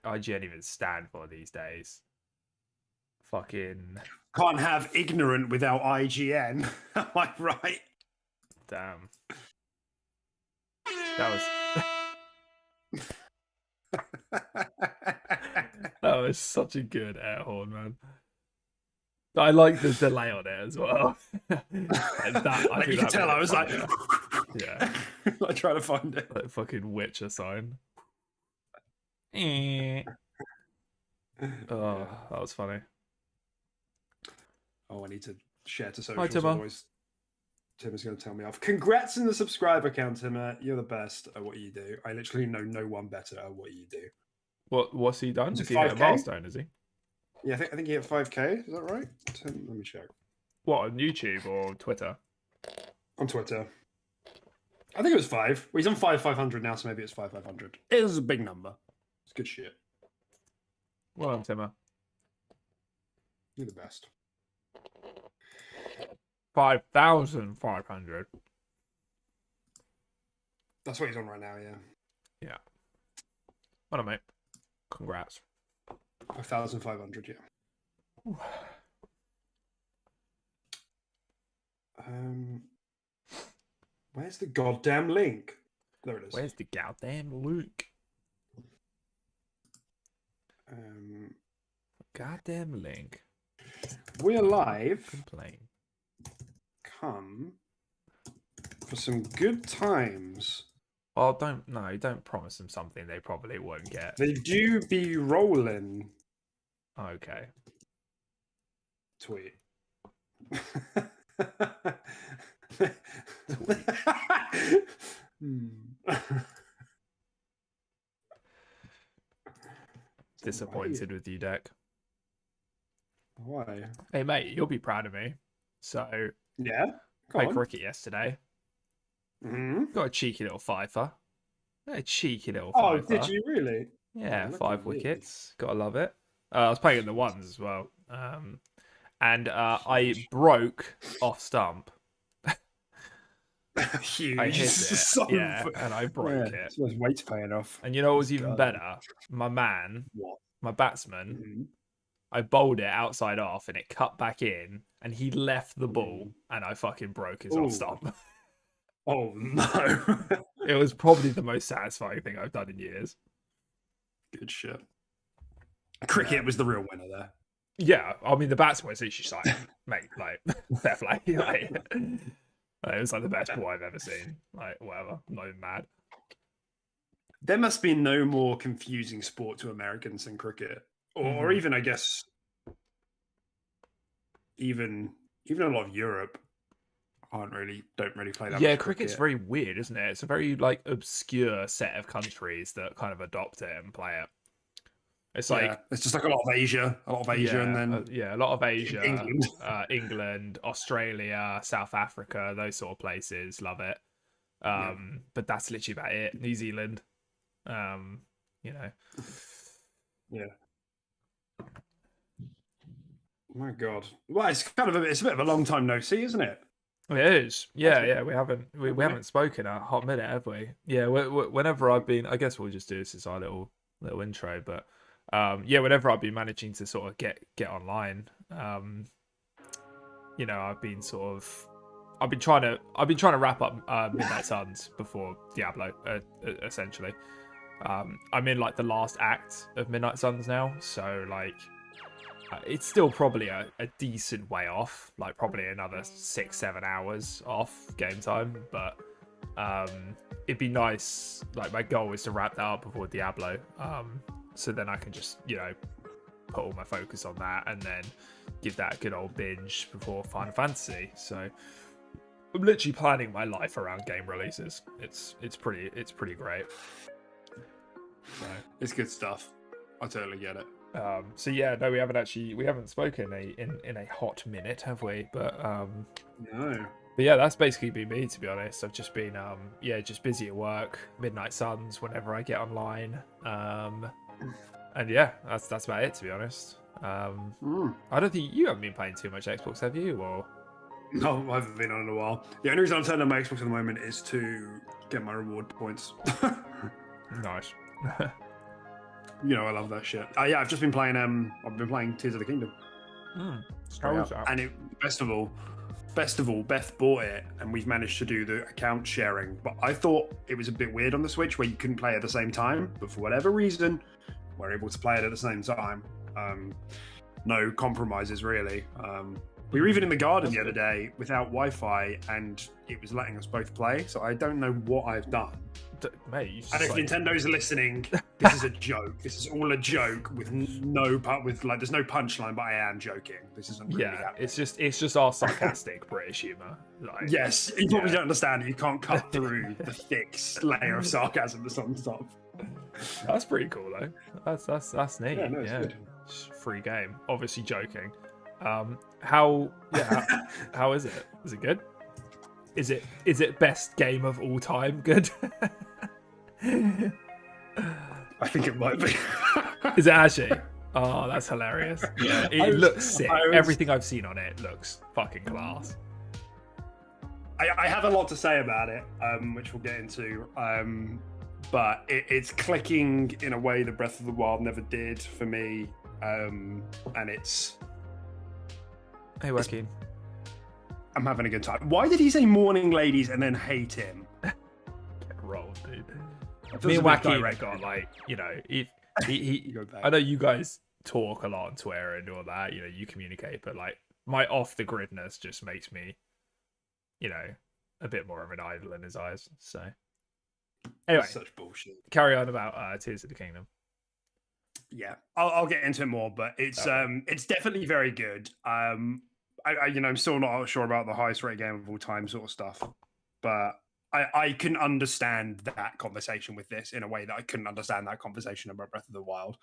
IGN even stand for these days? Fucking Can't have ignorant without IGN. Am I right? damn. That was such a good air horn, man. I like the delay on it as well. Like you can tell, I was like, yeah, like trying to find it. like fucking Witcher sign. Oh, that was funny. Oh, I need to share to Hi, socials. Timmer. Otherwise, Tim is going to tell me off. Congrats on the subscriber count, Timmer. You're the best at what you do. I literally know no one better at what you do. What's he done? Is it Is he hit a 5K? milestone? Is he? Yeah, I think he hit 5K. Is that right? Tim, let me check. What, on YouTube or Twitter? On Twitter. I think it was 5. Well, he's on 500 now, so maybe it's 500. It is a big number. It's good shit. Well done, Timmer. You're the best. 5,500. That's what he's on right now, yeah. Yeah. Well done, mate. Congrats. 5,500, yeah. Where's the goddamn link? There it is. Where's the goddamn link? Goddamn link. We're live. Complain. Come for some good times. Oh, don't promise them something they probably won't get. They do be rolling. Okay. Tweet. Disappointed with you, Deck. Why? Hey, mate, you'll be proud of me. So, yeah, played cricket yesterday. Mm-hmm. Got a cheeky little fiver. A cheeky little fiver. Oh, did you really? Yeah, 5 wickets. Gotta love it. I was playing in the ones as well. And I broke off stump. Huge. I hit it, yeah, and I broke it. So weight's paying off. And you know what was even better? My man, my batsman, I bowled it outside off and it cut back in and he left the ball and I fucking broke his off stump. Oh no. It was probably the most satisfying thing I've done in years. Good shit. Cricket was the real winner there. Yeah, I mean the batsman was just like, mate, like fair play. Like, it was like the best ball I've ever seen. Like, whatever. I'm not even mad. There must be no more confusing sport to Americans than cricket. Or even, I guess, even a lot of Europe don't really play that. Yeah, cricket's very weird, isn't it? It's a very like obscure set of countries that kind of adopt it and play it. It's like it's just like a lot of Asia, and then a lot of Asia, England, Australia, South Africa, those sort of places love it. But that's literally about it. New Zealand, you know. Yeah. My God. Well, it's kind of it's a bit of a long time no see, isn't it? It is. Yeah. We haven't spoken a hot minute, have we? Yeah. Whenever I've been, I guess we'll just do this as our little intro, but. Whenever I've been managing to sort of get online, you know, I've been trying to wrap up Midnight Suns before Diablo, essentially. I'm in like the last act of Midnight Suns now, so like it's still probably a decent way off, like probably another 6-7 hours off game time, but it'd be nice. Like my goal is to wrap that up before Diablo. So then I can just, you know, put all my focus on that and then give that a good old binge before Final Fantasy. So I'm literally planning my life around game releases. It's pretty great. So, it's good stuff. I totally get it. So yeah, no, we haven't spoken in a hot minute, have we? But no. But yeah, that's basically been me, to be honest. I've just been just busy at work, Midnight Suns whenever I get online. And yeah, that's about it, to be honest. I don't think you haven't been playing too much Xbox, have you? Or no, I haven't been on in a while. The only reason I'm turning on my Xbox at the moment is to get my reward points. Nice. You know, I love that shit. Yeah, I've just been playing. I've been playing Tears of the Kingdom. How was that? And best of all, Beth bought it, and we've managed to do the account sharing. But I thought it was a bit weird on the Switch where you couldn't play at the same time. But for whatever reason, we're able to play it at the same time. No compromises really. We were even in the garden the other day without Wi-Fi, and it was letting us both play. So I don't know what I've done. Mate, you just And if Nintendo's listening, this is a joke. This is all a joke with there's no punchline, but I am joking. This isn't really happening. it's just our sarcastic British humour. Like, Yes, you probably don't understand it. You can't cut through the thick layer of sarcasm that's on top. That's pretty cool though. That's neat. Yeah, no, it's good. Free game. Obviously joking. How is it? Is it good? Is it best game of all time good? I think it might be. Is it actually? Oh, that's hilarious. Yeah, it looks sick. Everything I've seen on it looks fucking class. I have a lot to say about it, which we'll get into. But it's clicking in a way that Breath of the Wild never did for me. And it's... Hey, Joaquin. I'm having a good time. Why did he say morning ladies and then hate him? Get rolled, dude. Me and Joaquin got like, you know, he I know you guys talk a lot on Twitter and all that, you know, you communicate, but like my off the gridness just makes me, you know, a bit more of an idol in his eyes. So anyway, such bullshit. Carry Carry on about Tears of the Kingdom. Yeah, I'll get into it more, but it's definitely very good. I'm still not sure about the highest rated game of all time sort of stuff, but I can understand that conversation with this in a way that I couldn't understand that conversation about Breath of the Wild.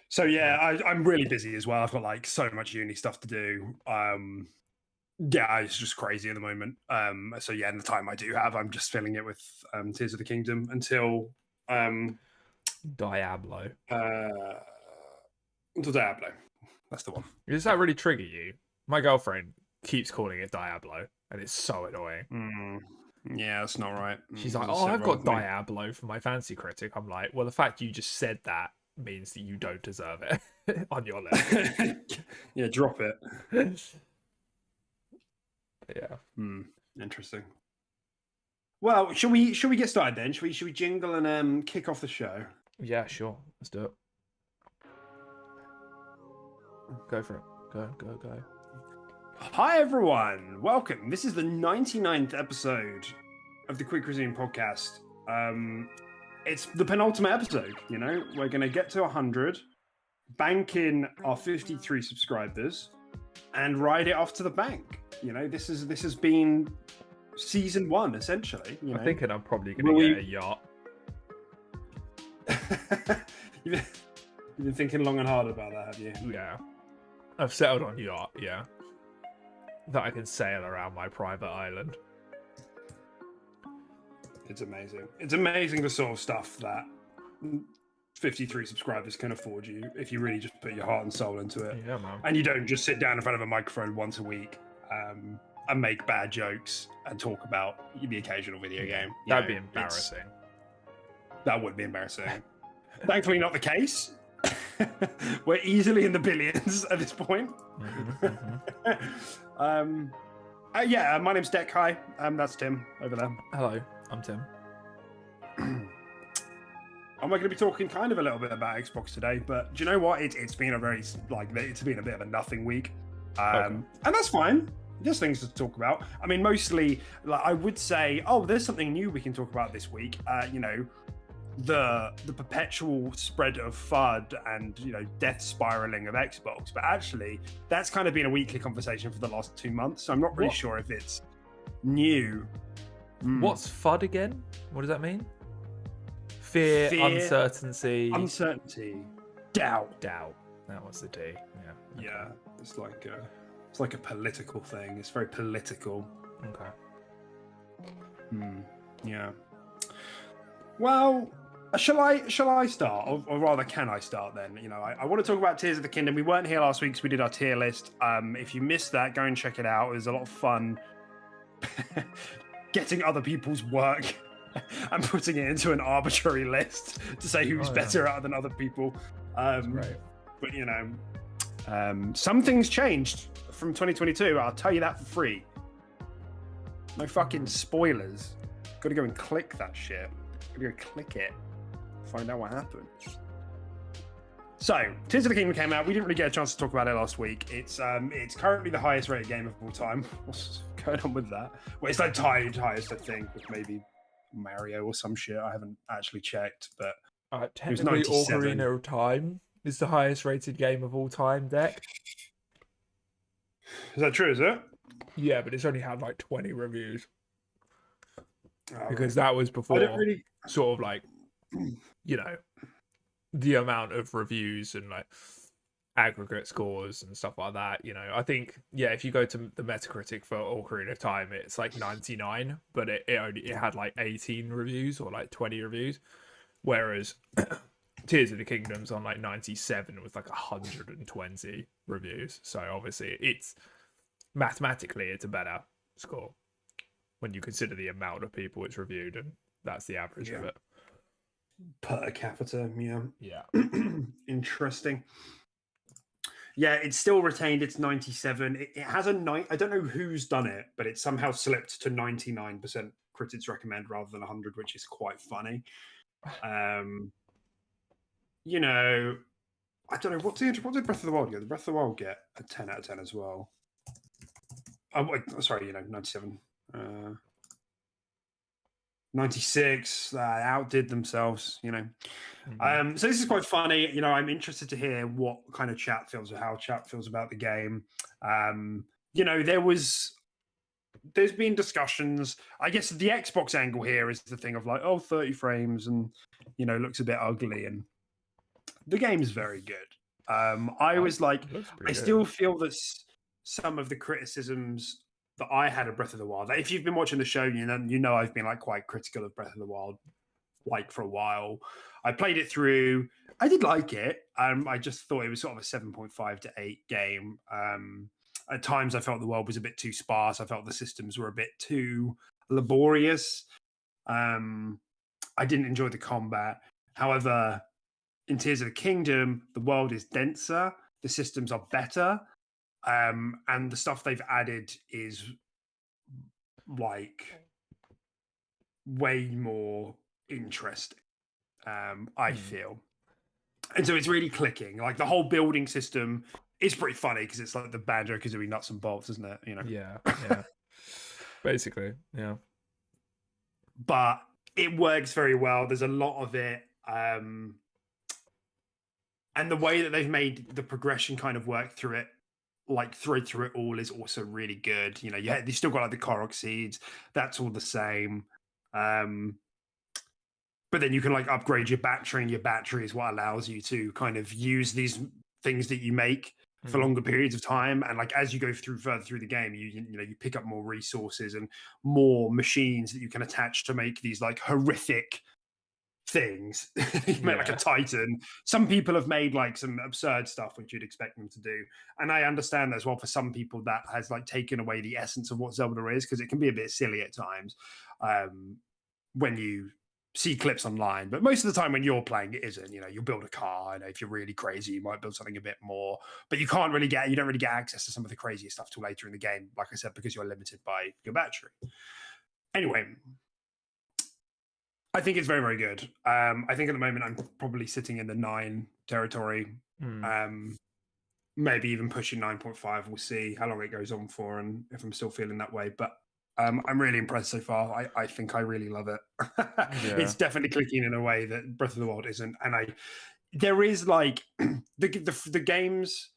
So yeah, I'm really busy as well. I've got like so much uni stuff to do. Yeah, it's just crazy at the moment. So yeah, in the time I do have, I'm just filling it with Tears of the Kingdom until Diablo. Until Diablo. That's the one. Does that really trigger you? My girlfriend keeps calling it Diablo, and it's so annoying. Yeah, that's not right. She's like, "Oh, I've got Diablo for my fancy critic." I'm like, "Well, the fact you just said that means that you don't deserve it on your level." Yeah, drop it. Yeah. Interesting. Well, should we get started then? Should we jingle and kick off the show? Yeah, sure. Let's do it. Go for it. Go. Hi, everyone. Welcome. This is the 99th episode of the Quick Cuisine podcast. It's the penultimate episode, you know. We're going to get to 100, bank in our 53 subscribers, and ride it off to the bank. You know, this has been season 1, essentially. You know? I'm thinking I'm probably going to get a yacht. You've been thinking long and hard about that, have you? Yeah. I've settled on yacht, yeah. That I can sail around my private island. It's amazing. It's amazing the sort of stuff that 53 subscribers can afford you if you really just put your heart and soul into it. Yeah, man. And you don't just sit down in front of a microphone once a week and make bad jokes and talk about the occasional video game. That'd be embarrassing. That would be embarrassing. Thankfully not the case. We're easily in the billions at this point. Yeah, my name's Deck. Hi, that's Tim over there. Hello, I'm Tim. I'm going to be talking kind of a little bit about Xbox today, but do you know what? It's been a very it's been a bit of a nothing week, and that's fine. There's things to talk about. I mean, mostly, like, I would say, there's something new we can talk about this week. You know, the perpetual spread of FUD and, you know, death spiraling of Xbox, but actually that's kind of been a weekly conversation for the last 2 months, so I'm not really sure if it's new. What's FUD again? What does that mean? Fear, uncertainty, doubt. That was the D. Yeah. Yeah, it's like a political thing. It's very political. Okay. Yeah. Well, shall I start, or rather, can I start then? You know, I want to talk about Tears of the Kingdom. We weren't here last week because we did our tier list. If you missed that, go and check it out. It was a lot of fun getting other people's work and putting it into an arbitrary list to say who's better than other people. Right. But you know, some things changed from 2022. I'll tell you that for free. No fucking spoilers. Got to go and click that shit. Got to go click it. Find out what happened. So, Tears of the Kingdom came out. We didn't really get a chance to talk about it last week. It's currently the highest rated game of all time. What's going on with that? Well, it's like tied highest, I think, with maybe Mario or some shit. I haven't actually checked, but technically, Ocarina of Time is the highest rated game of all time, Deck. Is that true, is it? Yeah, but it's only had like 20 reviews. Oh, because that was before really... sort of like, you know, the amount of reviews and like aggregate scores and stuff like that. You know, I think, yeah, if you go to the Metacritic for Ocarina of Time, it's like 99, but it had like 18 reviews or like 20 reviews. Whereas Tears of the Kingdom's on like 97 with like 120 reviews. So obviously it's mathematically it's a better score when you consider the amount of people it's reviewed, and that's the average of it. Per capita, yeah. Yeah. Interesting. Yeah, it's still retained its 97. It has a 9. I don't know who's done it, but it somehow slipped to 99% critics recommend rather than 100, which is quite funny. You know, I don't know what did Breath of the Wild get? Did Breath of the Wild get a 10 out of 10 as well? Oh, sorry, you know, 97. 96 outdid themselves, you know. So this is quite funny. You know, I'm interested to hear what kind of chat feels or how chat feels about the game. You know, there's been discussions. I guess the Xbox angle here is the thing of like, oh, 30 frames and, you know, looks a bit ugly, and the game is very good. I was like, I still feel that some of the criticisms that I had of Breath of the Wild, if you've been watching the show, you know I've been like quite critical of Breath of the Wild, like for a while. I played it through. I did like it. I just thought it was sort of a 7.5 to 8 game. At times, I felt the world was a bit too sparse. I felt the systems were a bit too laborious. I didn't enjoy the combat. However, in Tears of the Kingdom, the world is denser. The systems are better. And the stuff they've added is like way more interesting, I feel. And so it's really clicking. Like the whole building system is pretty funny because it's like the Banjo-Kazooie nuts and bolts, isn't it? You know? Yeah. Basically, yeah. But it works very well. There's a lot of it. And the way that they've made the progression kind of work through it, like thread through it all, is also really good. You know, you still got like the Korok seeds. That's all the same. But then you can like upgrade your battery, and your battery is what allows you to kind of use these things that you make for longer periods of time. And like as you go further through the game, you pick up more resources and more machines that you can attach to make these like horrific things. You make like a Titan. Some people have made like some absurd stuff which you'd expect them to do, and I understand that as well. For some people that has like taken away the essence of what Zelda is, because it can be a bit silly at times when you see clips online, but most of the time when you're playing it isn't. You know, you'll build a car, and if you're really crazy you might build something a bit more, but you don't really get access to some of the craziest stuff till later in the game, like I said, because you're limited by your battery. Anyway, I think it's very, very good. I think at the moment I'm probably sitting in the 9 territory, maybe even pushing 9.5. We'll see how long it goes on for and if I'm still feeling that way. But I'm really impressed so far. I think I really love it. It's definitely clicking in a way that Breath of the Wild isn't. And there is like the game's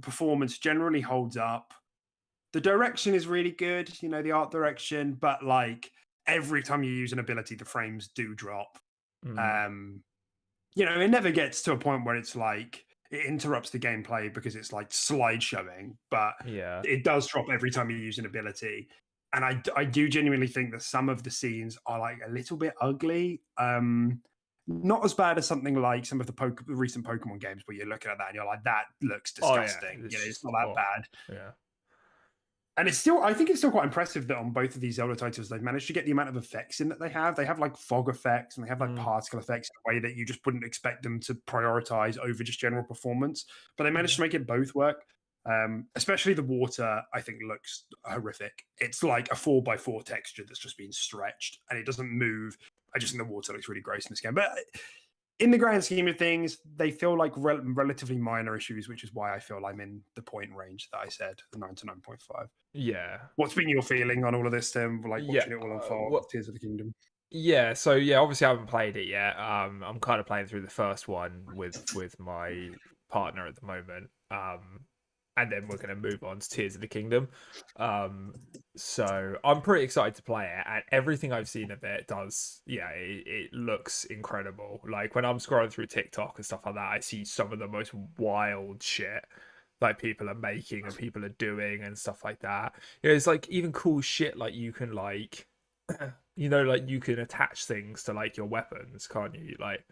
performance generally holds up. The direction is really good, you know, the art direction, but like every time you use an ability, the frames do drop. You know, it never gets to a point where it's like it interrupts the gameplay because it's like slideshowing, but it does drop every time you use an ability. And I do genuinely think that some of the scenes are like a little bit ugly. Not as bad as something like some of the recent Pokemon games where you're looking at that and you're like, that looks disgusting. You know, it's not that bad. And it's still, I think it's still quite impressive that on both of these Zelda titles, they've managed to get the amount of effects in that they have. They have like fog effects and they have like particle effects in a way that you just wouldn't expect them to prioritize over just general performance. But they managed to make it both work. Especially the water, I think looks horrific. It's like a 4x4 texture that's just been stretched and it doesn't move. I just think the water looks really gross in this game. But in the grand scheme of things, they feel like relatively minor issues, which is why I feel I'm in the point range that I said, the 9 to 9.5. Yeah. What's been your feeling on all of this, Tim? Like watching it all unfold, Tears of the Kingdom? Yeah, so yeah, obviously I haven't played it yet. I'm kind of playing through the first one with my partner at the moment. And then we're gonna move on to Tears of the Kingdom. So I'm pretty excited to play it, and everything I've seen of it does, yeah, it looks incredible. Like when I'm scrolling through TikTok and stuff like that, I see some of the most wild shit like people are making and people are doing and stuff like that. You know, it's like even cool shit like you can like you know, like you can attach things to like your weapons, can't you? Like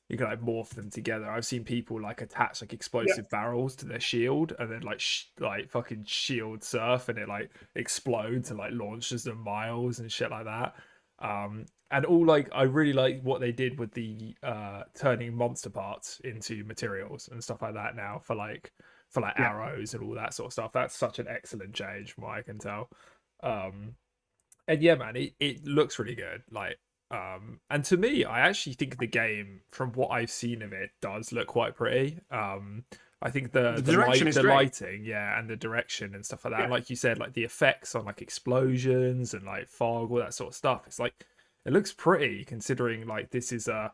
you can like morph them together. I've seen people like attach like explosive barrels to their shield and then like like fucking shield surf and it like explodes and like launches them miles and shit like that. And all like I really like what they did with the turning monster parts into materials and stuff like that now for like arrows and all that sort of stuff. That's such an excellent change from what I can tell. And yeah, man, it looks really good. Like, and to me, I actually think the game, from what I've seen of it, does look quite pretty. I think the direction is great. lighting, yeah, and the direction and stuff like that. And like you said, like the effects on like explosions and like fog, all that sort of stuff. It's like it looks pretty considering like this is a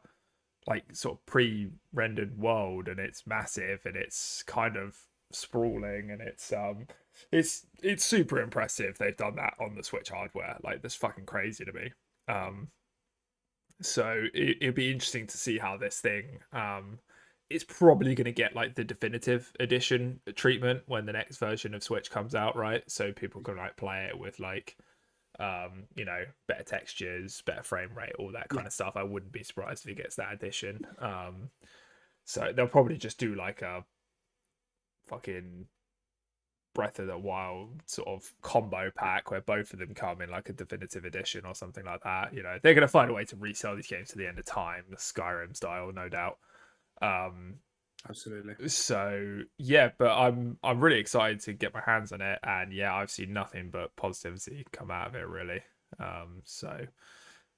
like sort of pre-rendered world and it's massive and it's kind of sprawling and it's super impressive they've done that on the Switch hardware. Like that's fucking crazy to me. So it'd be interesting to see how this thing it's probably going to get like the definitive edition treatment when the next version of Switch comes out, right? So people can like play it with like you know, better textures, better frame rate, all that kind of stuff. I wouldn't be surprised if it gets that edition. So they'll probably just do like a fucking Breath of the Wild sort of combo pack where both of them come in like a definitive edition or something like that. You know, they're gonna find a way to resell these games to the end of time, the Skyrim style, no doubt. Absolutely. So yeah, but I'm really excited to get my hands on it, and yeah, I've seen nothing but positivity come out of it, really. And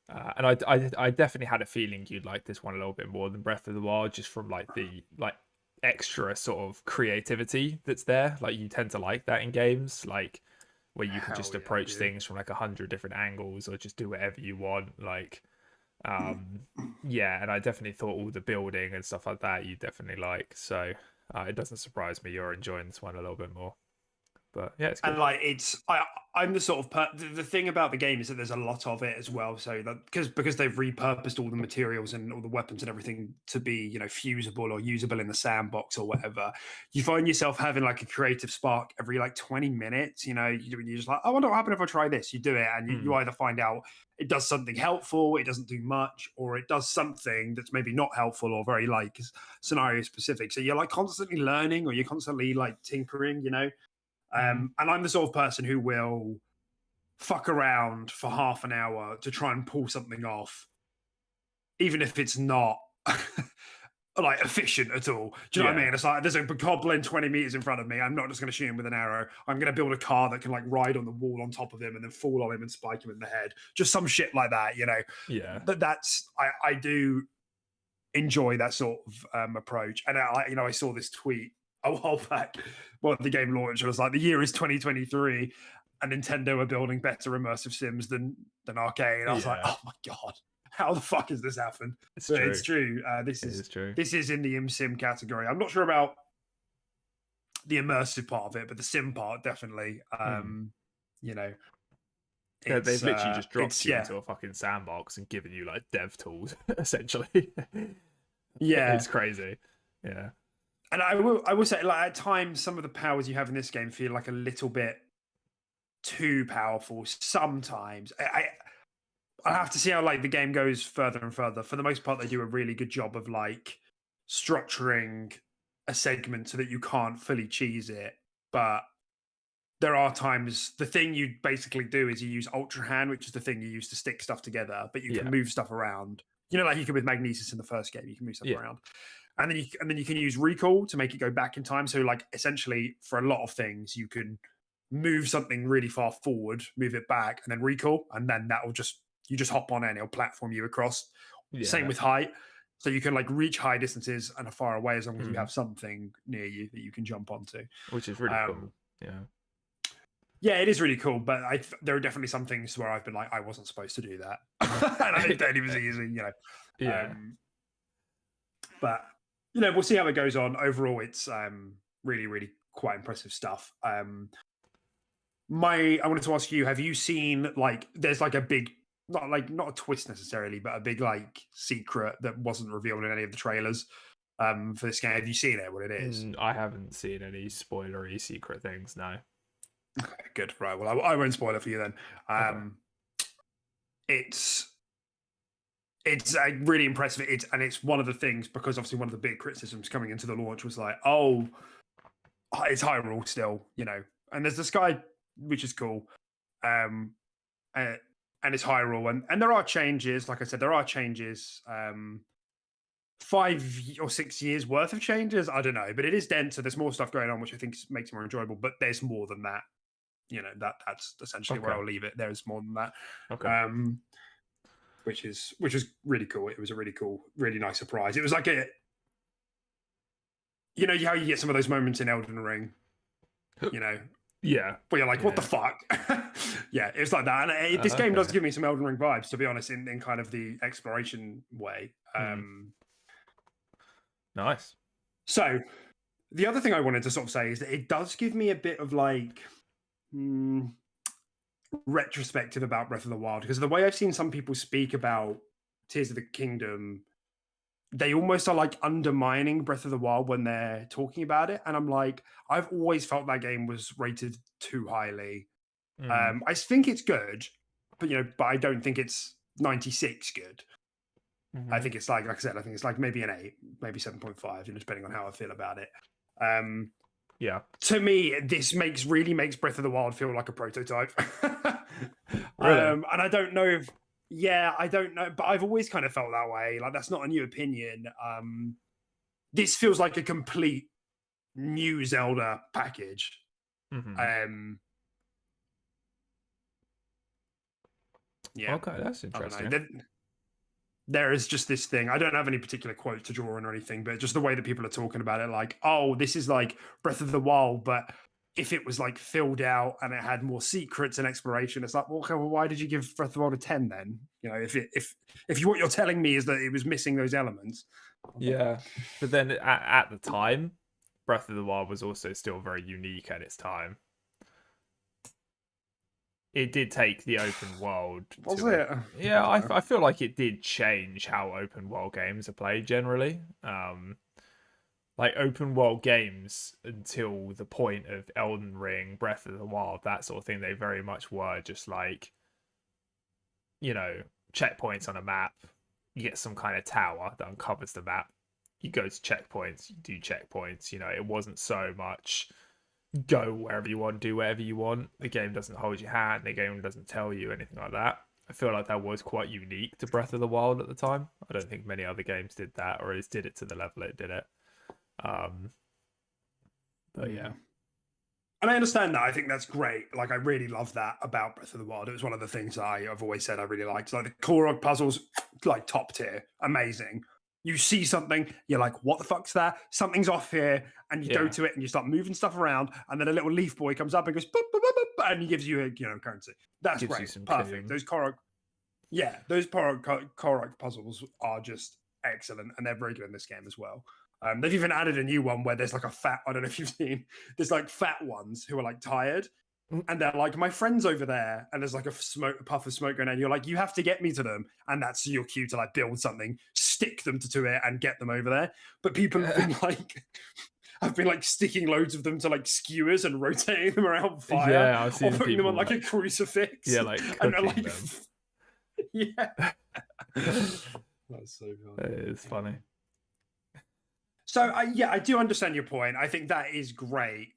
I definitely had a feeling you'd like this one a little bit more than Breath of the Wild, just from like the like extra sort of creativity that's there. Like you tend to like that in games, like where you can just approach things from like 100 different angles or just do whatever you want. Like yeah, and I definitely thought all the building and stuff like that you definitely like. So it doesn't surprise me you're enjoying this one a little bit more. But yeah, it's good. And like I'm the sort of the thing about the game is that there's a lot of it as well. So that because they've repurposed all the materials and all the weapons and everything to be, you know, fusible or usable in the sandbox or whatever, you find yourself having like a creative spark every like 20 minutes. You know, you're just like, I wonder what happened if I try this. You do it, and you either find out it does something helpful, it doesn't do much, or it does something that's maybe not helpful or very like scenario specific. So you're like constantly learning, or you're constantly like tinkering. You know. And I'm the sort of person who will fuck around for half an hour to try and pull something off, even if it's not like efficient at all. Do you know what I mean? It's like there's a goblin 20 meters in front of me. I'm not just going to shoot him with an arrow. I'm going to build a car that can like ride on the wall on top of him and then fall on him and spike him in the head. Just some shit like that, you know? Yeah. That's I do enjoy that sort of approach. And I saw this tweet a while back when the game launched. It was like, the year is 2023 and Nintendo are building better immersive sims than Arcade. I was like, oh my god, how the fuck has this happened? It's true. This is true. This is in the sim category. I'm not sure about the immersive part of it, but the sim part definitely. You know, yeah, they've literally just dropped you into a fucking sandbox and given you like dev tools essentially. Yeah, it's crazy. Yeah. And I will say, like, at times, some of the powers you have in this game feel like a little bit too powerful. Sometimes I have to see how like the game goes further and further. For the most part, they do a really good job of like structuring a segment so that you can't fully cheese it. But there are times the thing you basically do is you use Ultra Hand, which is the thing you use to stick stuff together, but you can move stuff around. You know, like you could with Magnesis in the first game, you can move stuff around. And then you can use recall to make it go back in time. So like essentially for a lot of things, you can move something really far forward, move it back, and then recall, and then that'll just you just hop on it and it'll platform you across. Same with height. So you can like reach high distances and are far away as long as you have something near you that you can jump onto. Which is really cool. Yeah. Yeah, it is really cool, but there are definitely some things where I've been like, I wasn't supposed to do that. And I think it was easy, you know. Yeah. But, you know, we'll see how it goes on. Overall, it's really, really quite impressive stuff. I wanted to ask you, have you seen, like, there's like a big, not a twist necessarily, but a big, like, secret that wasn't revealed in any of the trailers for this game? Have you seen it, what it is? I haven't seen any spoilery secret things, no. Okay, good. Right. Well, I won't spoil it for you then. It's really impressive. It's one of the things, because obviously one of the big criticisms coming into the launch was like, oh, it's Hyrule still, you know, and there's the sky, which is cool, and it's Hyrule, and there are changes. Like I said, there are changes. 5 or 6 years worth of changes. I don't know, but it is dense, so there's more stuff going on, which I think makes it more enjoyable. But there's more than that. You know, that's essentially where I'll leave it. There is more than that. Okay. Which is really cool. It was a really cool, really nice surprise. It was like you know how you get some of those moments in Elden Ring, you know, where you're like, what the fuck? Yeah, it's like that. And this game does give me some Elden Ring vibes, to be honest, in kind of the exploration way. Nice. So the other thing I wanted to sort of say is that it does give me a bit of like retrospective about Breath of the Wild, because the way I've seen some people speak about Tears of the Kingdom, they almost are like undermining Breath of the Wild when they're talking about it. And I'm like, I've always felt that game was rated too highly. I think it's good, but I don't think it's 96 good. I think it's like I said, I think it's like maybe an 8, maybe 7.5, depending on how I feel about it. To me, this really makes Breath of the Wild feel like a prototype. Really? And I don't know if, I don't know, but I've always kind of felt that way. Like, that's not a new opinion. This feels like a complete new Zelda package. Okay, that's interesting. There is just this thing. I don't have any particular quote to draw on or anything, but just the way that people are talking about it, like, oh, this is like Breath of the Wild, but if it was like filled out and it had more secrets and exploration, it's like, well, okay, why did you give Breath of the Wild a 10 then? If what you're telling me is that it was missing those elements. Yeah, but then at the time, Breath of the Wild was also still very unique at its time. It did take the open world. Was it? Yeah, I feel like it did change how open world games are played generally. Like open world games until the point of Elden Ring, Breath of the Wild, that sort of thing, they very much were just like, checkpoints on a map. You get some kind of tower that uncovers the map. You go to checkpoints, you do checkpoints. It wasn't so much go wherever you want, do whatever you want. The game doesn't hold your hand. The game doesn't tell you anything like that. I feel like that was quite unique to Breath of the Wild at the time. I don't think many other games did that, or at least did it to the level it did it. But yeah. And I understand that. I think that's great. Like, I really love that about Breath of the Wild. It was one of the things I've always said I really liked. Like, the Korok puzzles, like, top tier. Amazing. You see something, you're like, what the fuck's that? Something's off here. And you go to it and you start moving stuff around. And then a little leaf boy comes up and goes, boop, boop, boop, boop, and he gives you a currency. That's great. Perfect. Those Korok puzzles are just excellent. And they're very good in this game as well. They've even added a new one where there's like a fat, I don't know if you've seen, there's like fat ones who are like tired. And they're like, my friend's over there, and there's like a puff of smoke going on. You're like, you have to get me to them, and that's your cue to like build something, stick them to it, and get them over there. But people have been like, I've been like sticking loads of them to like skewers and rotating them around fire, yeah, I've seen or putting them on like a crucifix. Yeah, like and they're like, them. yeah, that's so funny. It is funny. So I do understand your point. I think that is great.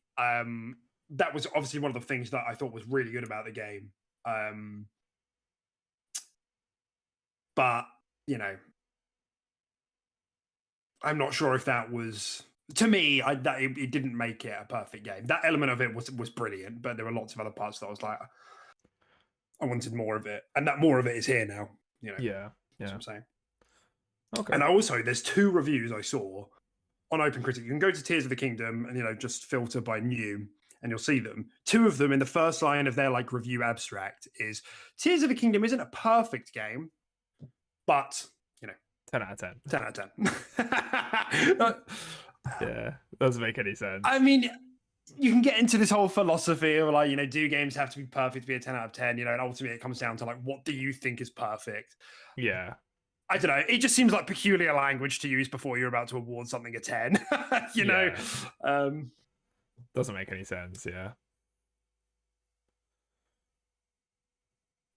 that was obviously one of the things that I thought was really good about the game. But you know, I'm not sure if that was, to me, it didn't make it a perfect game. That element of it was brilliant, but there were lots of other parts that I was like, I wanted more of it, and that more of it is here now. You know, Yeah, that's what I'm saying. Okay. And there's 2 reviews I saw on OpenCritic. You can go to Tears of the Kingdom and just filter by new, and you'll see them. 2 of them in the first line of their like review abstract is Tears of the Kingdom isn't a perfect game, but 10 out of 10. 10 out of 10. Yeah, doesn't make any sense. I mean, you can get into this whole philosophy of like, do games have to be perfect to be a 10 out of 10? And ultimately it comes down to like, what do you think is perfect? Yeah. I don't know. It just seems like peculiar language to use before you're about to award something a 10. you know? Doesn't make any sense, yeah.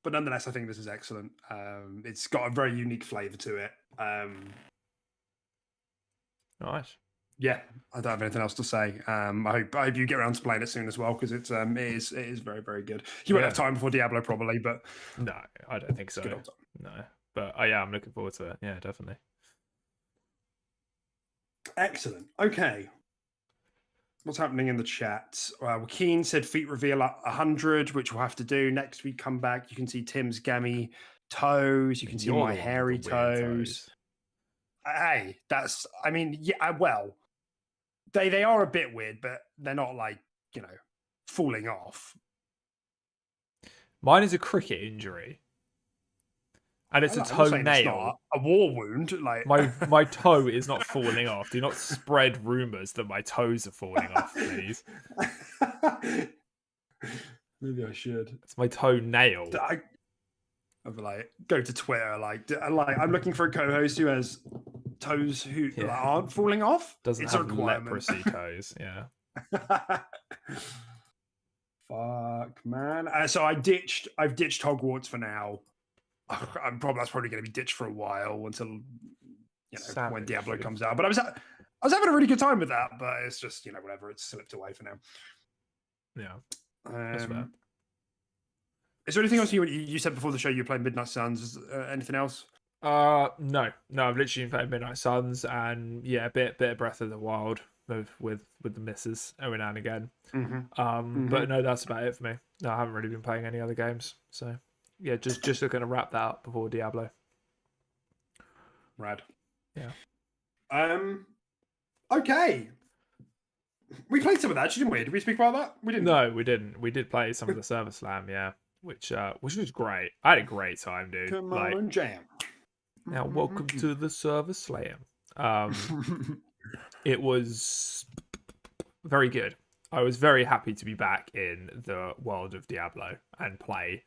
But nonetheless, I think this is excellent. It's got a very unique flavor to it. Nice. Yeah, I don't have anything else to say. I hope you get around to playing it soon as well, because it is very, very good. You won't have time before Diablo probably, but no, I don't think so. No, but yeah, I'm looking forward to it. Yeah, definitely. Excellent. Okay. What's happening in the chat? Joaquin said feet reveal 100, which we'll have to do next week. Come back. You can see Tim's gammy toes. You can see my hairy toes. Hey, well, they are a bit weird, but they're not like, falling off. Mine is a cricket injury. And it's a toenail. A war wound. Like my toe is not falling off. Do not spread rumors that my toes are falling off, please. Maybe I should. It's my toenail. I'd like go to Twitter. I'm looking for a co-host who has toes who aren't falling off. Doesn't have leprosy toes. Yeah. Fuck, man. So I've ditched Hogwarts for now. That's probably going to be ditched for a while until when Diablo comes out. But I was having a really good time with that, but it's just whatever. It's slipped away for now. Yeah, that's fair. Is there anything else you said before the show? You played Midnight Suns. Anything else? No. I've literally played Midnight Suns and a bit of Breath of the Wild with the misses every now and again. But no, that's about it for me. No, I haven't really been playing any other games. So yeah, just looking to wrap that up before Diablo. Rad. Yeah. Okay. We played some of that, didn't we? Did we speak about that? We didn't. No, we didn't. We did play some of the Server Slam, which was great. I had a great time, dude. Come on and jam. Now, welcome to the Server Slam. It was very good. I was very happy to be back in the world of Diablo and play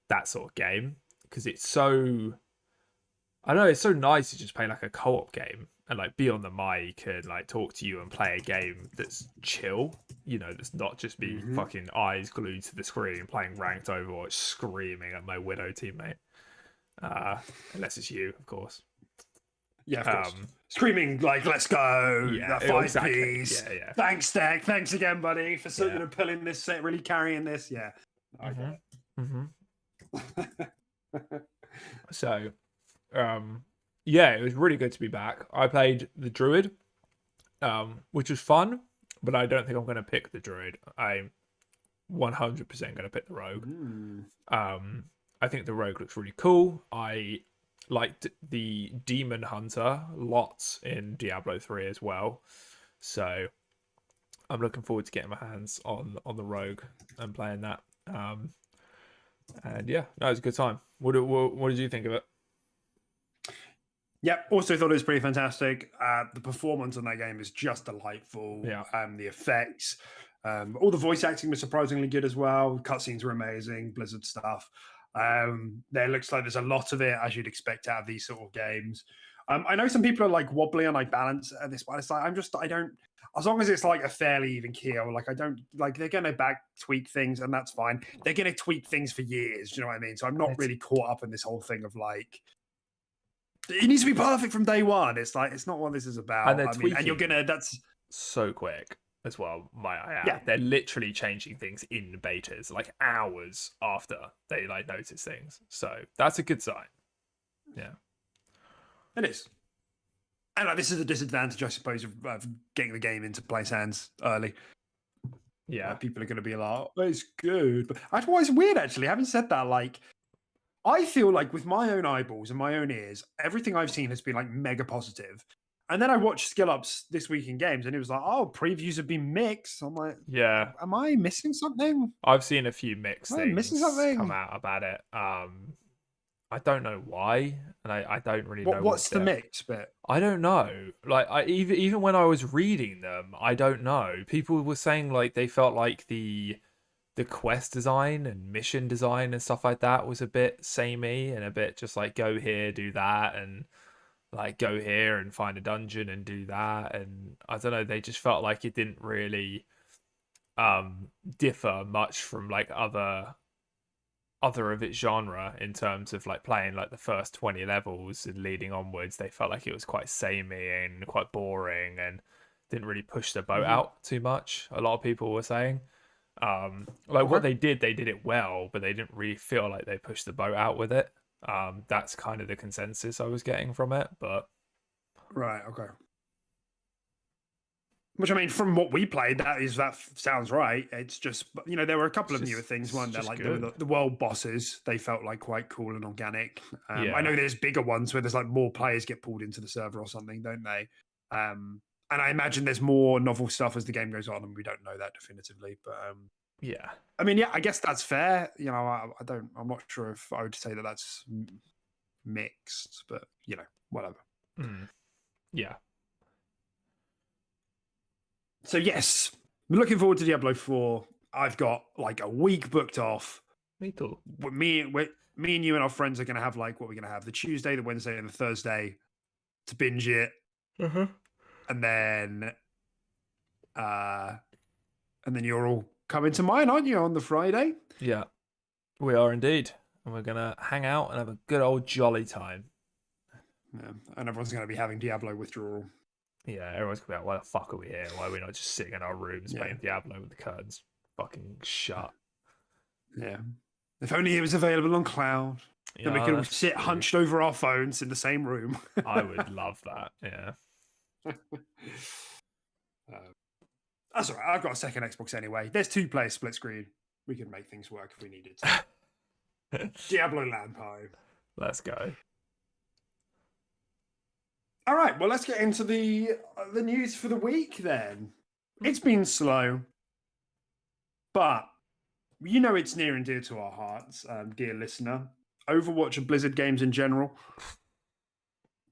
that sort of game, because it's so, I know, it's so nice to just play like a co-op game and like be on the mic and like talk to you and play a game that's chill, that's not just be fucking eyes glued to the screen playing ranked Overwatch screaming at my Widow teammate, unless it's you, of course. Yeah, of course. Screaming like, let's go, that 5 exactly. piece. Yeah. Thanks, Stack. Thanks again, buddy, for pulling this set, really carrying this. Yeah. Okay. So, it was really good to be back. I played the Druid, which was fun, but I don't think I'm going to pick the Druid. I'm 100% going to pick the Rogue. I think the Rogue looks really cool. I liked the Demon Hunter lots in Diablo 3 as well. So I'm looking forward to getting my hands on the Rogue and playing that. And it was a good time. What did you think of it? Yep, also thought it was pretty fantastic. The performance on that game is just delightful. Yeah. The effects, all the voice acting was surprisingly good as well. Cutscenes were amazing, Blizzard stuff. There looks like there's a lot of it, as you'd expect out of these sort of games. I know some people are like wobbly on like balance at this, but it's like I don't. As long as it's like a fairly even keel, like I don't like they're going to back tweak things, and that's fine. They're going to tweak things for years. Do you know what I mean? So I'm not really caught up in this whole thing of like it needs to be perfect from day one. It's like it's not what this is about. And and you're that's so quick. as well, might I add. Yeah, They're literally changing things in betas, like hours after they like notice things. So that's a good sign. Yeah. it is. And like, this is a disadvantage, I suppose, of getting the game into players' hands early. Yeah. People are going to be like, oh, it's good. But that's why it's weird, actually. Having said that, like, I feel like with my own eyeballs and my own ears, everything I've seen has been like mega positive. And then I watched skill ups this week in games, and it was like, oh, previews have been mixed. I'm like, Yeah. am I missing something? I've seen a few mixed Am I missing things come something? out about it. I don't know why, and I don't really know What's the to. mix bit? I don't know. Like I even when I was reading them, I don't know. People were saying like they felt like the quest design and mission design and stuff like that was a bit samey and a bit just like go here, do that, and like go here and find a dungeon and do that. And I don't know, they just felt like it didn't really differ much from like other of its genre in terms of like playing like the first 20 levels and leading onwards. They felt like it was quite samey and quite boring and didn't really push the boat Mm-hmm. out too much, a lot of people were saying. Like what Okay. they did it well, but they didn't really feel like they pushed the boat out with it. That's kind of the consensus I was getting from it. But Right. Okay. Which I mean, from what we played, that sounds right. It's just there were a couple of newer things, it's weren't there? just Like there were good. the world bosses. They felt like quite cool and organic. I Yeah. know there's bigger ones where there's like more players get pulled into the server or something, don't they? And I imagine there's more novel stuff as the game goes on, and we don't know that definitively. But Yeah. I mean, yeah, I guess that's fair. I'm not sure if I would say that that's mixed, but whatever. Mm. Yeah. So yes, I'm looking forward to Diablo 4. I've got like a week booked off. Me too. Me and you and our friends are going to have like what we're going to have the Tuesday, the Wednesday, and the Thursday to binge it, Uh-huh. and then you're all coming to mine, aren't you, on the Friday? Yeah. We are indeed. And we're gonna hang out and have a good old jolly time. Yeah, and everyone's going to be having Diablo withdrawal. Yeah, everyone's gonna be like, why the fuck are we here? Why are we not just sitting in our rooms Yeah. playing Diablo with the curtains fucking shut? Yeah. If only it was available on cloud. Yeah, Then we could all that's sit true. hunched over our phones in the same room. I would love that. Yeah. That's all right. I've got a second Xbox anyway. There's 2-player split screen. We could make things work if we needed to. Diablo LAN party. Let's go. All right. Well, let's get into the news for the week then. It's been slow, but it's near and dear to our hearts, dear listener. Overwatch and Blizzard games in general,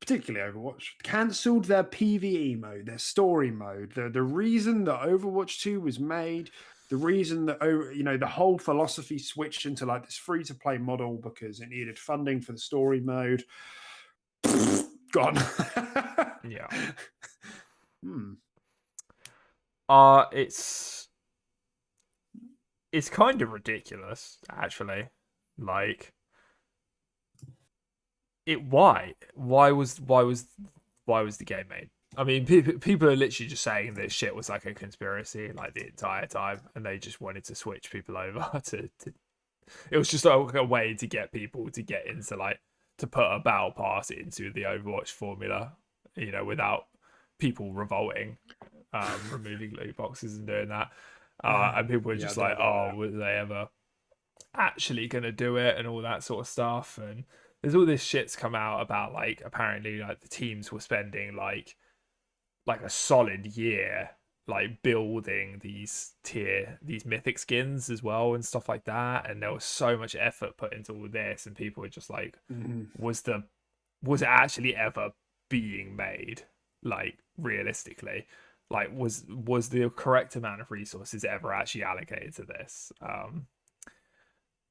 particularly Overwatch, cancelled their PvE mode, their story mode. The reason that Overwatch 2 was made, the reason that the whole philosophy switched into like this free-to-play model because it needed funding for the story mode. Gone. Yeah. It's kind of ridiculous, actually. Like, why was the game made? I mean, people are literally just saying this shit was like a conspiracy, like the entire time, and they just wanted to switch people over to it was just like a way to get people to get into like to put a battle pass into the Overwatch formula, without people revolting, removing loot boxes and doing that. And people were just like, oh, were they ever actually going to do it and all that sort of stuff. And there's all this shit's come out about like apparently like the teams were spending like a solid year like building these mythic skins as well and stuff like that, and there was so much effort put into all this, and people were just like, was it actually ever being made, like realistically, like was the correct amount of resources ever actually allocated to this?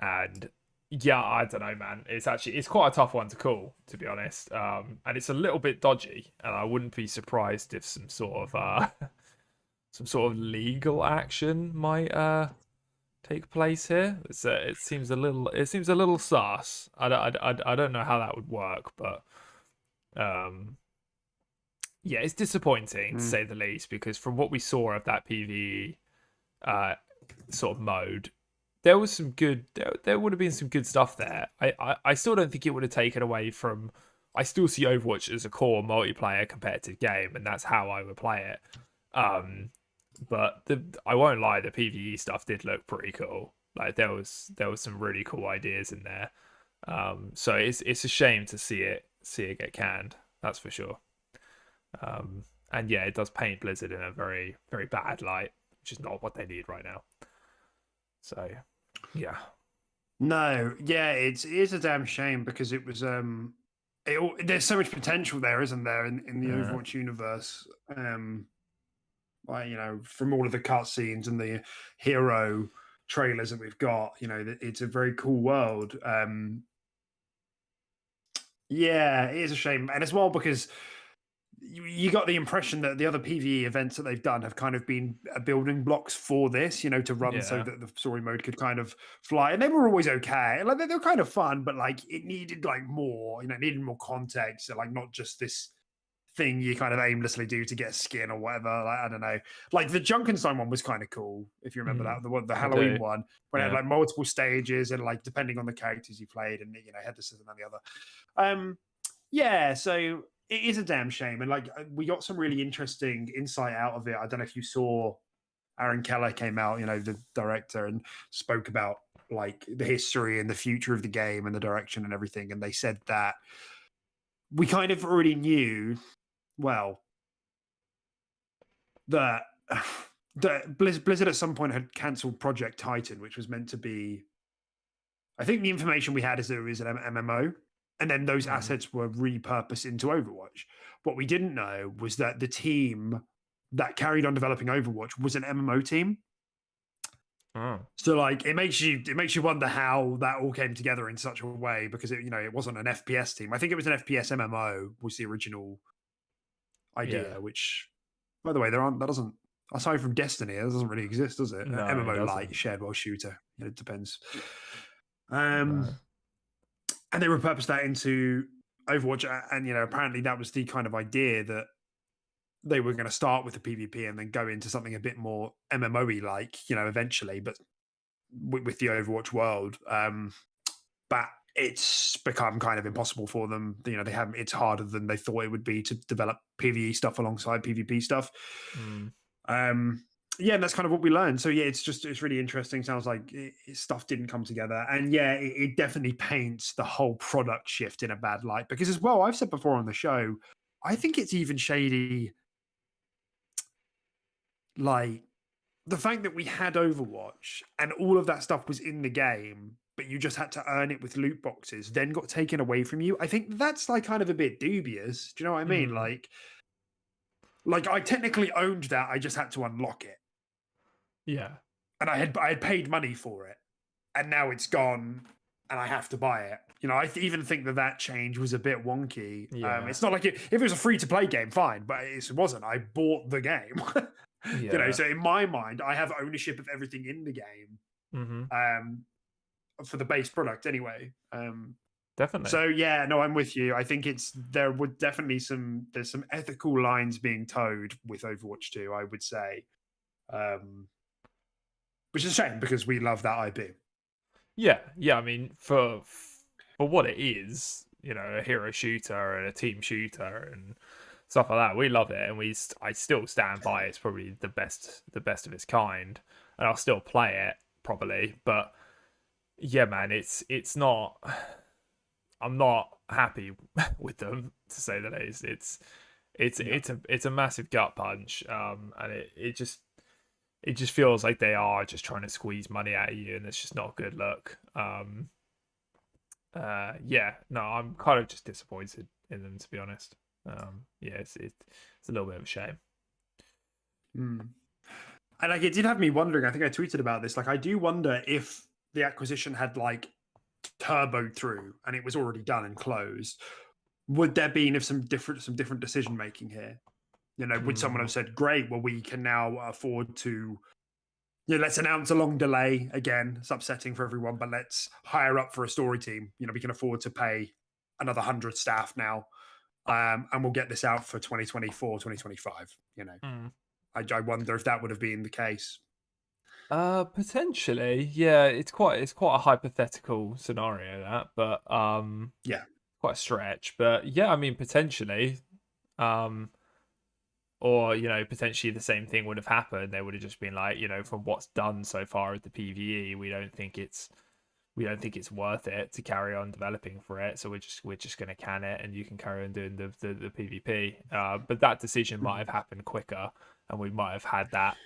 And yeah, I don't know, man. It's quite a tough one to call, to be honest. And it's a little bit dodgy, and I wouldn't be surprised if some sort of legal action might take place here. It seems a little sus. I don't know how that would work, but yeah, it's disappointing to say the least, because from what we saw of that PvE sort of mode, there was some good. There would have been some good stuff there. I still don't think it would have taken away from. I still see Overwatch as a core multiplayer competitive game, and that's how I would play it. But I won't lie, the PvE stuff did look pretty cool. Like there was some really cool ideas in there. So it's a shame to see it get canned. That's for sure. And yeah, it does paint Blizzard in a very, very bad light, which is not what they need right now. So yeah. No, yeah, it is a damn shame because it was there's so much potential there, isn't there, in the Overwatch universe? Like, you know, from all of the cutscenes and the hero trailers that we've got, you know, it's a very cool world. Yeah, it is a shame, and as well because you got the impression that the other PvE events that they've done have kind of been building blocks for this, you know, to run so Yeah. that the story mode could kind of fly. And they were always okay. Like they were kind of fun, but like it needed like more, you know, it needed more context. So, like not just this thing you kind of aimlessly do to get skin or whatever. Like, I don't know. Like the Junkenstein one was kind of cool, if you remember that. The I Halloween do. one, where it Yeah. had like multiple stages and like depending on the characters you played, and you know, had this and the other. Yeah, so it is a damn shame. And like we got some really interesting insight out of it. I don't know if you saw Aaron Keller came out, you know, the director, and spoke about like the history and the future of the game and the direction and everything. And they said that we kind of already knew, well, that Blizzard at some point had cancelled Project Titan, which was meant to be. I think the information we had is that it was an MMO, and then those assets were repurposed into Overwatch. What we didn't know was that the team that carried on developing Overwatch was an MMO team. Oh. So like it makes you wonder how that all came together in such a way, because it wasn't an FPS team. I think it was an FPS MMO was the original idea, Yeah. which, by the way, that doesn't, aside from Destiny, that doesn't really exist, does it? No, it MMO light doesn't. shared world shooter. It depends. No. And they repurposed that into Overwatch, and apparently that was the kind of idea that they were going to start with the PvP and then go into something a bit more MMO-y like, eventually, but with the Overwatch world. But it's become kind of impossible for them. They haven't. It's harder than they thought it would be to develop PvE stuff alongside PvP stuff. Yeah, and that's kind of what we learned. So yeah, it's really interesting. Sounds like stuff didn't come together, and yeah, it definitely paints the whole product shift in a bad light. Because as well, I've said before on the show, I think it's even shady. Like the fact that we had Overwatch and all of that stuff was in the game, but you just had to earn it with loot boxes, then got taken away from you. I think that's like kind of a bit dubious. Do you know what I mean? Like I technically owned that. I just had to unlock it. Yeah. And I had paid money for it, and now it's gone, and I have to buy it. I even think that change was a bit wonky. Yeah. It's not like if it was a free to play game, fine, but it wasn't. I bought the game. Yeah. So in my mind, I have ownership of everything in the game. For the base product anyway. Definitely. So yeah, no, I'm with you. I think there would definitely there's some ethical lines being towed with Overwatch 2, I would say. Which is a shame because we love that IP. Yeah. I mean, for what it is, a hero shooter and a team shooter and stuff like that, we love it, and I still stand by it's probably the best of its kind, and I'll still play it probably. But yeah, man, it's not. I'm not happy with them, to say the least. It's a massive gut punch, and it just feels like they are just trying to squeeze money out of you, and it's just not a good look. Yeah, no, I'm kind of just disappointed in them, to be honest. Yeah, it's a little bit of a shame. And like it did have me wondering. I think I tweeted about this. Like, I do wonder if the acquisition had like turboed through and it was already done and closed. Would there been some different decision making here? Would someone have said, "Great, well, we can now afford to, let's announce a long delay again. It's upsetting for everyone, but let's hire up for a story team. We can afford to pay another 100 staff now." and we'll get this out for 2024, 2025. You know, Mm. I wonder if that would have been the case. Potentially, yeah. It's quite a hypothetical scenario that, but Yeah. quite a stretch. But yeah, I mean, potentially, um, or potentially the same thing would have happened. They would have just been like, from what's done so far with the PVE, we don't think it's worth it to carry on developing for it. So we're just going to can it, and you can carry on doing the PvP. But that decision might have happened quicker, and we might have had that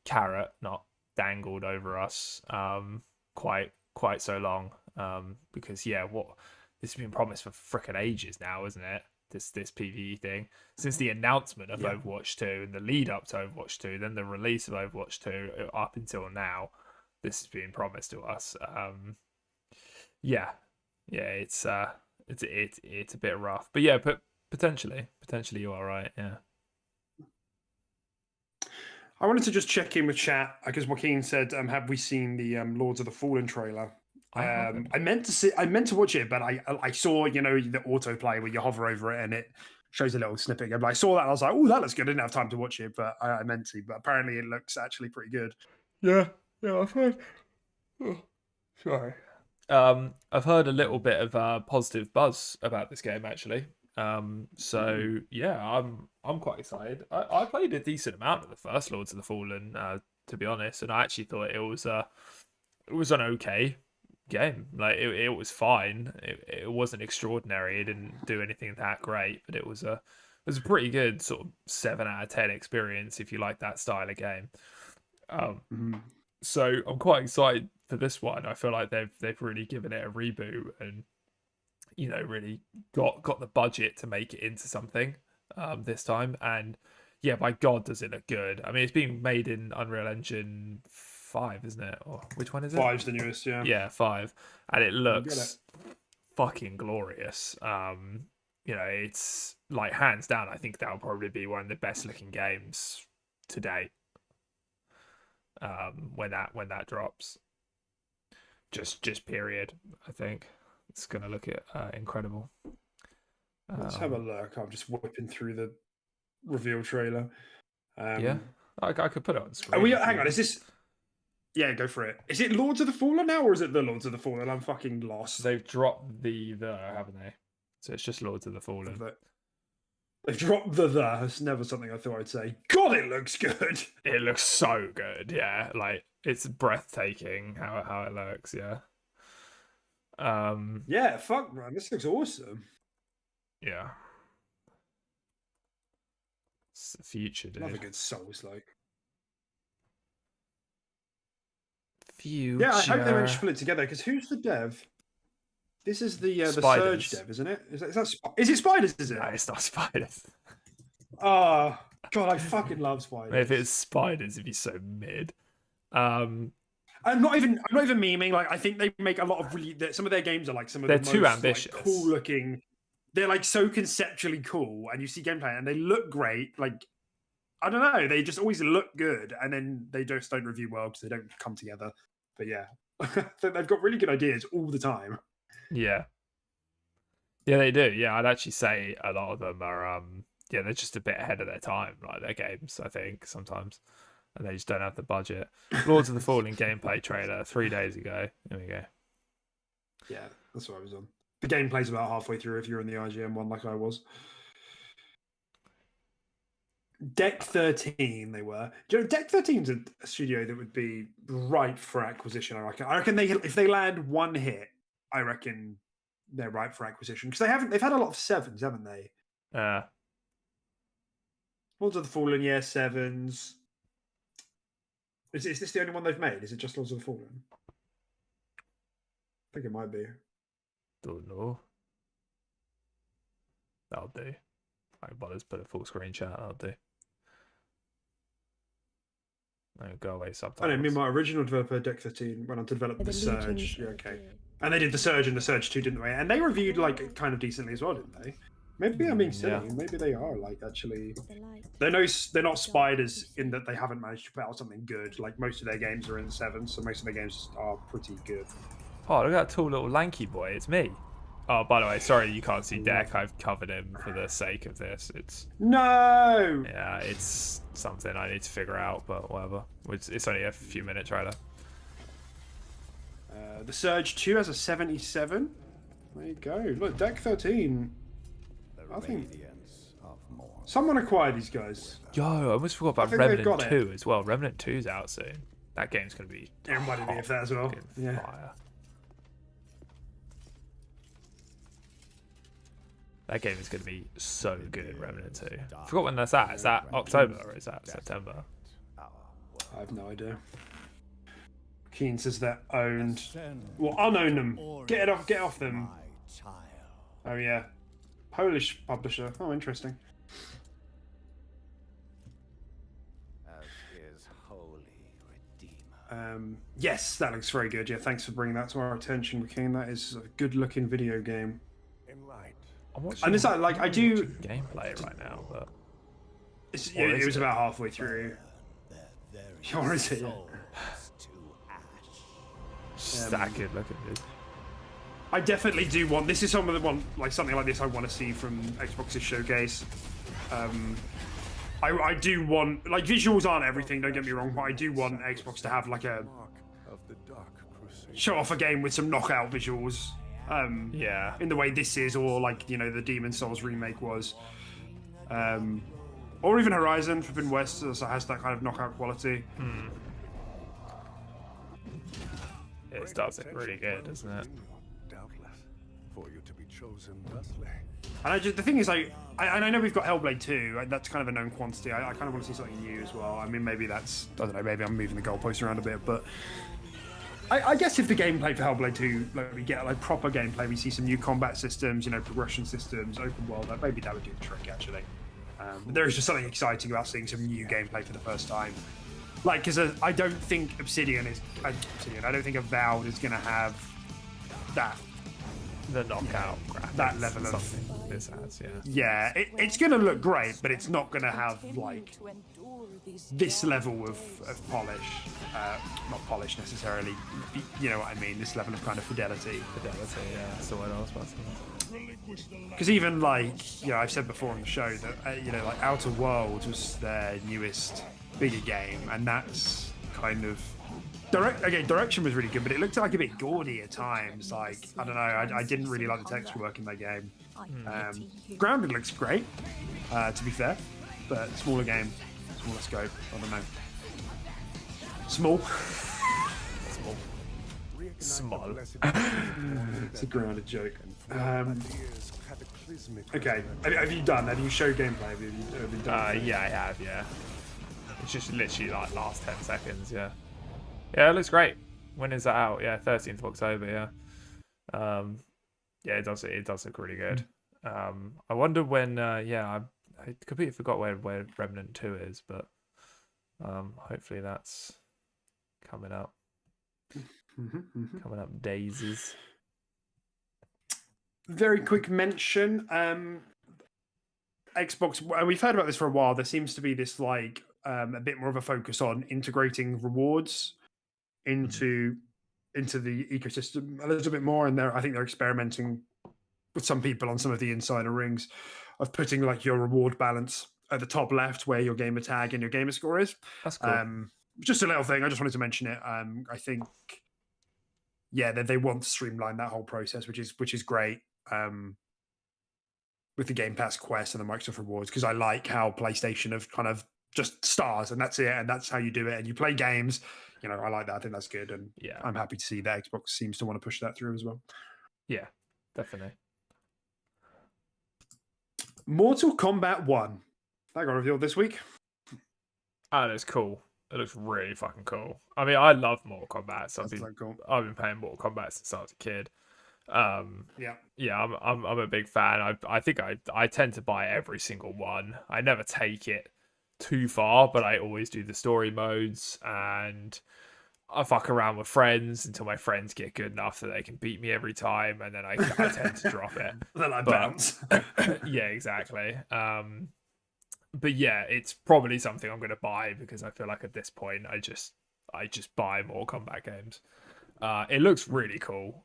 carrot not dangled over us quite so long. Because what this has been promised for frickin' ages now, isn't it? This PvE thing since the announcement of Overwatch 2 and the lead up to Overwatch 2, then the release of Overwatch 2 up until now. This has been promised to us. It's a bit rough, but yeah, but potentially you are right. Yeah. I wanted to just check in with chat because Joaquin said, "Have we seen the Lords of the Fallen trailer?" I meant to watch it, but I saw the autoplay where you hover over it and it shows a little snippet. But I saw that and I was like, "Oh, that looks good." I didn't have time to watch it, but I meant to. But apparently, it looks actually pretty good. Yeah, I've heard. Oh, sorry. I've heard a little bit of positive buzz about this game actually. So yeah, I'm quite excited. I played a decent amount of the first Lords of the Fallen, to be honest, and I actually thought it was an okay game. Like it was fine. It wasn't extraordinary. It didn't do anything that great, but it was a pretty good sort of 7 out of 10 experience if you like that style of game. So I'm quite excited for this one. I feel like they've really given it a reboot and really got the budget to make it into something this time. And yeah, by God, does it look good. I mean, it's being made in Unreal Engine 5, isn't it? Or which one is it? 5's the newest, yeah. Yeah, 5. And it looks fucking glorious. It's like hands down, I think that'll probably be one of the best looking games to date. When that drops. Just period, I think. It's gonna look incredible. Let's have a look. I'm just whipping through the reveal trailer. Yeah, I could put it on screen. Hang on, is this? Yeah, go for it. Is it Lords of the Fallen now, or is it the Lords of the Fallen? I'm fucking lost. They've dropped the haven't they? So it's just Lords of the Fallen. They've dropped the. That's never something I thought I'd say. God, it looks good. It looks so good. Yeah, like it's breathtaking how it looks. Yeah. Yeah, fuck, man, this looks awesome. Yeah. It's the future, dude. Love a good Souls-like. Future. Yeah, I hope they managed to pull it together, because who's the dev? This is the Surge dev, isn't it? Is it Spiders, is it? No, it's not Spiders. Oh, God, I fucking love Spiders. If it's Spiders, it'd be so mid. I'm not even memeing. Like, I think they make a lot of really. Some of their games are like some of they're the too most ambitious, like, cool looking. They're like so conceptually cool, and you see gameplay, and they look great. Like, I don't know, they just always look good, and then they just don't review well because they don't come together. But yeah, they've got really good ideas all the time. Yeah, they do. Yeah, I'd actually say a lot of them are. They're just a bit ahead of their time, like their games. I think sometimes. And they just don't have the budget. Lords of the Fallen gameplay trailer 3 days ago. There we go. Yeah, that's what I was on. The gameplay's about halfway through if you're in the IGN one like I was. Deck 13, they were. Do you know, Deck 13's a studio that would be ripe for acquisition, I reckon. I reckon if they land one hit, I reckon they're ripe for acquisition. Because they've had a lot of 7s, haven't they? Lords of the Fallen, yeah, 7s. Is this the only one they've made? Is it just Lords of the Fallen? I think it might be. Don't know. That'll do. I can bother to put a full screen chat. That'll do. No, go away subtitles. I know, me and my original developer, Deck 13, went on to develop the Surge. Yeah, okay. And they did the Surge and the Surge 2, didn't they? And they reviewed like kind of decently as well, didn't they? Maybe I'm being silly. Yeah. Maybe they are like actually. They're not Spiders in that they haven't managed to put out something good. Like most of their games are in 7, so most of their games are pretty good. Oh, look at that tall little lanky boy. It's me. Oh, by the way, sorry you can't see Deck. I've covered him for the sake of this. It's No. yeah, it's something I need to figure out, but whatever. It's only a few minute trailer. The Surge 2 has a 77. There you go. Look, Deck 13. I think someone acquired these guys. Yo, I almost forgot about Remnant 2 as well. Remnant 2's out soon. That game's gonna be. It reminded me of that as well. Yeah. Fire. That game is going to be so good, Remnant 2. I forgot when that's at. Is that October or is that September? I have no idea. Keen says they're owned. Well, unown them. Get off them. Oh yeah. Polish publisher. Oh, interesting. Yes, that looks very good. Yeah, thanks for bringing that to our attention, Keen. That is a good-looking video game. And it's like I do gameplay right now, but it was about halfway through. Or is it? Yeah. That good looking, dude. I definitely do want. This is some of the one like something like this I want to see from Xbox's showcase. I do want like visuals aren't everything. Don't get me wrong, but I do want Xbox to have like a show off a game with some knockout visuals. Yeah, in the way this is, or like the Demon Souls remake was, or even Horizon Forbidden West also has that kind of knockout quality. It does it really good, doesn't it? And the thing is, I know we've got Hellblade 2, and that's kind of a known quantity. I kind of want to see something new as well. I mean, maybe that's, I don't know, maybe I'm moving the goalposts around a bit, but I guess if the gameplay for Hellblade 2, like we get like proper gameplay, we see some new combat systems, progression systems, open world, maybe that would do the trick actually. There is just something exciting about seeing some new gameplay for the first time. Like, because I don't think I don't think Avowed is going to have that. The knockout graphics, that level of something this has, yeah. Yeah, it's going to look great, but it's not going to have like this level of polish. Not polish necessarily. You know what I mean? This level of kind of fidelity. Yeah, that's the word I was about to say. Because even like I've said before on the show that like Outer Worlds was their newest bigger game, and that's kind of. Direction was really good, but it looked like a bit gaudy at times. Like, I don't know, I didn't really like the texture work in that game. Grounded looks great, to be fair, but smaller game, smaller scope, I don't know. Small. Small. It's a grounded joke. Okay, have you done? Have you showed gameplay? Have you done yeah, I have, yeah. It's just literally like last 10 seconds, yeah. Yeah, it looks great. When is that out? Yeah, 13th of October, yeah. Yeah, it does look really good. I wonder when, I completely forgot where Remnant 2 is, but hopefully that's coming up. Coming up daisies. Very quick mention. Xbox, and we've heard about this for a while, there seems to be this like a bit more of a focus on integrating rewards into the ecosystem a little bit more, and I think they're experimenting with some people on some of the insider rings of putting like your reward balance at the top left where your gamer tag and your gamer score is. That's cool. Just a little thing. I just wanted to mention it. I think they want to streamline that whole process, which is great. With the Game Pass Quest and the Microsoft Rewards, because I like how PlayStation have kind of just stars and that's it, and that's how you do it, and you play games. I like that. I think that's good, and yeah, I'm happy to see that Xbox seems to want to push that through as well. Yeah, definitely. Mortal Kombat 1. That got revealed this week. Oh, that's cool. It looks really fucking cool. I mean, I love Mortal Kombat. So I've been playing Mortal Kombat since I was a kid. I'm a big fan. I think I tend to buy every single one. I never take it too far, but I always do the story modes, and I fuck around with friends until my friends get good enough that they can beat me every time, and then I tend to drop it. Then I bounce. Yeah, exactly. But yeah, it's probably something I'm going to buy because I feel like at this point I just buy more combat games. It looks really cool.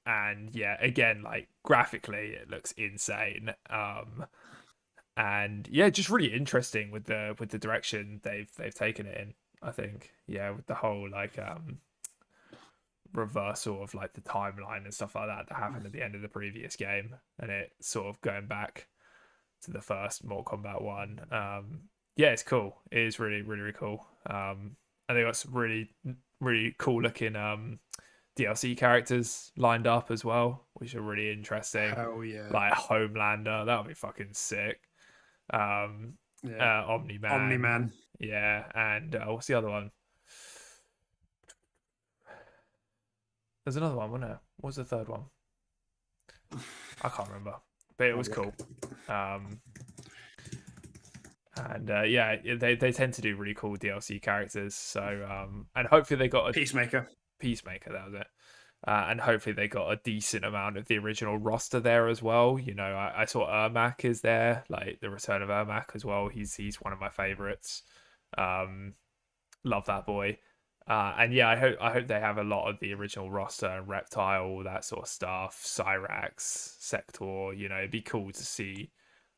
And yeah, again, like graphically, it looks insane. And yeah, just really interesting with the direction they've taken it in. I think, yeah, with the whole like reversal of like the timeline and stuff like that happened at the end of the previous game, and it sort of going back to the first Mortal Kombat one. Yeah, it's cool. It is really, really, really cool. And they got some really, really cool looking DLC characters lined up as well, which are really interesting. Hell yeah. Like Homelander, that would be fucking sick. Omni-Man. Omni-Man. Yeah, and what's the other one? There's another one, wasn't there? What was the third one? I can't remember, but it was cool. And yeah, they tend to do really cool DLC characters. So and hopefully they got a Peacemaker, that was it. And hopefully they got a decent amount of the original roster there as well. You know, I saw Ermac is there, like the return of Ermac as well. He's one of my favorites. Love that boy. And yeah, I hope they have a lot of the original roster and Reptile, all that sort of stuff. Cyrax, Sector. You know, it'd be cool to see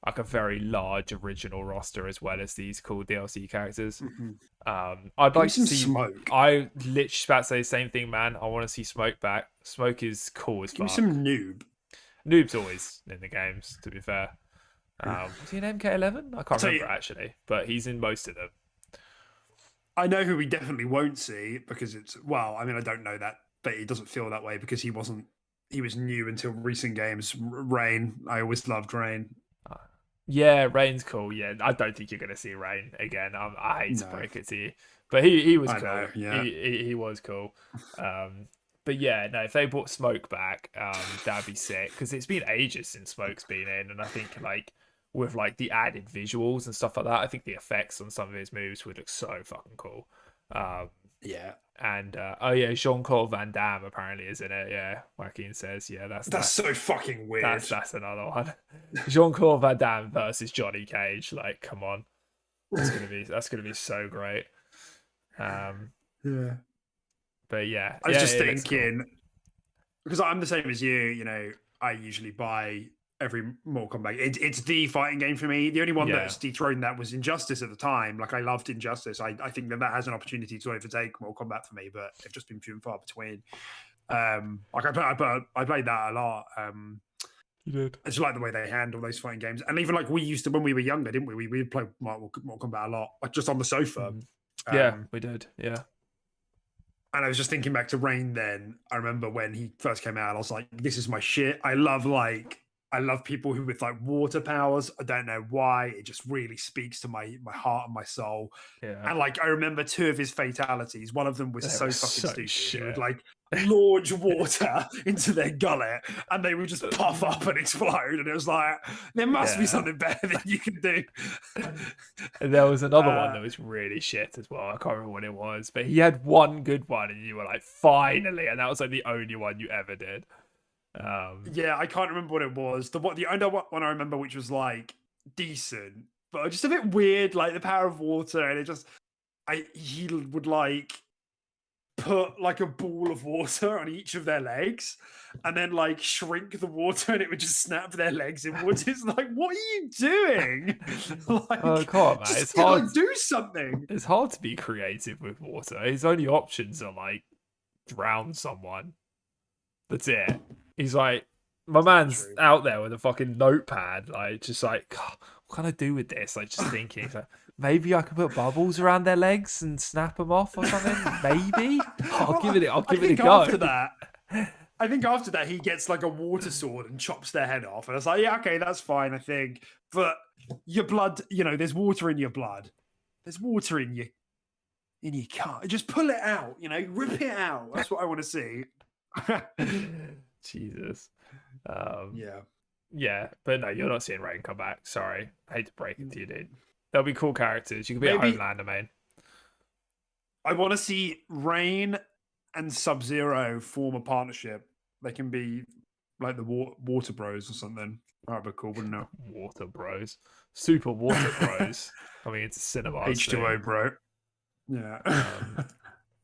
like a very large original roster as well as these cool DLC characters. I'd like to see Smoke. I literally about to say the same thing, man. I want to see Smoke back. Smoke is cool as fuck. Give me some Noob. Noob's always in the games, to be fair. Was he in MK11? I can't remember actually, but he's in most of them. I know who we definitely won't see because it's I mean, I don't know that, but it doesn't feel that way because he was new until recent games. Rain, I always loved Rain. Yeah, Rain's cool. Yeah, I don't think you're gonna see Rain again. I hate to break it to you, but he was cool. Know, yeah. He was cool. But yeah, no, if they brought Smoke back, that'd be sick because it's been ages since Smoke's been in, and I think like with like the added visuals and stuff like that, I think the effects on some of his moves would look so fucking cool. Yeah. And oh yeah, Jean-Claude Van Damme apparently is in it. Yeah, Joaquin says, yeah, that's so fucking weird. That's another one. Jean-Claude Van Damme versus Johnny Cage. Like, come on, that's gonna be so great. Yeah. But yeah, I was just thinking because I'm the same as you. You know, I usually buy every Mortal Kombat. It's the fighting game for me. The only one that's dethroned that was Injustice at the time. Like I loved Injustice. I think that has an opportunity to overtake Mortal Kombat for me, but they've just been few and far between. Like I played that a lot. You did. I just like the way they handle those fighting games, and even like we used to when we were younger, didn't we? We'd play Mortal Kombat a lot, like just on the sofa. Yeah, we did. Yeah. And I was just thinking back to Rain then. I remember when he first came out, I was like, this is my shit. I love people who with like water powers. I don't know why. It just really speaks to my heart and my soul. Yeah. And like I remember two of his fatalities. One of them was so fucking stupid. Shit. He would like launch water into their gullet and they would just puff up and explode. And it was like, there must be something better that you can do. And there was another one that was really shit as well. I can't remember what it was, but he had one good one and you were like, finally. And that was like the only one you ever did. Yeah, I can't remember what it was. The only one I remember which was like decent, but just a bit weird, like the power of water, and he would like put like a ball of water on each of their legs and then like shrink the water and it would just snap their legs inwards. It's like, what are you doing? Like, oh, come on, man. It's hard. Like, do something. It's hard to be creative with water. His only options are like drown someone. That's it. He's like, my man's out there with a fucking notepad, like, just like, what can I do with this? Like, just thinking, he's like, maybe I could put bubbles around their legs and snap them off or something. Maybe I'll give it a go. I think after that, he gets like a water sword and chops their head off, and I was like, yeah, okay, that's fine. I think, but your blood, you know, there's water in your blood. There's water in your car. Just pull it out. You know, rip it out. That's what I want to see. Jesus. Yeah, but no, you're not seeing Rain come back. Sorry, I hate to break it to you, dude. There'll be cool characters. You could be a Homelander main. I want to see Rain and Sub-Zero form a partnership. They can be like the Water Bros or something. That'd be cool, wouldn't it? Water Bros, Super Water Bros coming into cinema. H2O, bro. Yeah.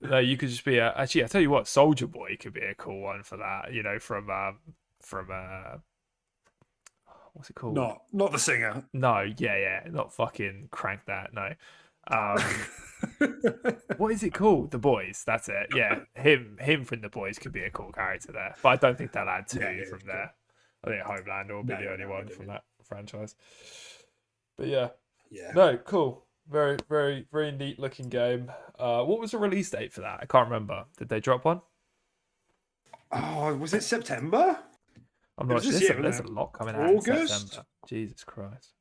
No, you could just be a. Actually, I tell you what, Soldier Boy could be a cool one for that. You know, from what's it called? Not the singer. No, yeah, not fucking Crank That. No, what is it called? The Boys. That's it. Yeah, him from The Boys could be a cool character there. But I don't think they'll add two from there. I think Homelander will be the only one from that franchise. But yeah, no, cool. Very, very, very neat looking game. What was the release date for that? I can't remember. Did they drop one? Oh, was it September? I'm not sure. There's a lot coming out August? in September. Jesus Christ.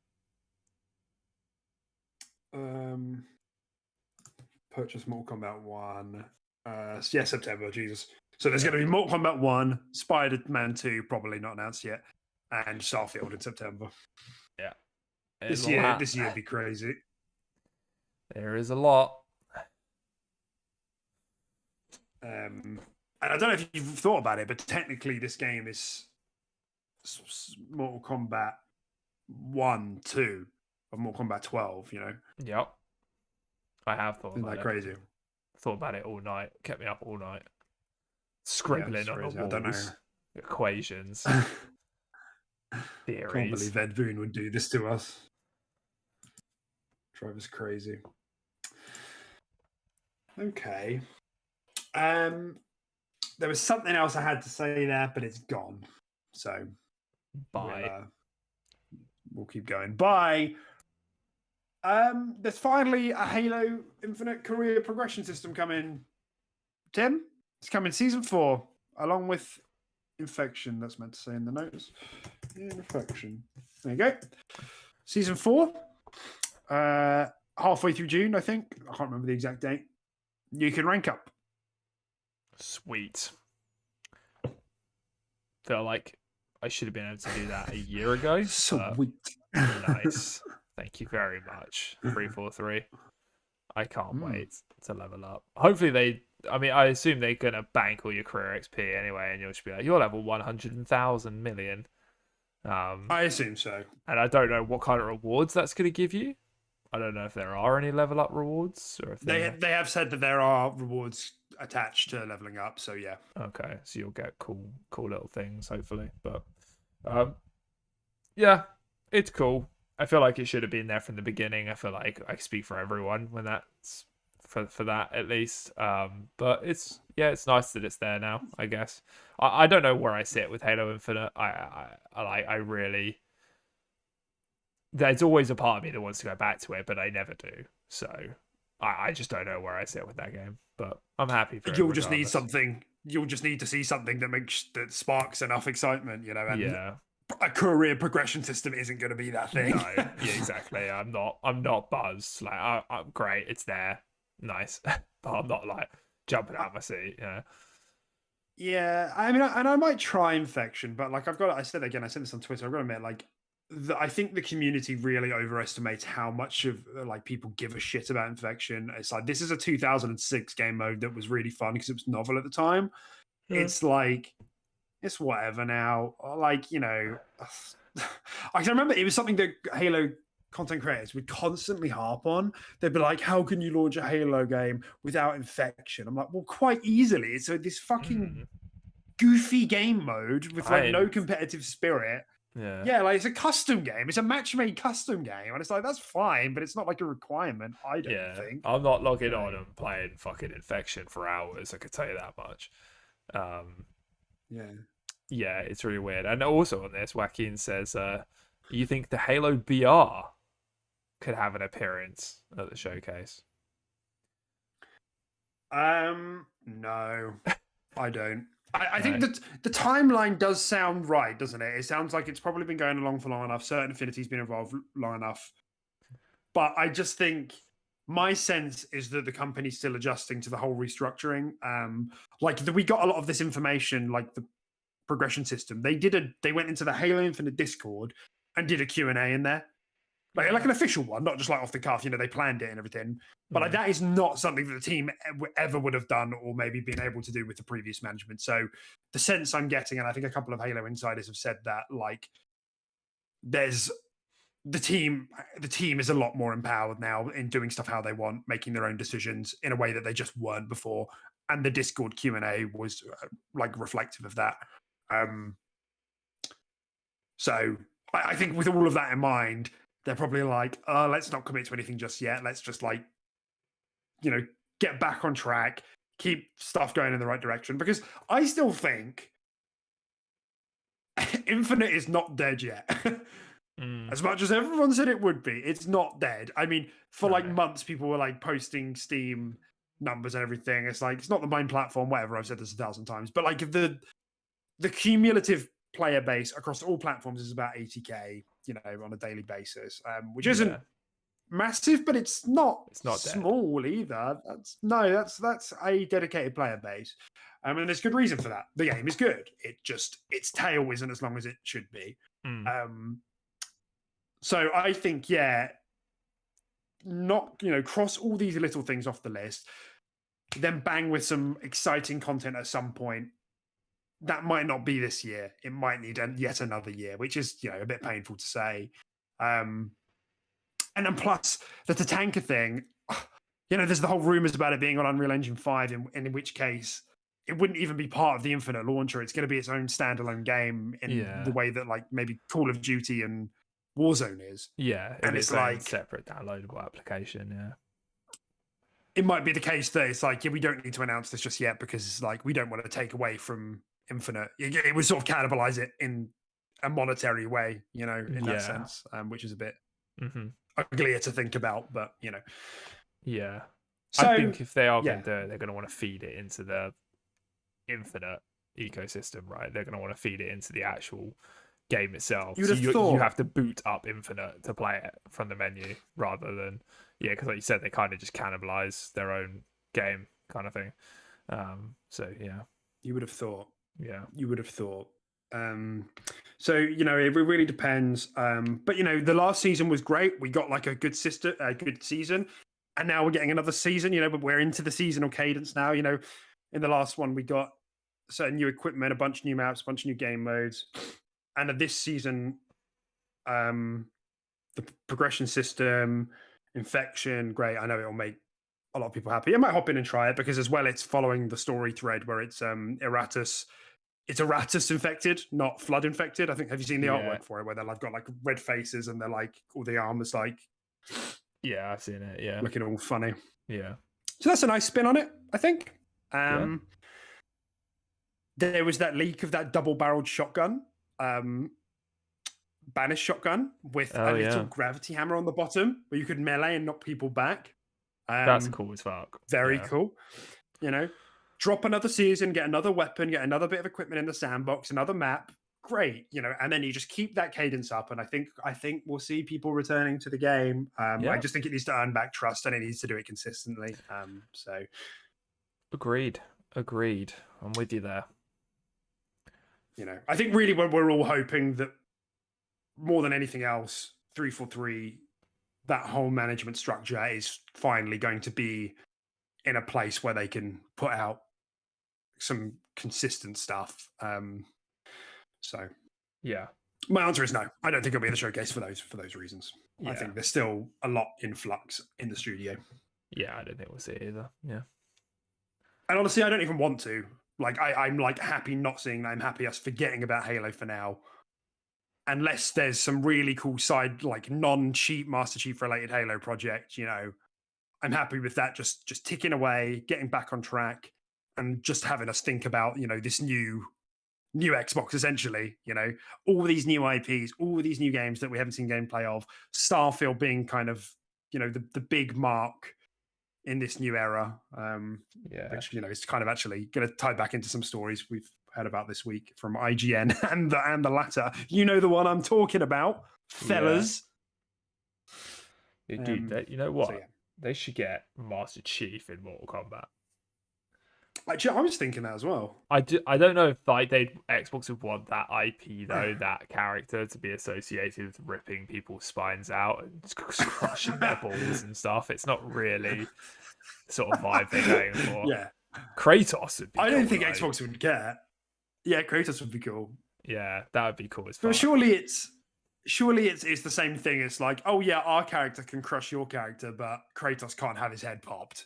Purchase Mortal Kombat 1. Yeah, September, Jesus. So there's going to be Mortal Kombat 1, Spider-Man 2, probably not announced yet, and Starfield in September. Yeah. This year would be crazy. There is a lot. And I don't know if you've thought about it, but technically this game is Mortal Kombat 1, 2 of Mortal Kombat 12, you know? Yep. I have thought about it. Isn't that crazy? Thought about it all night. Kept me up all night. Scribbling on the walls. I don't know. Equations. Theories. Can't believe Ed Boon would do this to us. Drive us crazy. Okay. There was something else I had to say there, but it's gone. So bye. We'll keep going. Bye. There's finally a Halo Infinite career progression system coming. Tim, it's coming season 4, along with Infection. That's meant to say in the notes. Infection. There you go. Season 4. Halfway through June, I think. I can't remember the exact date. You can rank up. Sweet. Feel like I should have been able to do that a year ago. Sweet. Nice. Thank you very much. 343. I can't wait to level up. Hopefully I assume they're going to bank all your career XP anyway, and you'll just be like, you're level 100,000 million. I assume so. And I don't know what kind of rewards that's going to give you. I don't know if there are any level up rewards, or if they have said that there are rewards attached to leveling up. So yeah. Okay, so you'll get cool little things hopefully. But yeah, it's cool. I feel like it should have been there from the beginning. I feel like I speak for everyone when that's for that at least. But it's nice that it's there now. I guess I don't know where I sit with Halo Infinite. I really. There's always a part of me that wants to go back to it, but I never do. So I just don't know where I sit with that game. But I'm happy for it. You'll just need something. You'll just need to see something that sparks enough excitement, you know. And yeah. A career progression system isn't going to be that thing. No, yeah, exactly. I'm not buzzed. Like I'm great. It's there, nice, but I'm not like jumping out of my seat. Yeah. Yeah, I mean, and I might try Infection, but like I said this on Twitter. I've got to admit, like, I think the community really overestimates how much of like people give a shit about Infection. It's like, this is a 2006 game mode that was really fun because it was novel at the time. Yeah. It's like, it's whatever now. Like, you know, I can remember it was something that Halo content creators would constantly harp on. They'd be like, how can you launch a Halo game without Infection? I'm like, well, quite easily. So this fucking goofy game mode with like no competitive spirit. Yeah, like it's a custom game. It's a match-made custom game, and it's like, that's fine, but it's not like a requirement. I don't think. I'm not logging on and playing fucking Infection for hours. I could tell you that much. Yeah, it's really weird. And also on this, Joaquin says, you think the Halo BR could have an appearance at the showcase? No, I don't. I think that the timeline does sound right, doesn't it? It sounds like it's probably been going along for long enough. Certain Affinity's been involved long enough. But I just think my sense is that the company's still adjusting to the whole restructuring. We got a lot of this information, like the progression system. They went into the Halo Infinite Discord and did a Q&A in there. Like an official one, not just like off the cuff, you know, they planned it and everything. But like, that is not something that the team ever would have done or maybe been able to do with the previous management. So the sense I'm getting, and I think a couple of Halo insiders have said that, like, there's the team is a lot more empowered now in doing stuff how they want, making their own decisions in a way that they just weren't before. And the Discord Q&A was like reflective of that. So I think with all of that in mind, they're probably like, let's not commit to anything just yet. Let's just like, get back on track, keep stuff going in the right direction. Because I still think Infinite is not dead yet. As much as everyone said it would be, it's not dead. I mean, for like months, people were like posting Steam numbers and everything. It's like, it's not the main platform, whatever. I've said this 1,000 times, but like the cumulative player base across all platforms is about 80K, on a daily basis, which isn't massive, but it's not small dead either. That's a dedicated player base. And there's good reason for that. The game is good. Its tail isn't as long as it should be. So I think, cross all these little things off the list, then bang with some exciting content at some point. That might not be this year. It might need yet another year, which is, a bit painful to say. And then plus the ToTK thing, there's the whole rumors about it being on Unreal Engine 5, in which case it wouldn't even be part of the Infinite launcher. It's going to be its own standalone game in the way that like maybe Call of Duty and Warzone is. Yeah, and it's like separate downloadable application. Yeah, it might be the case that it's like, we don't need to announce this just yet because it's like we don't want to take away from Infinite. It would sort of cannibalize it in a monetary way, in that sense, which is a bit uglier to think about, but Yeah. So, I think if they are going to do it, they're going to want to feed it into the Infinite ecosystem, right? They're going to want to feed it into the actual game itself. You have to boot up Infinite to play it from the menu rather than, because like you said, they kind of just cannibalize their own game kind of thing. So, yeah. You would have thought. Yeah. You would have thought. So, it really depends. But, the last season was great. We got like a good season. And now we're getting another season, but we're into the seasonal cadence now. In the last one, we got certain new equipment, a bunch of new maps, a bunch of new game modes. And this season, the progression system, infection, great. I know it'll make a lot of people happy. I might hop in and try it because as well, it's following the story thread where it's Erratus. It's Erratus infected, not flood infected. I think, have you seen the artwork for it where they've got like red faces and they're like, all the armor's like... Yeah, I've seen it. Yeah. Looking all funny. Yeah. So that's a nice spin on it, I think. There was that leak of that double-barreled shotgun, Banish shotgun with a little gravity hammer on the bottom where you could melee and knock people back. That's cool as fuck. Very cool. Drop another season, get another weapon, get another bit of equipment in the sandbox, another map. Great, and then you just keep that cadence up, and I think we'll see people returning to the game. I just think it needs to earn back trust, and it needs to do it consistently. So, agreed. I'm with you there. I think really we're all hoping that more than anything else, 343, that whole management structure is finally going to be in a place where they can put out some consistent stuff. So, my answer is no. I don't think it'll be in the showcase for those reasons. Yeah. I think there's still a lot in flux in the studio. Yeah, I don't think we'll see it either. Yeah, and honestly, I don't even want to. Like, I'm like happy not seeing that. I'm happy us forgetting about Halo for now, unless there's some really cool side, like non-cheap Master Chief related Halo project. I'm happy with that. Just ticking away, getting back on track, and just having us think about this new Xbox, essentially, all these new IPs, all these new games that we haven't seen gameplay of, Starfield being kind of, the big mark in this new era, which, is kind of actually going to tie back into some stories we've heard about this week from IGN and the latter. The one I'm talking about, fellas. Yeah. Dude, you know what? So, they should get Master Chief in Mortal Kombat. I was thinking that as well. I don't know if Xbox would want that IP though, that character to be associated with ripping people's spines out and crushing their balls and stuff. It's not really the sort of vibe they're going for. Yeah, Kratos would be. I don't think Xbox would care. Yeah, Kratos would be cool. Yeah, that would be cool as fuck. But surely it's surely it's the same thing. It's like, oh yeah, our character can crush your character, but Kratos can't have his head popped.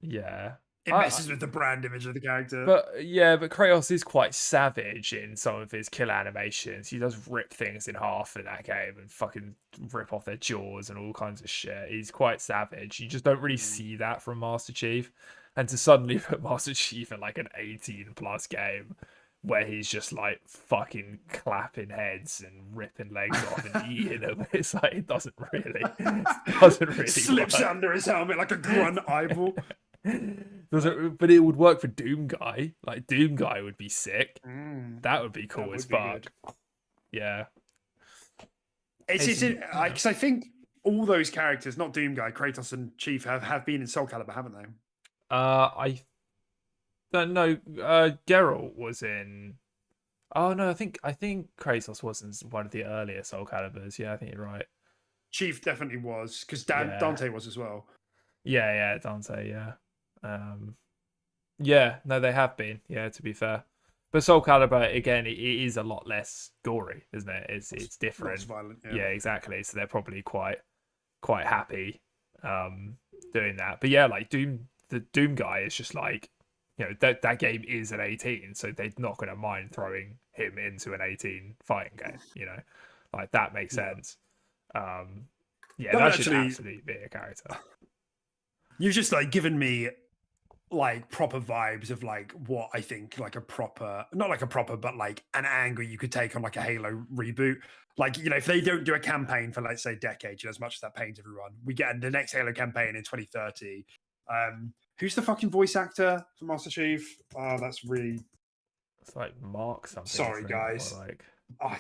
Yeah. It messes with the brand image of the character. But yeah, but Kratos is quite savage in some of his kill animations. He does rip things in half in that game and fucking rip off their jaws and all kinds of shit. He's quite savage. You just don't really see that from Master Chief. And to suddenly put Master Chief in like an 18 plus game where he's just like fucking clapping heads and ripping legs off and eating them, it's like it doesn't really Slips work. under his helmet like a grunt eyeball. But it would work for Doom Guy. Like Doom Guy would be sick. Mm, That would be cool as fuck. Yeah. Because I think all those characters, not Doom Guy, Kratos and Chief, have been in Soul Calibur, haven't they? I don't know. Geralt was in. Oh no, I think Kratos was in one of the earlier Soul Caliburs. Yeah, I think you're right. Chief definitely was, because Yeah. Dante was as well. Yeah, Dante. Yeah. Yeah, no, they have been. Yeah, to be fair, but Soul Calibur again, it is a lot less gory, isn't it? It's different. Less violent. Yeah, exactly. So they're probably quite happy doing that. But yeah, like the Doom Guy is just like, that game is an 18, so they're not going to mind throwing him into an 18 fighting game. Like that makes sense. That should absolutely be a character. You've just like given me like proper vibes of like what I think like a proper, not like a proper, but like an angle you could take on like a Halo reboot. Like, if they don't do a campaign for, let's say, decades, as much as that pains everyone, we get the next Halo campaign in 2030. Who's the fucking voice actor for Master Chief? Oh, that's really. It's like Mark something. Sorry, guys. Like... Oh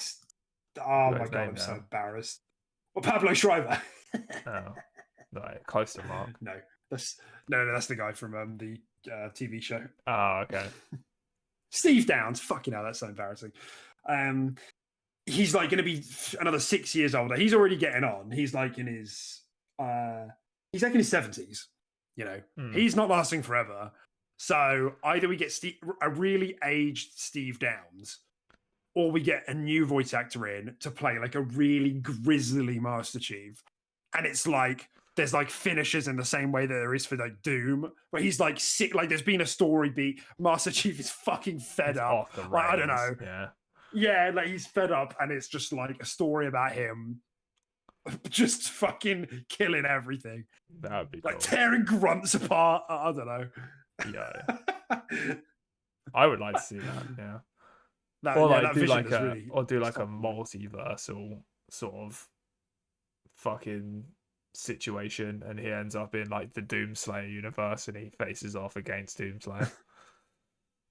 my god, I'm so embarrassed. Well, Pablo Schreiber. Oh, right, close to Mark. No, that's the guy from the TV show. Oh, okay. Steve Downs. Fucking hell, that's so embarrassing. He's like going to be another 6 years older. He's already getting on. He's like in his 70s. He's not lasting forever. So either we get a really aged Steve Downs, or we get a new voice actor in to play like a really grisly Master Chief. And it's like there's like finishes in the same way that there is for like Doom, where he's like sick. Like there's been a story beat. Master Chief is fucking fed up. Off the rails. Like, I don't know. Yeah, like he's fed up, and it's just like a story about him just fucking killing everything. That would be like cool. Tearing grunts apart. I don't know. Yeah, I would like to see that. Yeah, do like a multiversal sort of fucking situation, and he ends up in like the Doomslayer universe, and he faces off against Doomslayer.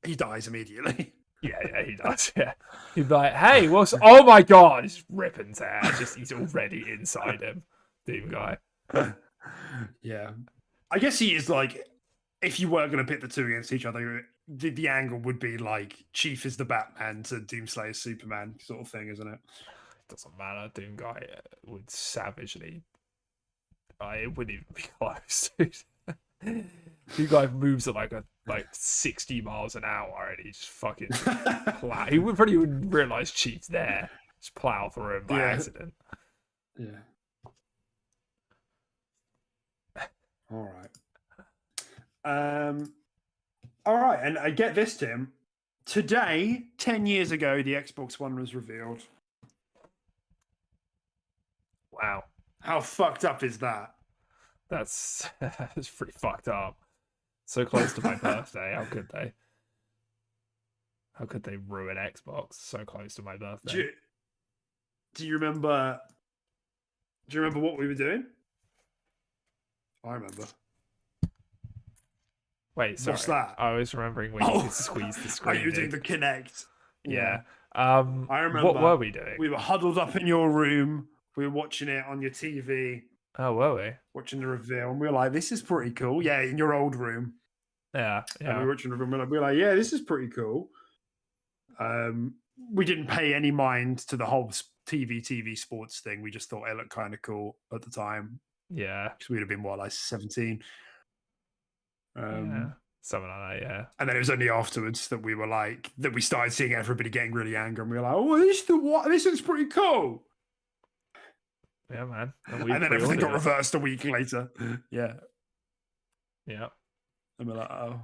He dies immediately. Yeah, he does. Yeah, he'd be like, "Hey, oh my god!" He's ripping tear. He's already inside him, Doom Guy. Yeah, I guess he is like, if you were going to pit the two against each other, the angle would be like Chief is the Batman to Doomslayer's Superman sort of thing, isn't it? It doesn't matter. Doom Guy would savagely. It wouldn't even be close. Doom Guy moves at like 60 miles an hour, and he just fucking plow. He would probably wouldn't realize Chief's there. Just plow through him by accident. Yeah. All right. All right, and I get this, Tim. Today, 10 years ago, the Xbox One was revealed. Wow. How fucked up is that? That's pretty fucked up. So close to my birthday. How could they? How could they ruin Xbox so close to my birthday? Do you remember? Do you remember what we were doing? I remember. Wait, sorry. What's that? I was remembering when you could squeeze the screen. Oh, you were doing the Kinect. Yeah. I remember. What were we doing? We were huddled up in your room. We were watching it on your TV. Oh, were we? Watching the reveal, and we were like, "This is pretty cool." Yeah, in your old room. Yeah. And we were watching the reveal, and we were like, "Yeah, this is pretty cool." We didn't pay any mind to the whole TV sports thing. We just thought it looked kind of cool at the time. Yeah, because we'd have been like 17. Yeah. Something like that, yeah. And then it was only afterwards that we were like, that we started seeing everybody getting really angry, and we were like, "Oh, this looks pretty cool." Yeah, man. And then everything got reversed a week later. Yeah. Yeah. And we're like, "Oh."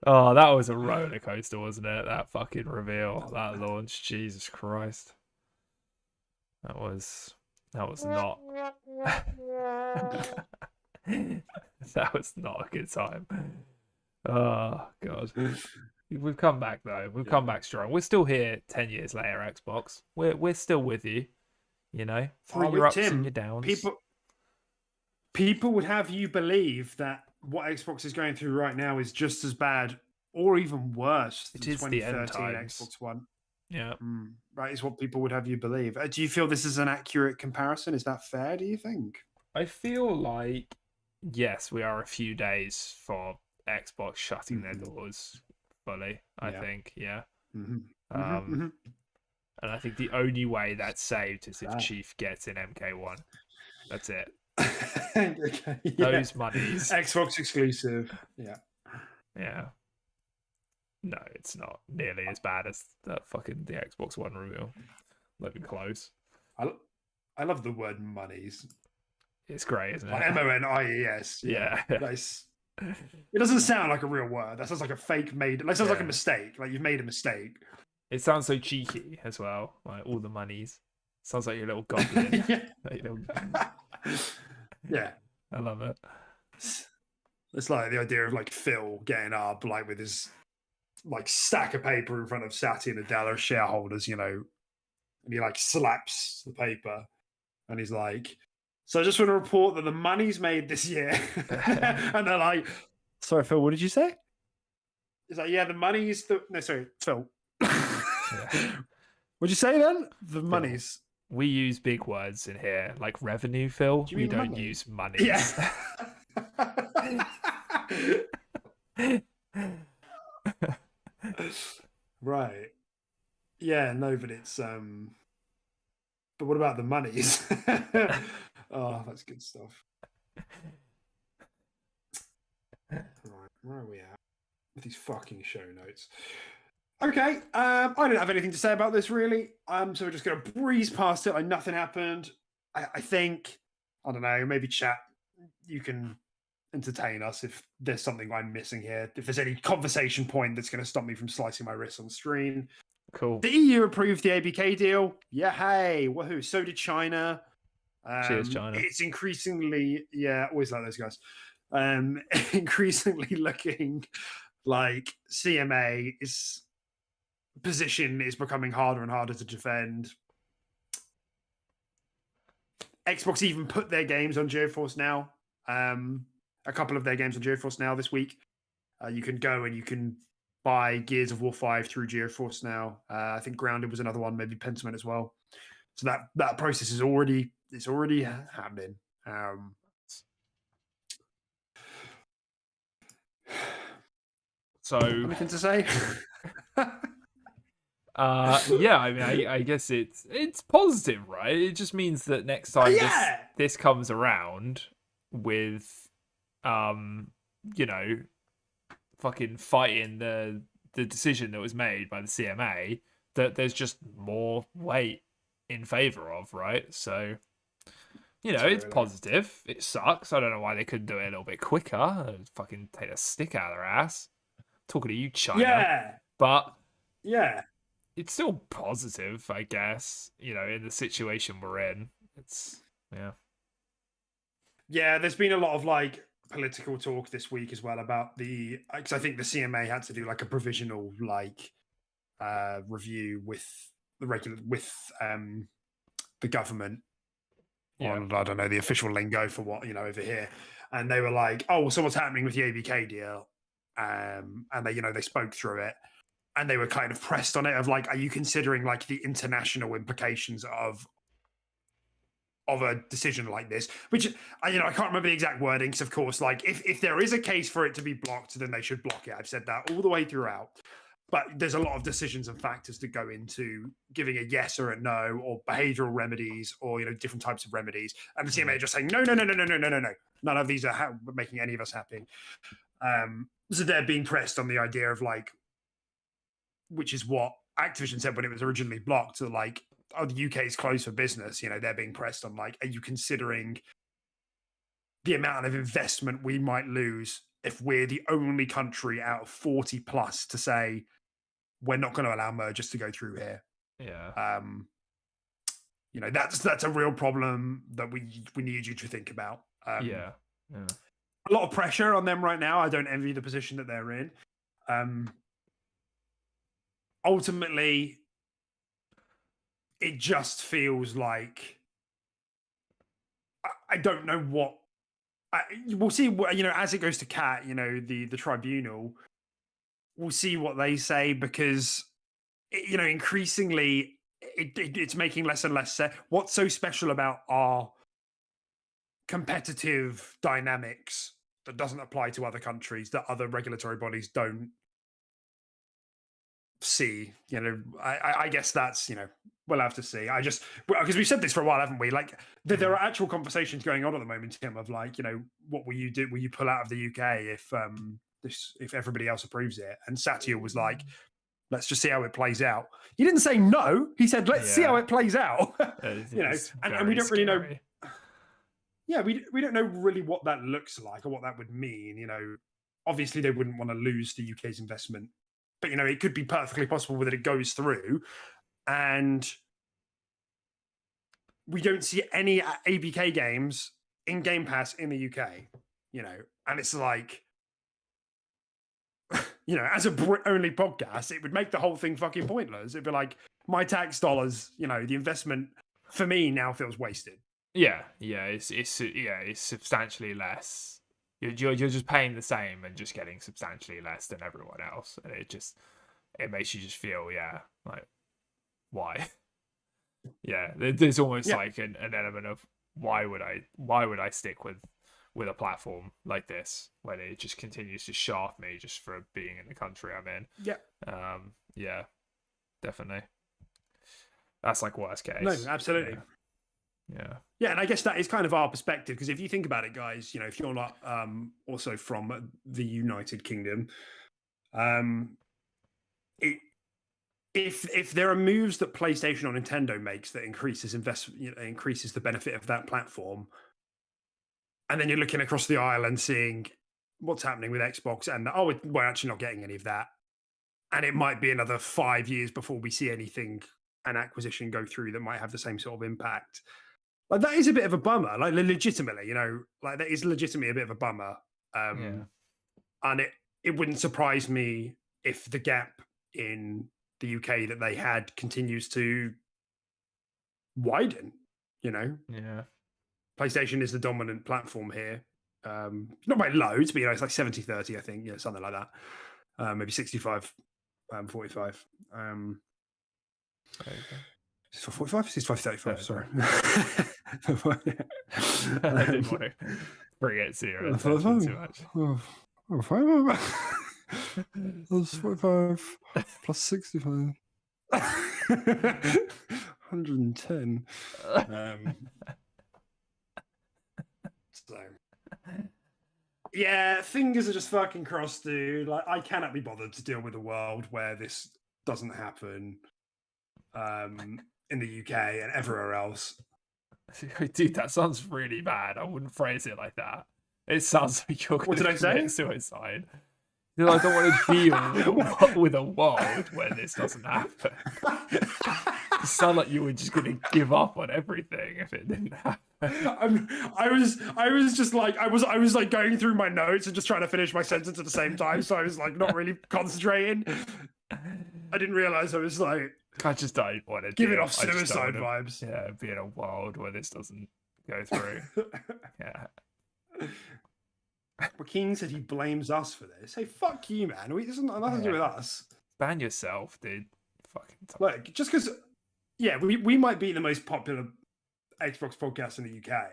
Oh, that was a roller coaster, wasn't it? That fucking reveal, that launch. Jesus Christ. That was not. That was not a good time. Oh God. We've come back though. We've come back strong. We're still here 10 years later, Xbox. We're still with you. You know, through your ups and your downs. People would have you believe that what Xbox is going through right now is just as bad or even worse than 2013 Xbox One. Yeah. Right, is what people would have you believe. Do you feel this is an accurate comparison? Is that fair, do you think? I feel like, yes, we are a few days for Xbox shutting their doors fully, I think, yeah. And I think the only way that's saved is if Chief gets in MK1. That's it. Okay, Those monies. Xbox exclusive. Yeah. Yeah. No, it's not nearly as bad as the Xbox One reveal. Not even close. I love the word monies. It's great, isn't it? Like MONIES. Yeah. It doesn't sound like a real word. That sounds like a fake made. That sounds like a mistake. Like you've made a mistake. It sounds so cheeky as well. Like all the monies. Sounds like your little goblin. Yeah. I love it. It's like the idea of like Phil getting up like with his like stack of paper in front of Satya Nadella shareholders, you know, and he like slaps the paper and he's like, "So I just want to report that the money's made this year." And they're like, "Sorry, Phil, what did you say?" He's like, "Yeah, the money's no, sorry, Phil." What'd you say then? The money's. We use big words in here, like revenue, Phil. We don't use money. Yeah. Right. Yeah, no, but it's but what about the monies? Oh, that's good stuff. Right, where are we at with these fucking show notes? Okay, I don't have anything to say about this really. So we're just gonna breeze past it like nothing happened. I think, I don't know, maybe chat. You can entertain us if there's something I'm missing here. If there's any conversation point that's going to stop me from slicing my wrists on the screen. Cool. The EU approved the ABK deal. Yeah, hey, woohoo! So did China. Cheers, China. It's increasingly, always like those guys. Increasingly looking like CMA's position is becoming harder and harder to defend. Xbox even put their games on GeForce Now. A couple of their games on GeForce Now this week. You can go and you can buy Gears of War 5 through GeForce Now. I think Grounded was another one, maybe Pentiment as well. So that process is already happening. So anything to say? Yeah, I mean, I guess it's positive, right? It just means that next time this comes around with, you know, fucking fighting the decision that was made by the CMA, that there's just more weight in favor of, right? So, you know, it's positive. It sucks. I don't know why they couldn't do it a little bit quicker. Fucking take a stick out of their ass. Talking to you, China. Yeah. But yeah, it's still positive, I guess. You know, in the situation we're in, it's yeah. There's been a lot of like political talk this week as well about because I think the CMA had to do like a provisional like review with the the government on, I don't know, the official lingo for what, you know, over here, and they were like, "Oh, so what's happening with the ABK deal?" And they, you know, they spoke through it, and they were kind of pressed on it of like, "Are you considering like the international implications of a decision like this?" Which, you know, I can't remember the exact wordings, of course. Like, if there is a case for it to be blocked, then they should block it. I've said that all the way throughout. but there's a lot of decisions and factors that go into giving a yes or a no, or behavioral remedies, or different types of remedies. And the CMA are just saying no, no, no, no, no, no, no, no, no. None of these are making any of us happy. So they're being pressed on the idea of like, which is what Activision said when it was originally blocked. So like, oh, the UK is closed for business. They're being pressed on like, are you considering the amount of investment we might lose if we're the only country out of 40 plus to say we're not going to allow mergers to go through here? Yeah. That's a real problem that we need you to think about. Yeah. A lot of pressure on them right now. I don't envy the position that they're in. Ultimately, it just feels like I don't know what. We'll see. As it goes to CAT, the tribunal, we'll see what they say, because increasingly it's making less and less sense. What's so special about our competitive dynamics that doesn't apply to other countries, that other regulatory bodies don't see? I guess that's, we'll have to see. Because we've said this for a while, haven't we? Like, there are actual conversations going on at the moment, Tim, of like, what will you do? Will you pull out of the UK if everybody else approves it? And Satya was like, let's just see how it plays out. He didn't say no. He said, let's see how it plays out. And we don't really know. Yeah, we don't know really what that looks like or what that would mean. Obviously they wouldn't want to lose the UK's investment, but it could be perfectly possible that it goes through, and we don't see any ABK games in Game Pass in the UK. And it's like, as a Brit-only podcast, it would make the whole thing fucking pointless. It'd be like, my tax dollars, the investment for me now feels wasted. Yeah, it's substantially less. You're just paying the same and just getting substantially less than everyone else, and it makes you just feel like, why? There's almost like an element of why would I stick with a platform like this when it just continues to shaft me just for being in the country I'm in. Yeah, definitely. That's like worst case. No, absolutely. Yeah, and I guess that is kind of our perspective, because if you think about it, guys, if you're not also from the United Kingdom, if there are moves that PlayStation or Nintendo makes that increases increases the benefit of that platform, and then you're looking across the aisle and seeing what's happening with Xbox, and we're actually not getting any of that, and it might be another 5 years before we see an acquisition go through that might have the same sort of impact. Like, that is a bit of a bummer. Like, legitimately, like, that is legitimately a bit of a bummer. And it wouldn't surprise me if the gap in the UK that they had continues to widen. Yeah. PlayStation is the dominant platform here. Not by loads, but it's like 70-30, I think. Something like that. Maybe 65, 45. Okay. 45? 65, 35, sorry. I didn't want to bring it to your attention too much. 45 plus 65. 110. So, yeah, fingers are just fucking crossed, dude. Like, I cannot be bothered to deal with a world where this doesn't happen in the UK and everywhere else. Dude, that sounds really bad. I wouldn't phrase it like that. It sounds like you're going to commit suicide. I don't want to deal with a world where this doesn't happen. It sounds like you were just going to give up on everything if it didn't happen. I was just like, I was like going through my notes and just trying to finish my sentence at the same time, so I was like not really concentrating. I didn't realize I was like, I just don't want to give it off suicide vibes. Yeah, be in a world where this doesn't go through. Yeah. Joaquin said he blames us for this. Hey, fuck you, man. It doesn't have nothing to do with us. Ban yourself, dude. Fucking look, just because, we might be the most popular Xbox podcast in the UK,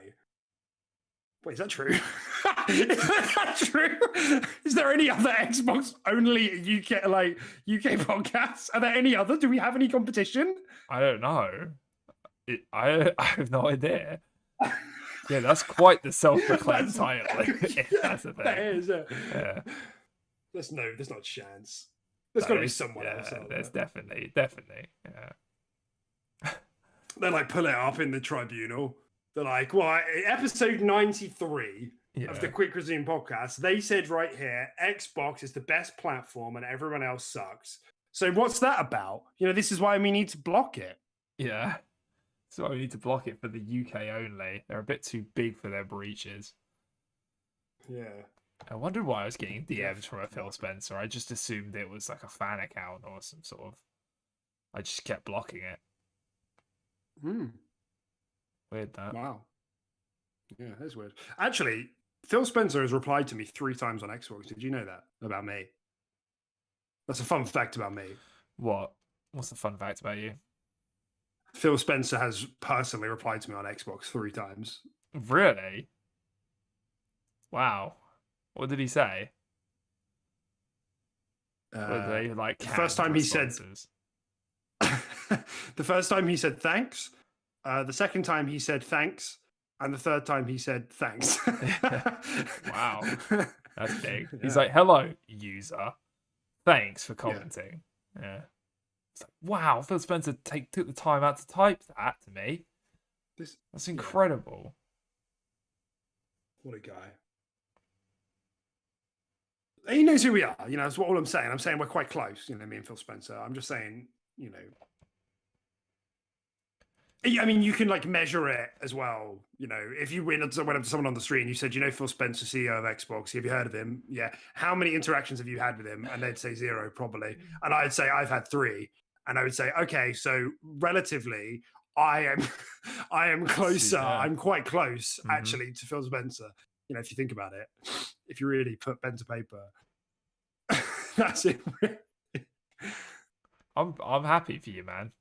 Wait, is that true? Is that true? Is there any other Xbox only UK podcasts? Are there any other? Do we have any competition? I don't know. I have no idea. Yeah, that's quite the self-proclaimed title. That's the thing. That is. Yeah. There's not a chance. There's got to be someone else. There's definitely. Yeah. They like pull it up in the tribunal. They're like, well, episode 93 of the Quick Resume podcast, they said right here, Xbox is the best platform and everyone else sucks. So what's that about? This is why we need to block it. Yeah. So we need to block it for the UK only. They're a bit too big for their breaches. Yeah. I wondered why I was getting DMs from a Phil Spencer. I just assumed it was like a fan account or some sort of... I just kept blocking it. Weird that. Wow. Yeah, that's weird. Actually, Phil Spencer has replied to me 3 times on Xbox. Did you know that about me? That's a fun fact about me. What? What's the fun fact about you? Phil Spencer has personally replied to me on Xbox 3 times. Really? Wow. What did he say? Were they like the first time responses? He said the first time he said thanks. The second time he said thanks, and the third time he said thanks. Wow, that's big. He's like, "Hello, user. Thanks for commenting." Yeah. It's like, wow, Phil Spencer took the time out to type that to me. That's incredible. What a guy. He knows who we are. That's what all I'm saying. I'm saying we're quite close. Me and Phil Spencer. I'm just saying, I mean, you can like measure it as well. If you went up to someone on the street and you said, Phil Spencer, CEO of Xbox, have you heard of him? Yeah. How many interactions have you had with him? And they'd say 0, probably. And I'd say I've had 3. And I would say, okay, so relatively, I am closer. Yeah. I'm quite close actually to Phil Spencer. If you think about it, if you really put pen to paper, that's it. I'm happy for you, man.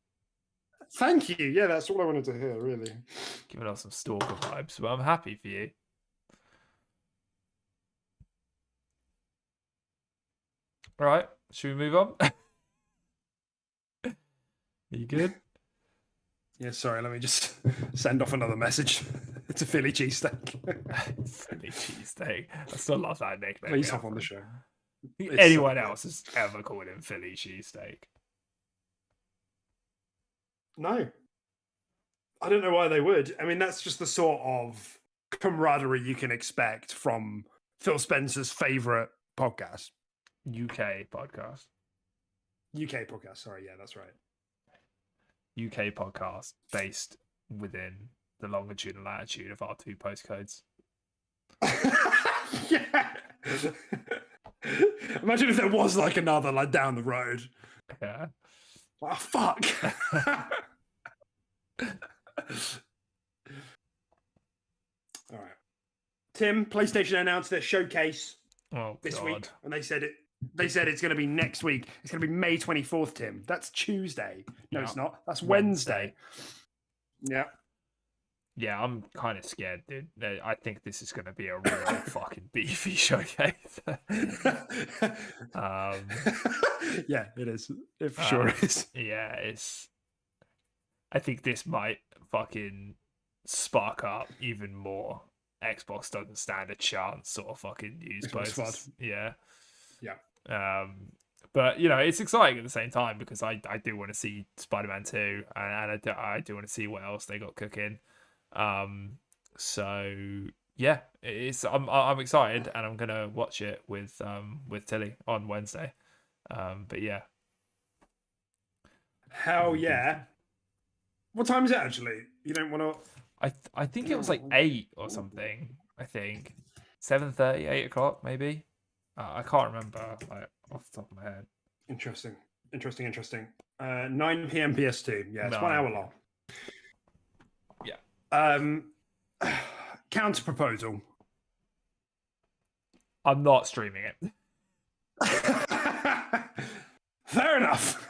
Thank you. Yeah, that's all I wanted to hear, really. Giving off some stalker vibes, but I'm happy for you. All right, should we move on? Are you good? Yeah, sorry, let me just send off another message. It's a Philly cheesesteak. Philly cheesesteak. I still love that nickname. Please hop on the show. Anyone else has ever called him Philly cheesesteak? No. I don't know why they would. I mean, that's just the sort of camaraderie you can expect from Phil Spencer's favourite podcast. UK podcast. UK podcast, sorry, yeah, that's right. UK podcast based within the longitude and latitude of our 2 postcodes. Yeah. Imagine if there was like another like down the road. Yeah. Oh, fuck. All right. Tim, PlayStation announced their showcase this week, and they said it's going to be next week. It's going to be May 24th, Tim. That's Tuesday. No, it's not. That's Wednesday. Yeah. Yeah, I'm kind of scared, dude. I think this is going to be a real fucking beefy showcase. Yeah, it is. It for sure is. Yeah, I think this might fucking spark up even more Xbox doesn't stand a chance sort of fucking news posts. Yeah. Yeah. But it's exciting at the same time because I do want to see Spider-Man 2 and I do want to see what else they got cooking. So yeah, I'm excited and I'm gonna watch it with Tilly on Wednesday. But yeah. Hell yeah. What time is it actually? You don't want to... I think it was like 8 or something. I think 7:30, 8 o'clock maybe. I can't remember like off the top of my head. Interesting. 9 p.m. PS2. Yeah, it's 1 hour long. Yeah. Counter proposal. I'm not streaming it. Fair enough.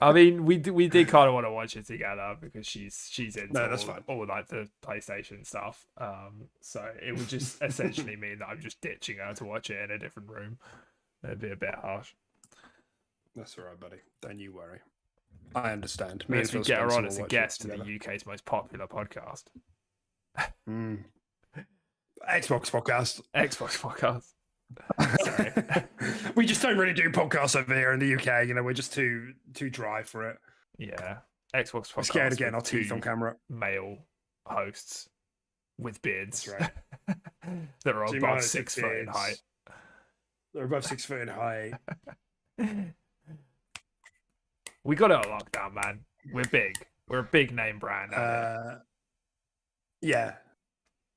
I mean, we did kind of want to watch it together because she's into No, that's fine. all like the PlayStation stuff. So it would just essentially mean that I'm just ditching her to watch it in a different room. It'd be a bit harsh. That's all right, buddy. Don't you worry. I understand. Unless we get her on as a guest to the UK's most popular podcast. Xbox podcast. Xbox podcast. Sorry. We just don't really do podcasts over here in the UK. You know, we're just too dry for it. Yeah. Xbox podcast. We're scared of getting our teeth on camera. Male hosts with beards. That's right. that are above 6 foot in height. They're above 6 foot in height. We got it on lockdown, man. We're big. We're a big name brand. Yeah.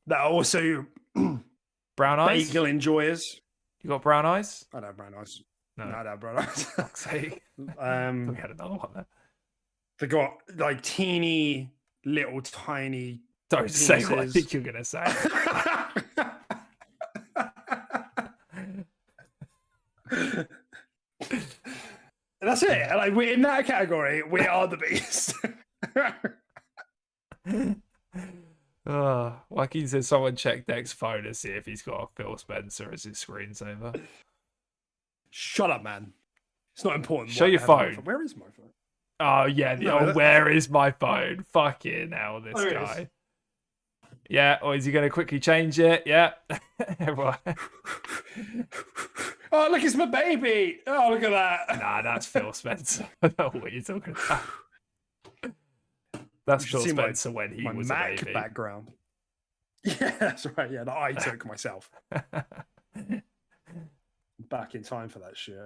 That also brown eyes. Bagel enjoyers. You got brown eyes? I don't have brown eyes. No, I don't have brown eyes. Fuck's sake. We had another one there. They got like teeny, little, tiny. Don't penises. say what I think you're gonna say. That's it. Like we're in that category. We are the beast. Joaquin says someone check Deck's phone to see if he's got a Phil Spencer as his screensaver. Shut up, man. It's not important. Show your phone. Where is my phone? Oh yeah. Where is my phone? Fucking hell, this guy. Yeah, or is he going to quickly change it? Yeah. Oh, look, it's my baby. Oh, look at that. Nah, that's Phil Spencer. I don't know what you're talking about. That's Phil Spencer when he was Mac a baby. Background. Yeah, that's right. Yeah, that I took myself. Back in time for that shit.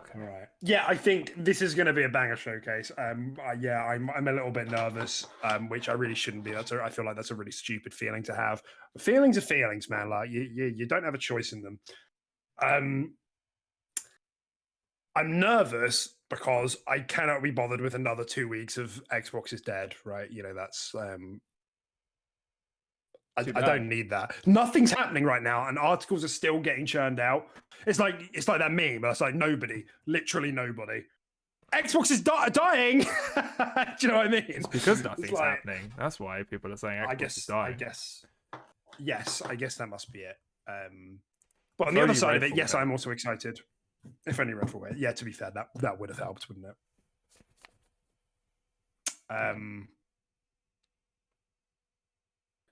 Okay. Right. Yeah, I think this is going to be a banger showcase. I'm a little bit nervous, which I really shouldn't be. I feel like that's a really stupid feeling to have. Feelings are feelings, man. Like you don't have a choice in them. I'm nervous because I cannot be bothered with another 2 weeks of Xbox is dead. Right? You know that's. I don't need that. Nothing's happening right now, and articles are still getting churned out. It's like that meme, but it's like nobody, literally nobody. Xbox is dying. Do you know what I mean? It's because nothing's happening. That's why people are saying Xbox is dying. I guess that must be it. But on the other side of it, yes, I'm also excited. If only Redfall were. Yeah, to be fair, that would have helped, wouldn't it?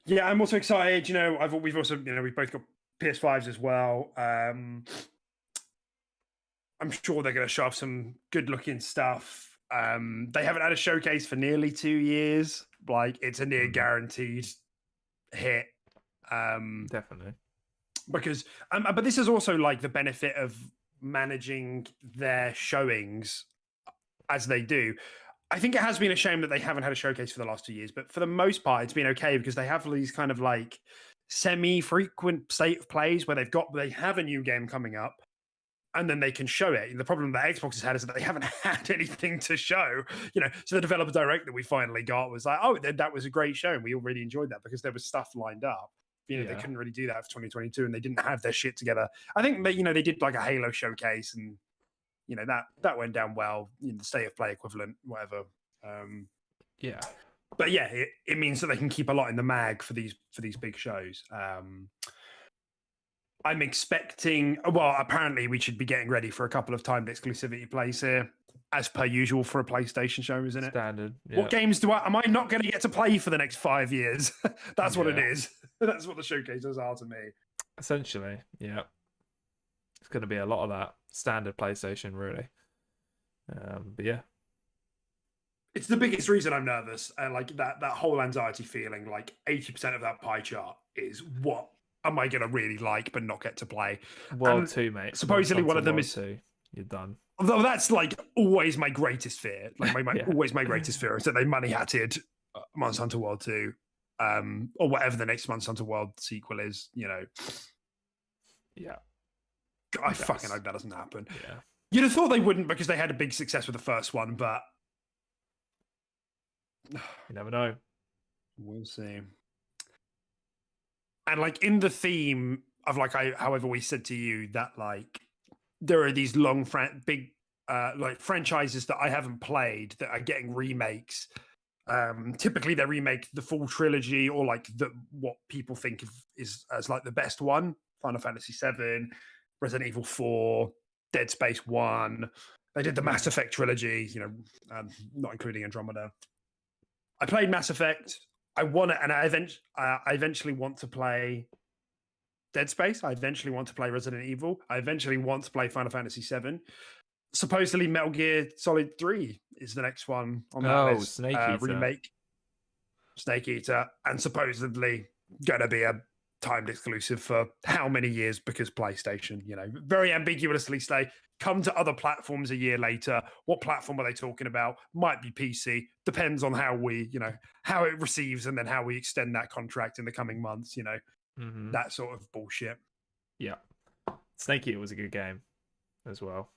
Yeah, I'm also excited. You know, we've also, we've both got PS5s as well. I'm sure they're going to show off some good-looking stuff. They haven't had a showcase for nearly 2 years. Like, it's a near guaranteed hit. Definitely. Because, but this is also like the benefit of managing their showings as they do. I think it has been a shame that they haven't had a showcase for the last 2 years, but for the most part, it's been okay because they have these kind of like semi-frequent state of plays where they have a new game coming up and then they can show it. The problem that Xbox has had is that they haven't had anything to show, so the developer direct that we finally got was like, oh, that was a great show. And we all really enjoyed that because there was stuff lined up. They couldn't really do that for 2022 and they didn't have their shit together. I think that, they did like a Halo showcase and that went down well, the state of play equivalent, whatever. Yeah. But yeah, it means that they can keep a lot in the mag for these big shows. I'm expecting, well, apparently we should be getting ready for a couple of timed exclusivity plays here, as per usual for a PlayStation show, isn't it? Standard. Yeah. What games am I not going to get to play for the next 5 years? That's what it is. That's what the showcases are to me. Essentially, yeah. It's going to be a lot of that standard PlayStation, really. But yeah. It's the biggest reason I'm nervous. Like that whole anxiety feeling, like 80% of that pie chart is what am I going to really like but not get to play? World 2, mate. Supposedly one of them is... 2. You're done. Although that's like always my greatest fear. Like always my greatest fear is that they money hatted Monster Hunter World 2 or whatever the next Monster Hunter World sequel is, Yeah. I fucking hope that doesn't happen. Yeah. You'd have thought they wouldn't because they had a big success with the first one, but... You never know. We'll see. And like in the theme of like, however we said to you that like there are these long, big, like franchises that I haven't played that are getting remakes. Typically, they remake the full trilogy or like what people think of is as like the best one: Final Fantasy VII, Resident Evil 4, Dead Space 1. They did the Mass Effect trilogy, not including Andromeda. I played Mass Effect. I want it, and I eventually want to play Dead Space. I eventually want to play Resident Evil. I eventually want to play Final Fantasy VII. Supposedly, Metal Gear Solid 3 is the next one on that list. Snake Eater. Remake. Snake Eater, and supposedly going to be a timed exclusive for how many years? Because PlayStation, very ambiguously say, come to other platforms a year later. What platform are they talking about? Might be PC. Depends on how how it receives, and then how we extend that contract in the coming months. That sort of bullshit. Yeah, Snake Eater was a good game as well.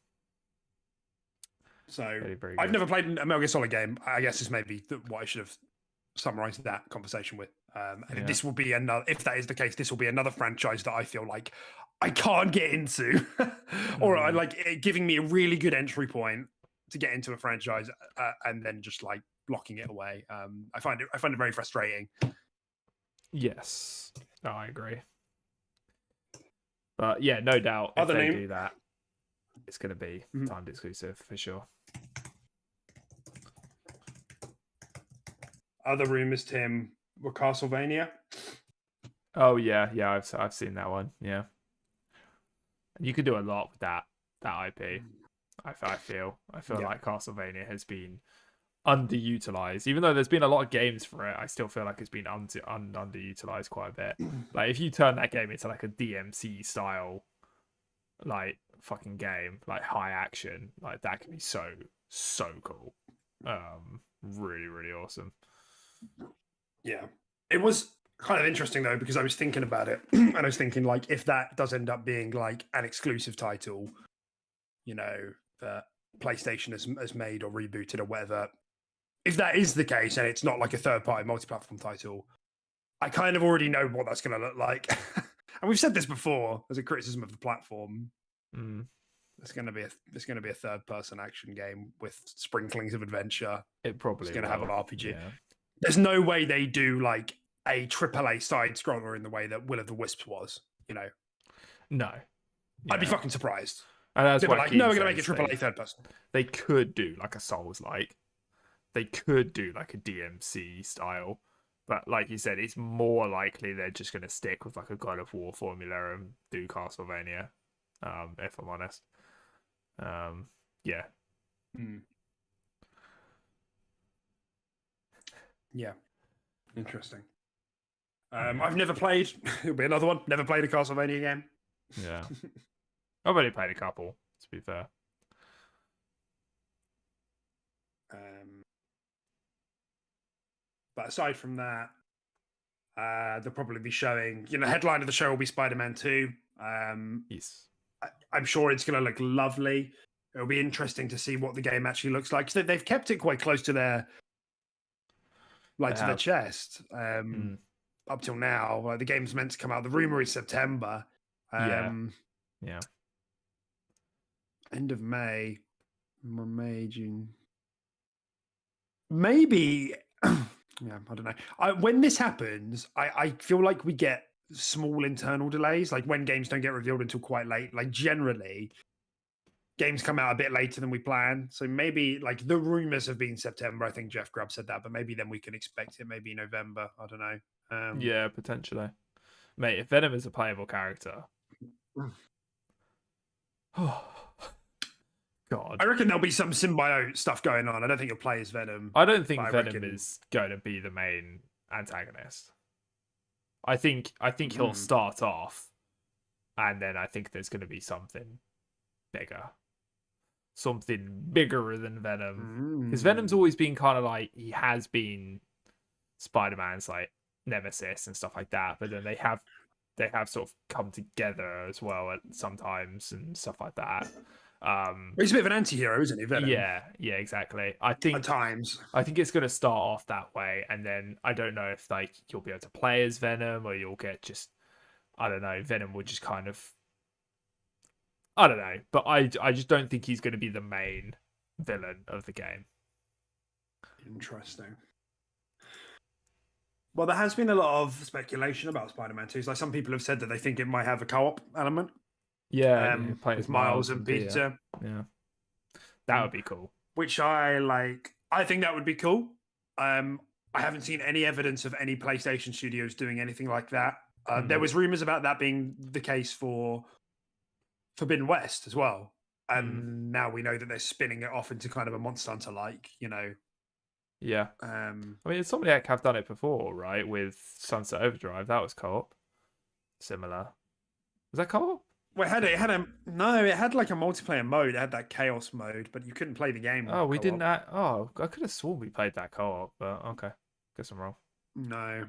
So very, very I've never played a Metal Gear Solid game. I guess is maybe what I should have summarized that conversation with. And this will be another, if that is the case, this will be another franchise that I feel like I can't get into, or I like it giving me a really good entry point to get into a franchise, and then just like blocking it away. I find it very frustrating. Yes, no, I agree. But yeah, no doubt if they do that, it's going to be timed exclusive for sure. Other rumors, Tim, were Castlevania. Oh yeah, I've seen that one. Yeah, you could do a lot with that IP. I feel like Castlevania has been underutilized. Even though there's been a lot of games for it, I still feel like it's been underutilized quite a bit. Like if you turn that game into like a DMC style, like fucking game, like high action, like that can be so cool. Really, really awesome. Yeah, it was kind of interesting though, because I was thinking about it, and I was thinking like if that does end up being like an exclusive title, that PlayStation has made or rebooted or whatever. If that is the case, and it's not like a third-party multi-platform title, I kind of already know what that's going to look like. And we've said this before as a criticism of the platform. It's going to be a third-person action game with sprinklings of adventure. It probably is going to have an RPG. Yeah. There's no way they do like a AAA side scroller in the way that Will of the Wisps was. No. Yeah. I'd be fucking surprised. And that's why like, no, we're going to make a AAA third person. They could do like a Souls-like. They could do like a DMC style. But like you said, it's more likely they're just going to stick with like a God of War formula and do Castlevania, if I'm honest. Yeah. Yeah. Interesting. I've never played, it'll be another one, never played a Castlevania game. Yeah. I've only played a couple, to be fair. But aside from that, they'll probably be showing, headline of the show will be Spider-Man 2. Yes. I'm sure it's going to look lovely. It'll be interesting to see what the game actually looks like. So they've kept it quite close to their, their chest up till now. Like the game's meant to come out. The rumor is September. Yeah. End of May, June. Maybe. Yeah, I don't know. When this happens, I feel like we get small internal delays, like when games don't get revealed until quite late. Like generally, games come out a bit later than we plan. So maybe like the rumors have been September. I think Jeff Grubb said that, but maybe then we can expect it maybe November. I don't know. Yeah, potentially. Mate, if Venom is a playable character. God. I reckon there'll be some symbiote stuff going on. I don't think you'll play as Venom. I don't think Venom is going to be the main antagonist. I think he'll start off, and then I think there's going to be something bigger than Venom. Because Venom's always been kind of like, he has been Spider-Man's like nemesis and stuff like that, but then they have sort of come together as well at sometimes and stuff like that. He's a bit of an anti-hero, isn't he, Venom? Yeah, exactly. I think at times. I think it's going to start off that way, and then I don't know if like you'll be able to play as Venom, or you'll get just, I don't know, Venom will just kind of I don't know, but I just don't think he's going to be the main villain of the game. Interesting. Well, there has been a lot of speculation about Spider-Man 2. Like some people have said that they think it might have a co-op element. Yeah, playing With as Miles and Peter. Yeah, that would be cool. Which I like. I think that would be cool. I haven't seen any evidence of any PlayStation studios doing anything like that. There was rumors about that being the case for Forbidden West as well, and now we know that they're spinning it off into kind of a Monster Hunter, like Yeah. I mean, Insomniac have done it before, right? With Sunset Overdrive, that was co-op. Similar. Was that co-op? Well, it had like a multiplayer mode. It had that chaos mode, but you couldn't play the game. Oh, we co-op. didn't. I could have sworn we played that co-op, but okay, guess I'm wrong. No.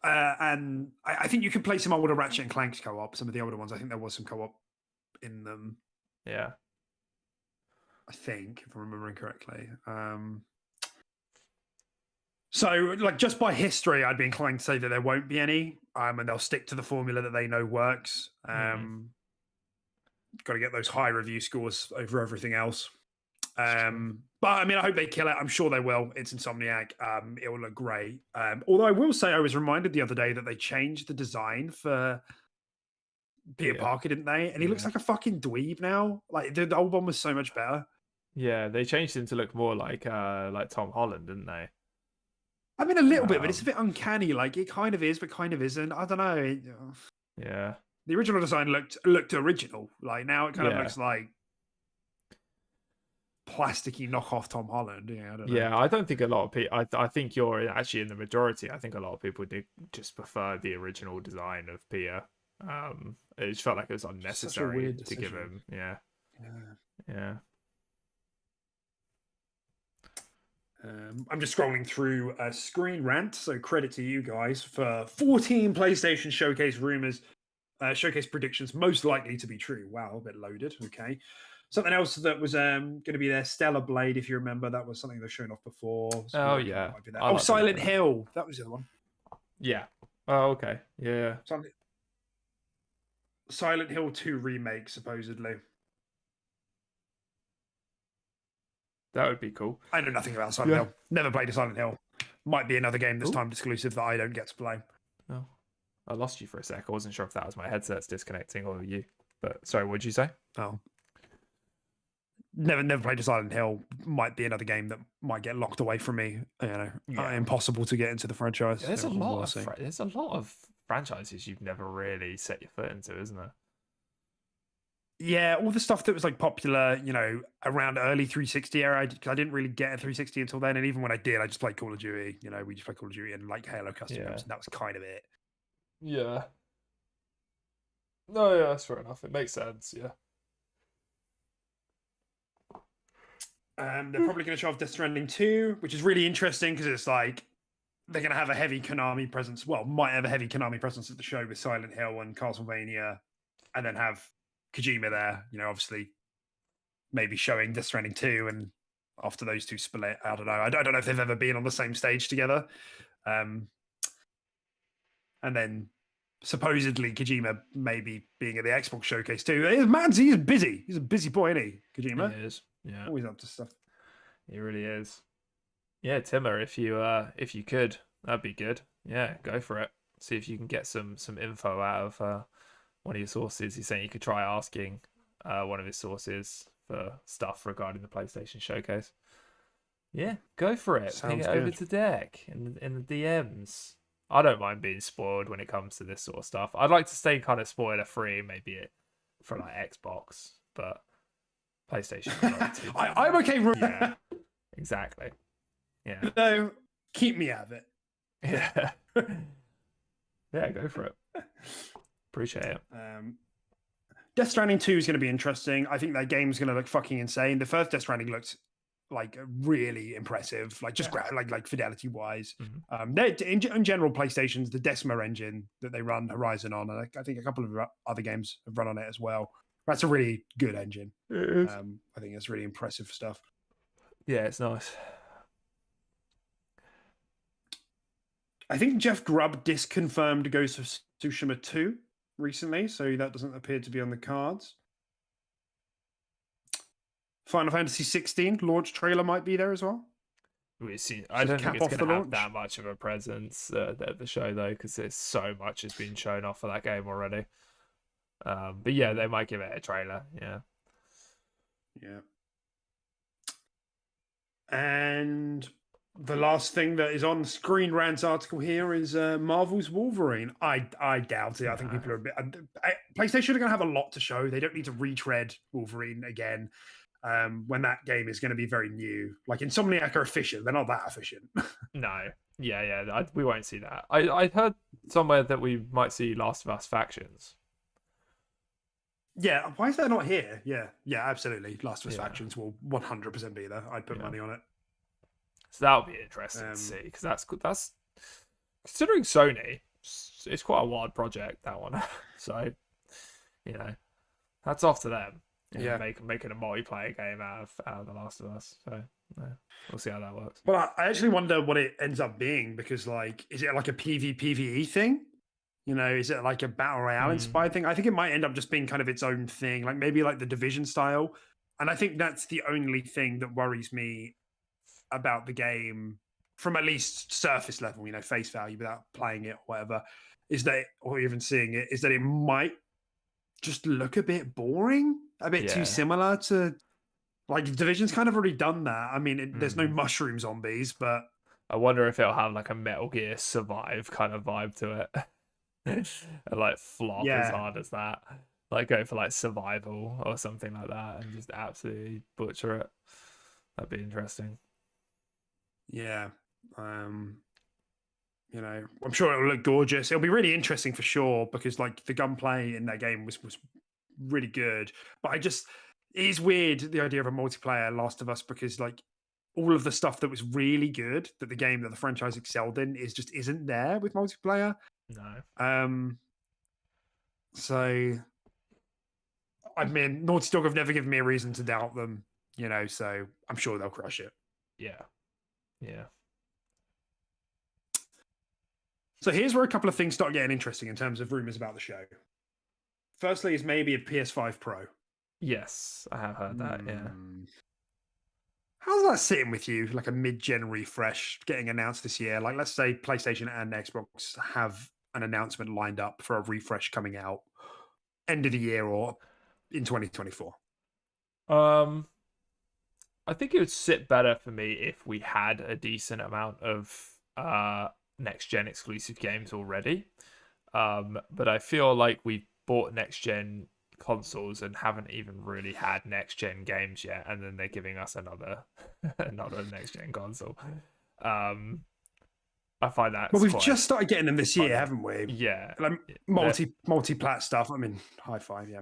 And I think you could play some older Ratchet and Clank co-op. Some of the older ones, I think there was some co-op in them. Yeah. I think, if I'm remembering correctly. So, like, just by history, I'd be inclined to say that there won't be any, and they'll stick to the formula that they know works. Got to get those high review scores over everything else. But I mean, I hope they kill it. I'm sure they will. It's Insomniac. It will look great. Although I will say, I was reminded the other day that they changed the design for Peter Parker, didn't they? And he looks like a fucking dweeb now. Like the old one was so much better. Yeah, they changed him to look more like Tom Holland, didn't they? I mean, a little bit, but it's a bit uncanny. Like it kind of is, but kind of isn't. I don't know. Yeah. The original design looked original. Like now it kind of looks like plasticky knockoff Tom Holland. Yeah, I don't know. Yeah, I don't think a lot of people. I think you're actually in the majority. I think a lot of people do just prefer the original design of Peter. It just felt like it was unnecessary to give him. Yeah. I'm just scrolling through a Screen Rant, so credit to you guys for 14 PlayStation Showcase rumors, showcase predictions most likely to be true. Wow, a bit loaded. Okay. Something else that was going to be there, Stellar Blade, if you remember, that was something they've shown off before. So yeah. Oh, Silent Hill. That was the other one. Yeah. Oh, okay. Yeah. Silent Hill 2 remake, supposedly. That would be cool. I know nothing about Silent Hill. Never played a Silent Hill. Might be another game that's timed exclusive that I don't get to play. Oh, I lost you for a sec. I wasn't sure if that was my headset's disconnecting or you. But sorry, what did you say? Oh. Never played a Silent Hill. Might be another game that might get locked away from me. Impossible to get into the franchise. Yeah, there's a lot of franchises you've never really set your foot into, isn't there? Yeah, all the stuff that was like popular, around early 360 era. I didn't really get a 360 until then, and even when I did, I just played Call of Duty. We just played Call of Duty and like Halo custom maps, and that was kind of it. Yeah. No, yeah, that's fair enough. It makes sense. Yeah. They're probably going to show off Death Stranding 2, which is really interesting because it's like they're going to have a heavy Konami presence. Well, might have a heavy Konami presence at the show with Silent Hill and Castlevania, and then have Kojima there, obviously maybe showing Death Stranding 2, and after those two split, I don't know. I don't know if they've ever been on the same stage together. And then supposedly Kojima maybe being at the Xbox showcase too. He's busy. He's a busy boy, isn't he, Kojima? He is. Yeah. Always up to stuff. He really is. Yeah, Timmer, if you could, that'd be good. Yeah, go for it. See if you can get some info out of one of your sources. He's saying you could try asking one of his sources for stuff regarding the PlayStation Showcase. Yeah, go for it. Ping it over to Deck in the DMs. I don't mind being spoiled when it comes to this sort of stuff. I'd like to stay kind of spoiler free, maybe for like Xbox, but PlayStation. I'm okay. Yeah, exactly. Yeah. No, keep me out of it. Yeah. Yeah, go for it. Appreciate it. Death Stranding 2 is going to be interesting. I think that game's going to look fucking insane. The first Death Stranding looked like really impressive, like just like fidelity wise. In general, PlayStation's the Decima engine that they run Horizon on, and I think a couple of other games have run on it as well. That's a really good engine. It is. I think it's really impressive stuff. Yeah, it's nice. I think Jeff Grubb disconfirmed Ghost of Tsushima 2 recently, so that doesn't appear to be on the cards. Final Fantasy 16 launch trailer might be there as well. We've seen. I Just don't think cap it's off going the to have launch. that much of a presence at the show though, because there's so much has been shown off for that game already. But yeah, they might give it a trailer. Yeah. Yeah. And the last thing that is on Screen Rant's article here is Marvel's Wolverine. I doubt it. I think people are a bit. PlayStation are going to have a lot to show. They don't need to retread Wolverine again. When that game is going to be very new. Like Insomniac are efficient. They're not that efficient. No. Yeah. We won't see that. I heard somewhere that we might see Last of Us factions. Yeah, why is that not here? Yeah, absolutely. Last of Us factions will 100% be there. I'd put money on it. So that'll be interesting to see, because that's considering Sony, it's quite a wild project, that one. So, that's off to them. Making a multiplayer game out of The Last of Us. So we'll see how that works. But I actually wonder what it ends up being, because is it like a PvPvE thing? Is it like a battle royale inspired thing? I think it might end up just being kind of its own thing, like maybe like the Division style. And I think that's the only thing that worries me about the game from at least surface level, face value without playing it or whatever, or even seeing it, is that it might just look a bit boring, a bit too similar to like Division's kind of already done that. I mean, there's no mushroom zombies, but I wonder if it'll have like a Metal Gear Survive kind of vibe to it. And like flop as hard as that, like go for like survival or something like that and just absolutely butcher it. That'd be interesting. I'm sure it'll look gorgeous. It'll be really interesting for sure, because like the gunplay in that game was really good. But it is weird, the idea of a multiplayer Last of Us, because like all of the stuff that was really good that the franchise excelled in isn't there with multiplayer. No. So I mean, Naughty Dog have never given me a reason to doubt them, so I'm sure they'll crush it. Yeah. So here's where a couple of things start getting interesting in terms of rumors about the show. Firstly is maybe a PS5 Pro. Yes, I have heard that, yeah. How's that sitting with you, like a mid-gen refresh getting announced this year? Like, let's say PlayStation and Xbox have an announcement lined up for a refresh coming out end of the year or in 2024. I think it would sit better for me if we had a decent amount of next-gen exclusive games already. But I feel like we've bought next-gen consoles and haven't even really had next-gen games yet, and then they're giving us another next-gen console. I find that. But we've just started getting them this year, haven't we? Yeah. Like multi-plat stuff. I mean, high five, yeah.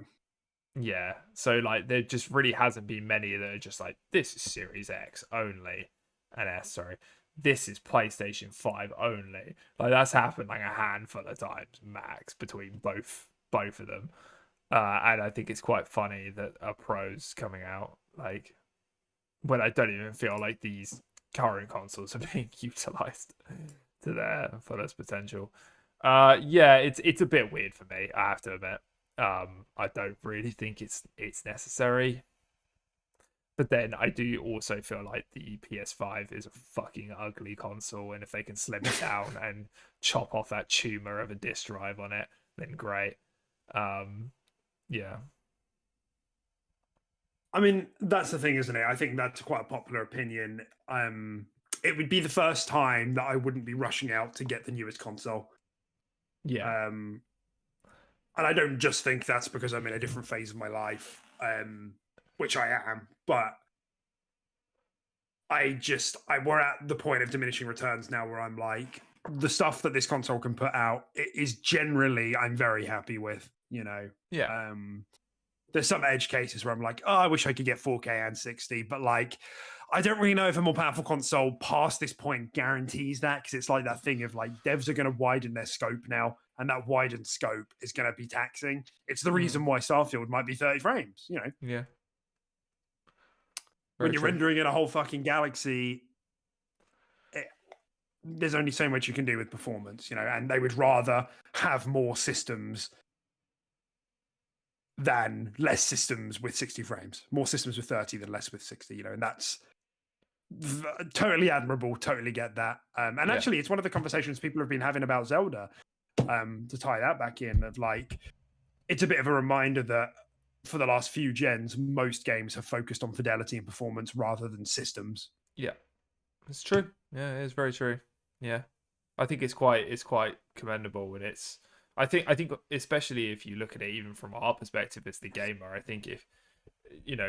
Yeah. So like there just really hasn't been many that are just like, this is Series X only. And sorry. This is PlayStation 5 only. Like that's happened like a handful of times max between both of them. And I think it's quite funny that a Pro's coming out like when I don't even feel like these current consoles are being utilized to their fullest potential. It's a bit weird for me, I have to admit. I don't really think it's necessary. But then I do also feel like the PS5 is a fucking ugly console, and if they can slim it down and chop off that tumor of a disk drive on it, then great. Yeah. I mean, that's the thing, isn't it? I think that's quite a popular opinion. It would be the first time that I wouldn't be rushing out to get the newest console. Yeah. And I don't just think that's because I'm in a different phase of my life, which I am, but we're at the point of diminishing returns now where I'm like, the stuff that this console can put out is generally I'm very happy with, Yeah. There's some edge cases where I'm like, oh, I wish I could get 4K and 60, but like, I don't really know if a more powerful console past this point guarantees that, because it's like that thing of like devs are going to widen their scope now, and that widened scope is going to be taxing. It's the reason why Starfield might be 30 frames, Yeah. When you're rendering in a whole fucking galaxy, there's only so much you can do with performance, and they would rather have more systems than less systems with 60 frames, more systems with 30 than less with 60, and that's totally admirable. Totally get that. And Yeah. actually, it's one of the conversations people have been having about Zelda, to tie that back in, of like, it's a bit of a reminder that for the last few gens, most games have focused on fidelity and performance rather than systems. Yeah, it's true. Yeah, it's very true. Yeah, I think it's quite commendable, and I think especially if you look at it even from our perspective as the gamer, I think if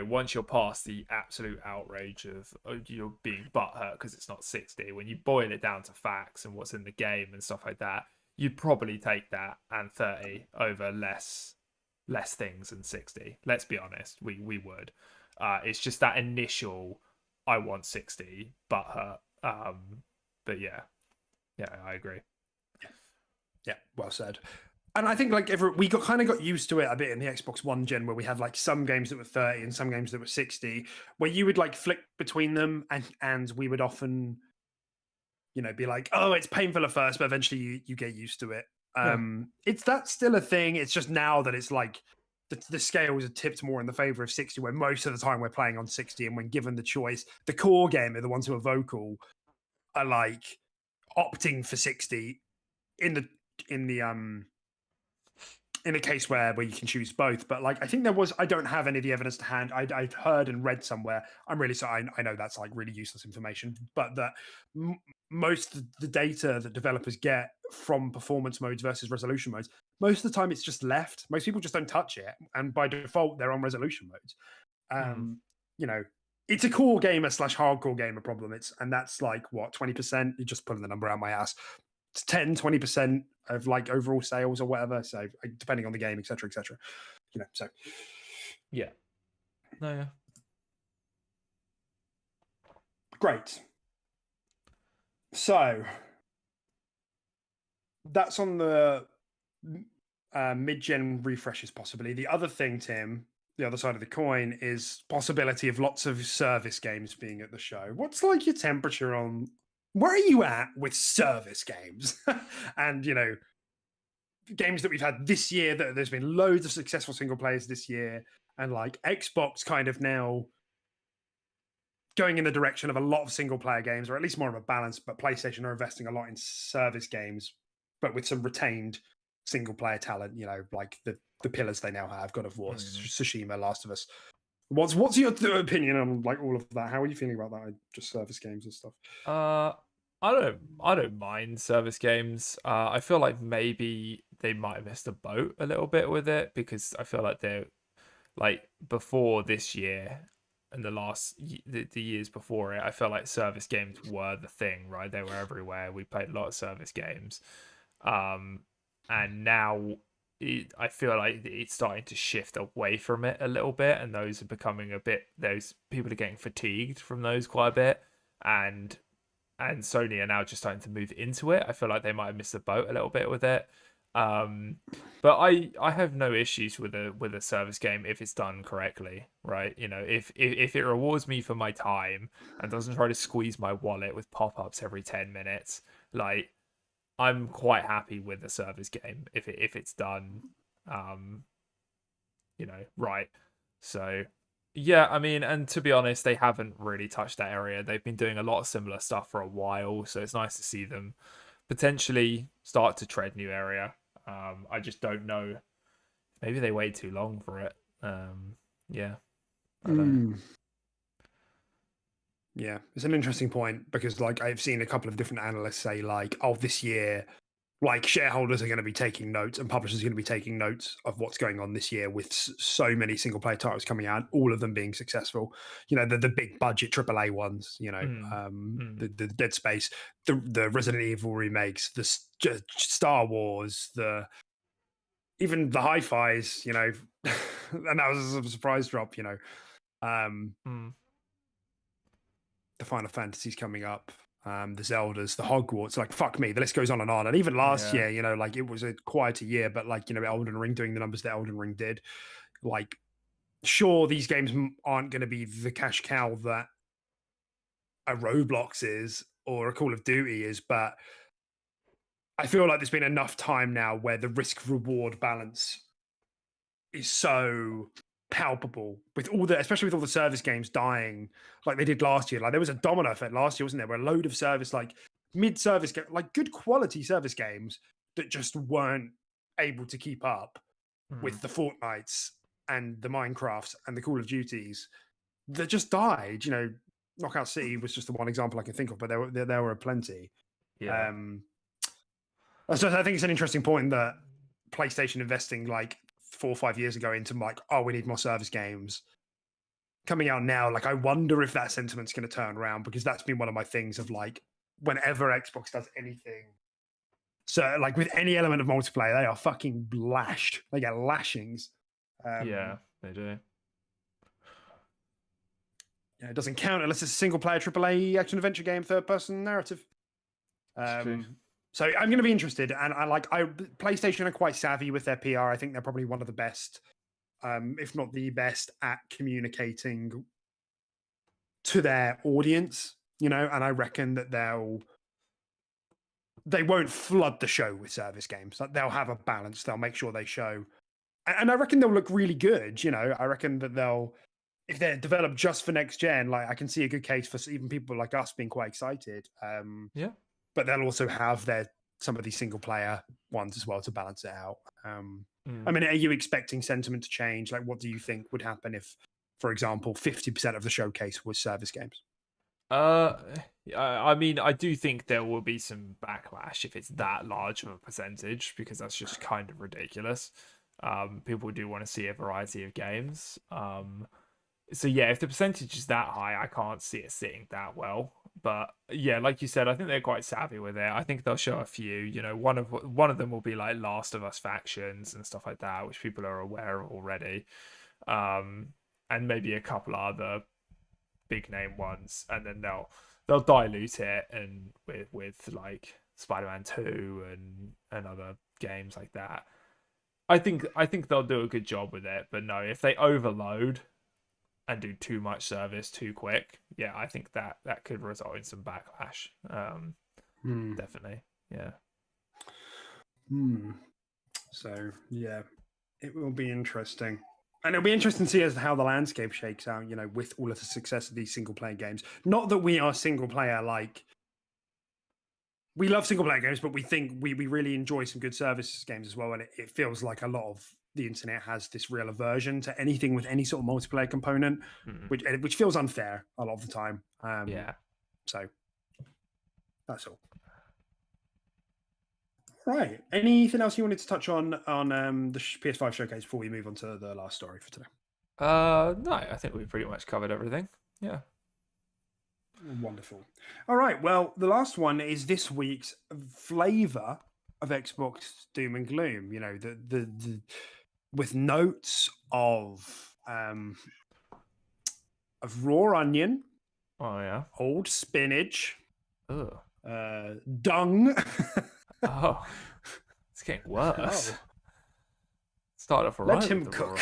once you're past the absolute outrage of you're being butthurt because it's not 60, when you boil it down to facts and what's in the game and stuff like that, you'd probably take that and 30 over less things than 60. Let's be honest, we would. It's just that initial I want 60 butthurt. But yeah, I agree. Yeah, well said. And I think like we got used to it a bit in the Xbox One gen, where we had like some games that were 30 and some games that were 60, where you would like flick between them, and we would often, be like, oh, it's painful at first, but eventually you get used to it. That's still a thing. It's just now that it's like the scales are tipped more in the favor of 60, where most of the time we're playing on 60, and when given the choice, the core gamer, the ones who are vocal, are like opting for 60 in a case where you can choose both. But like, I think I don't have any of the evidence to hand. I've heard and read somewhere, I'm really sorry, I know that's like really useless information, but that most of the data that developers get from performance modes versus resolution modes, most of the time it's just left. Most people just don't touch it, and by default they're on resolution modes. It's a core gamer / hardcore gamer problem. And that's like what, 20%? You're just pulling the number out my ass. It's 10-20% of like overall sales or whatever, so depending on the game, etc. So yeah. No, yeah. Great. So that's on the mid-gen refreshes, possibly. The other thing, Tim, the other side of the coin, is possibility of lots of service games being at the show. What's like your temperature on where are you at with service games? And games that we've had this year, that there's been loads of successful single players this year, and like Xbox kind of now going in the direction of a lot of single player games, or at least more of a balance, but PlayStation are investing a lot in service games, but with some retained single player talent, like the pillars they now have: God of War, Tsushima, Last of Us. What's your opinion on like all of that? How are you feeling about that? Just service games and stuff. I don't mind service games. I feel like maybe they might have missed a boat a little bit with it, because I feel like they're like before this year and the years before it, I felt like service games were the thing, right? They were everywhere. We played a lot of service games. And now I feel like it's starting to shift away from it a little bit, and those people are getting fatigued from those quite a bit, and Sony are now just starting to move into it. I feel like they might have missed the boat a little bit with it. But I have no issues with a service game if it's done correctly, right? If it rewards me for my time and doesn't try to squeeze my wallet with pop-ups every 10 minutes, like, I'm quite happy with a service game if it's done right. So yeah, I mean, and to be honest, they haven't really touched that area. They've been doing a lot of similar stuff for a while, so it's nice to see them potentially start to tread new area. I just don't know. Maybe they wait too long for it. Yeah. I don't know. Yeah, it's an interesting point, because like I've seen a couple of different analysts say like, oh, this year, like shareholders are going to be taking notes and publishers are going to be taking notes of what's going on this year, with so many single player titles coming out, all of them being successful. The big budget AAA ones, the Dead Space, the Resident Evil remakes, the Star Wars, even the hi-fis, and that was a surprise drop, the Final Fantasies coming up, the Zeldas, the Hogwarts, like fuck me, the list goes on. And even last year, like it was a quieter year, but like, Elden Ring doing the numbers that Elden Ring did, like, sure, these games aren't going to be the cash cow that a Roblox is or a Call of Duty is, but I feel like there's been enough time now where the risk reward balance is so palpable with all the, especially with all the service games dying like they did last year. Like there was a domino effect last year, wasn't there? Where a load of service, like mid-service, like good quality service games that just weren't able to keep up with the Fortnites and the Minecrafts and the Call of Duties that just died. You know, Knockout City was just the one example I can think of, but there were plenty. Yeah. So I think it's an interesting point that PlayStation investing like 4 or 5 years ago into like, oh, we need more service games coming out now. Like, I wonder if that sentiment's going to turn around, because that's been one of my things of like, whenever Xbox does anything, so like with any element of multiplayer, they are fucking lashed. They get lashings. Yeah, they do. Yeah, it doesn't count unless it's a single player AAA action adventure game, third person narrative. So I'm going to be interested, and PlayStation are quite savvy with their PR. I think they're probably one of the best, if not the best, at communicating to their audience. You know, and I reckon that they won't flood the show with service games. Like, they'll have a balance. They'll make sure they show, and I reckon they'll look really good. You know, I reckon that if they're developed just for next gen, like I can see a good case for even people like us being quite excited. Yeah. But they'll also have some of these single player ones as well to balance it out. I mean, are you expecting sentiment to change? Like, what do you think would happen if, for example, 50% of the showcase was service games? I mean, I do think there will be some backlash if it's that large of a percentage, because that's just kind of ridiculous. People do want to see a variety of games. So yeah, if the percentage is that high, I can't see it sitting that well. But yeah, like you said, I think they're quite savvy with it. I think they'll show a few. You know, one of them will be like Last of Us factions and stuff like that, which people are aware of already. And maybe a couple other big name ones, and then they'll dilute it and with like Spider-Man 2 and other games like that. I think they'll do a good job with it. But no, if they overload and do too much service too quick, yeah, I think that could result in some backlash. Definitely, yeah. So yeah, it will be interesting, and it'll be interesting to see as how the landscape shakes out. You know, with all of the success of these single player games. Not that we are single player, like we love single player games, but we think we really enjoy some good service games as well. And it feels like a lot of the internet has this real aversion to anything with any sort of multiplayer component, which feels unfair a lot of the time. Yeah. So that's all. Right. Anything else you wanted to touch on the PS5 showcase before we move on to the last story for today? No, I think we pretty much covered everything. Yeah. Wonderful. All right. Well, the last one is this week's flavor of Xbox Doom and Gloom. You know, the with notes of raw onion. Oh yeah. Old spinach. Ugh. Dung. Oh, it's getting worse. Start off right. Let him cook.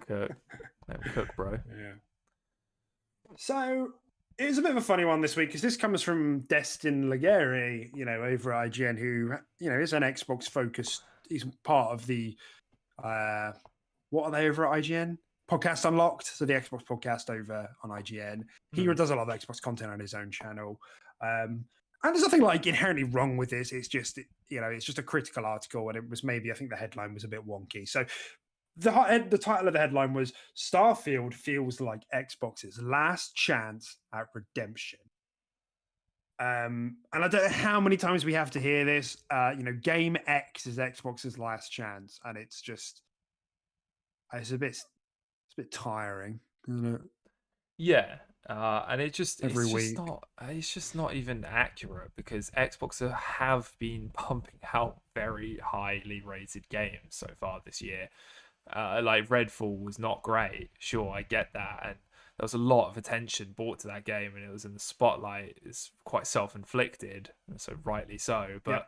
Let him cook, bro. Yeah. So it's a bit of a funny one this week, because this comes from Destin Legere, you know, over at IGN, who, you know, is an Xbox focused. He's part of the what are they over at IGN? Podcast Unlocked, so the Xbox podcast over on IGN. He does a lot of Xbox content on his own channel. And there's nothing like inherently wrong with this. It's just, you know, it's just a critical article, and it was maybe, I think the headline was a bit wonky. So the title of the headline was Starfield feels like Xbox's last chance at redemption. And I don't know how many times we have to hear this. You know, Game X is Xbox's last chance, and it's a bit tiring, isn't it? Yeah. And it's just not even accurate, because Xbox have been pumping out very highly rated games so far this year. Like Redfall was not great, sure, I get that, and there was a lot of attention brought to that game, and it was in the spotlight. It's quite self-inflicted, so rightly so. But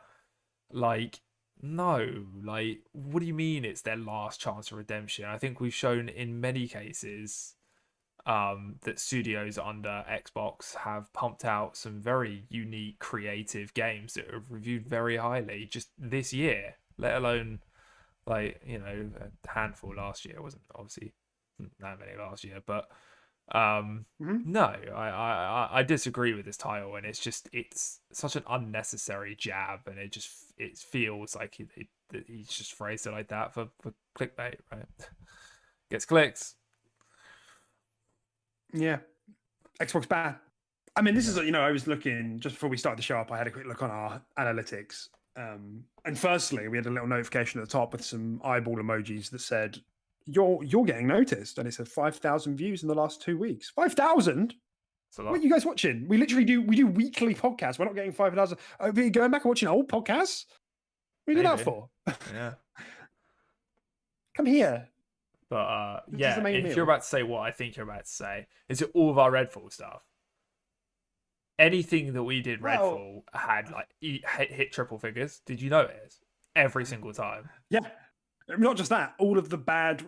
like, no, like, what do you mean it's their last chance of redemption? I think we've shown in many cases that studios under Xbox have pumped out some very unique, creative games that have reviewed very highly just this year, let alone Like, you know, a handful last year. It wasn't obviously that many last year, but Mhm. no, I disagree with this title, and it's such an unnecessary jab, and it feels like he's just phrased it like that for clickbait, right? Gets clicks. Yeah, Xbox bad. I mean, this is, Yeah. I was looking just before we started the show up. I had a quick look on our analytics, and firstly, we had a little notification at the top with some eyeball emojis that said, "You're getting noticed," and it said 5,000 views in the last 2 weeks. 5,000. It's a What are lot. you guys watching? We do weekly podcasts. We're not getting 5,000. Are we going back and watching old podcasts? What are you do that Maybe. for? Yeah. Come here. But This is the yeah, main if you're meal. about to say what I think you're about to say, is it all of our Redfall stuff? Anything that we did Well, Redfall had like hit triple figures. Did you notice? Every single time. yeah. Not just that, all of the bad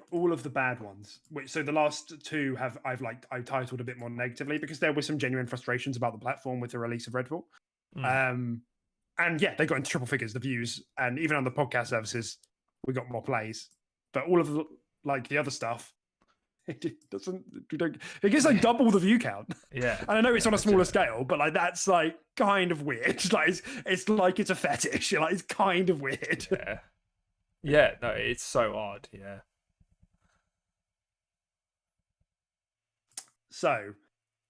ones. Which, so the last two I've titled a bit more negatively because there were some genuine frustrations about the platform with the release of Redfall. Mm. Um, and yeah, they got into triple figures, the views, and even on the podcast services, we got more plays. But all of the other stuff, it doesn't. We don't. It gets like double the view count. Yeah. And I know it's on a smaller Legit. scale, but like that's like kind of weird. Like it's like it's a fetish. Like it's kind of weird. Yeah. Yeah, no, it's so odd. Yeah. So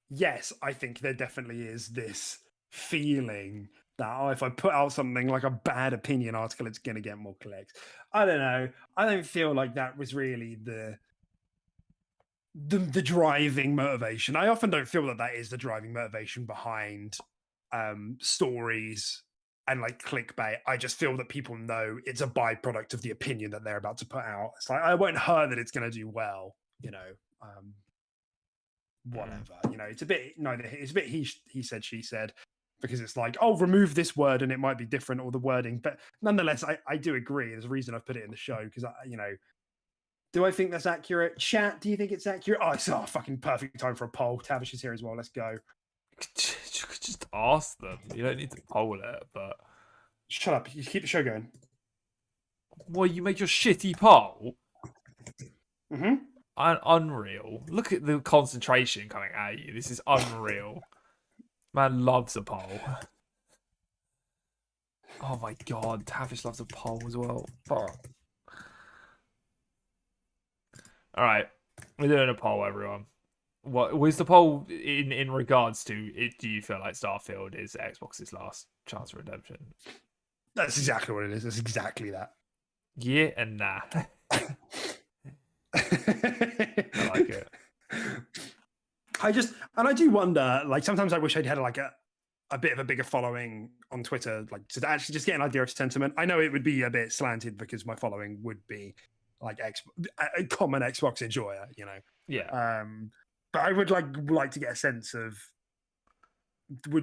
yes, I think there definitely is this feeling that if I put out something like a bad opinion article, it's going to get more clicks. I don't know. I don't feel like that was really the driving motivation. I often don't feel that that is the driving motivation behind stories and like clickbait. I just feel that people know it's a byproduct of the opinion that they're about to put out. It's like I won't hurt that it's going to do well, Mm. whatever. It's a bit it's a bit he said she said because it's like, oh, remove this word and it might be different or the wording, but nonetheless, I do agree. There's a reason I've put it in the show because do I think that's accurate? Chat, do you think it's accurate? Oh, it's fucking perfect time for a poll. Tavish is here as well. Let's go. You could just ask them. You don't need to poll it, but Shut up. You keep the show going. well, you made your shitty poll. Mm-hmm. Unreal. Look at the concentration coming at you. This is unreal. Man loves a poll. Oh my god, Tavish loves a poll as well. Fuck. Alright. We're doing a poll, everyone. What was the poll in regards to it? Do you feel like Starfield is Xbox's last chance for redemption? That's exactly what it is. It's exactly that. Yeah and nah. I like it. I do wonder, like, sometimes I wish I'd had like a bit of a bigger following on Twitter, like to actually just get an idea of sentiment. I know it would be a bit slanted because my following would be like a common Xbox enjoyer, Yeah. But I would like to get a sense of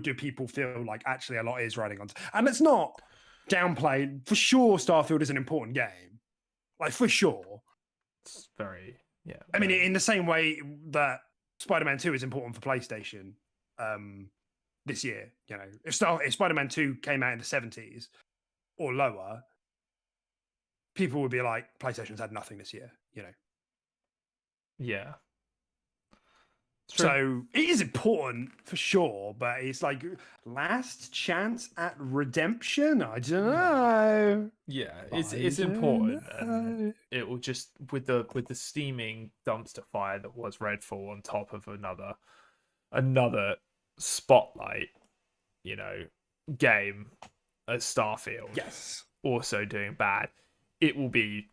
do people feel like actually a lot is riding on, and it's not downplayed for sure. Starfield is an important game, like for sure. It's very I mean, in the same way that Spider-Man 2 is important for PlayStation this year, if Spider-Man 2 came out in the 70s or lower, people would be like, PlayStation's had nothing this year, Yeah. So it is important for sure, but it's like last chance at redemption. I don't know. Yeah, it's important, and it will just with the steaming dumpster fire that was Redfall on top of another spotlight, game as Starfield. Yes. Also doing bad. It will be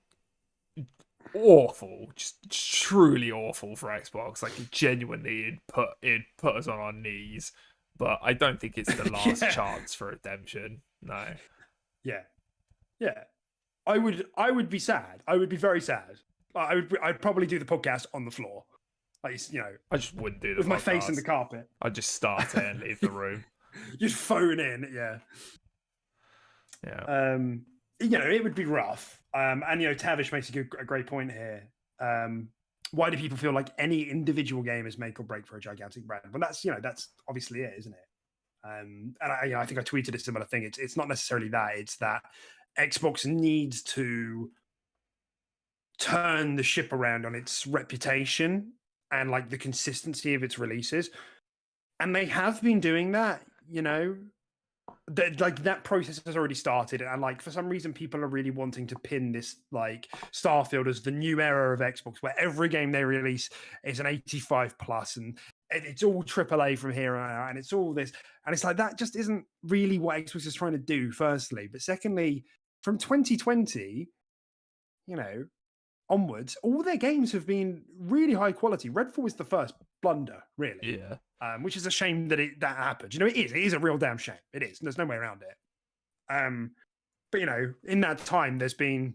awful, just truly awful for Xbox. Like genuinely, it'd put us on our knees. But I don't think it's the last chance for redemption. No. Yeah. Yeah. I would be sad. I would be very sad. I'd probably do the podcast on the floor. Like, I just wouldn't do the with podcast. my face in the carpet. I'd just start it and leave the room. Just phone in, yeah. Yeah. It would be rough. And Tavish makes a great point here. Why do people feel like any individual game is make or break for a gigantic brand? Well, that's obviously it, isn't it? And I think I tweeted a similar thing. It's not necessarily that. It's that Xbox needs to turn the ship around on its reputation and like the consistency of its releases. And they have been doing that, you know. Like that process has already started, and like for some reason people are really wanting to pin this like Starfield as the new era of Xbox, where every game they release is an 85 plus, and it's all AAA from here on out, and it's all this, and it's like that just isn't really what Xbox is trying to do. Firstly, but secondly, from 2020, you know, onwards, all their games have been really high quality. Redfall is the first blunder, really. Yeah. Which is a shame that that happened. You know, it is a real damn shame. It is. There's no way around it. But you know, in that time, there's been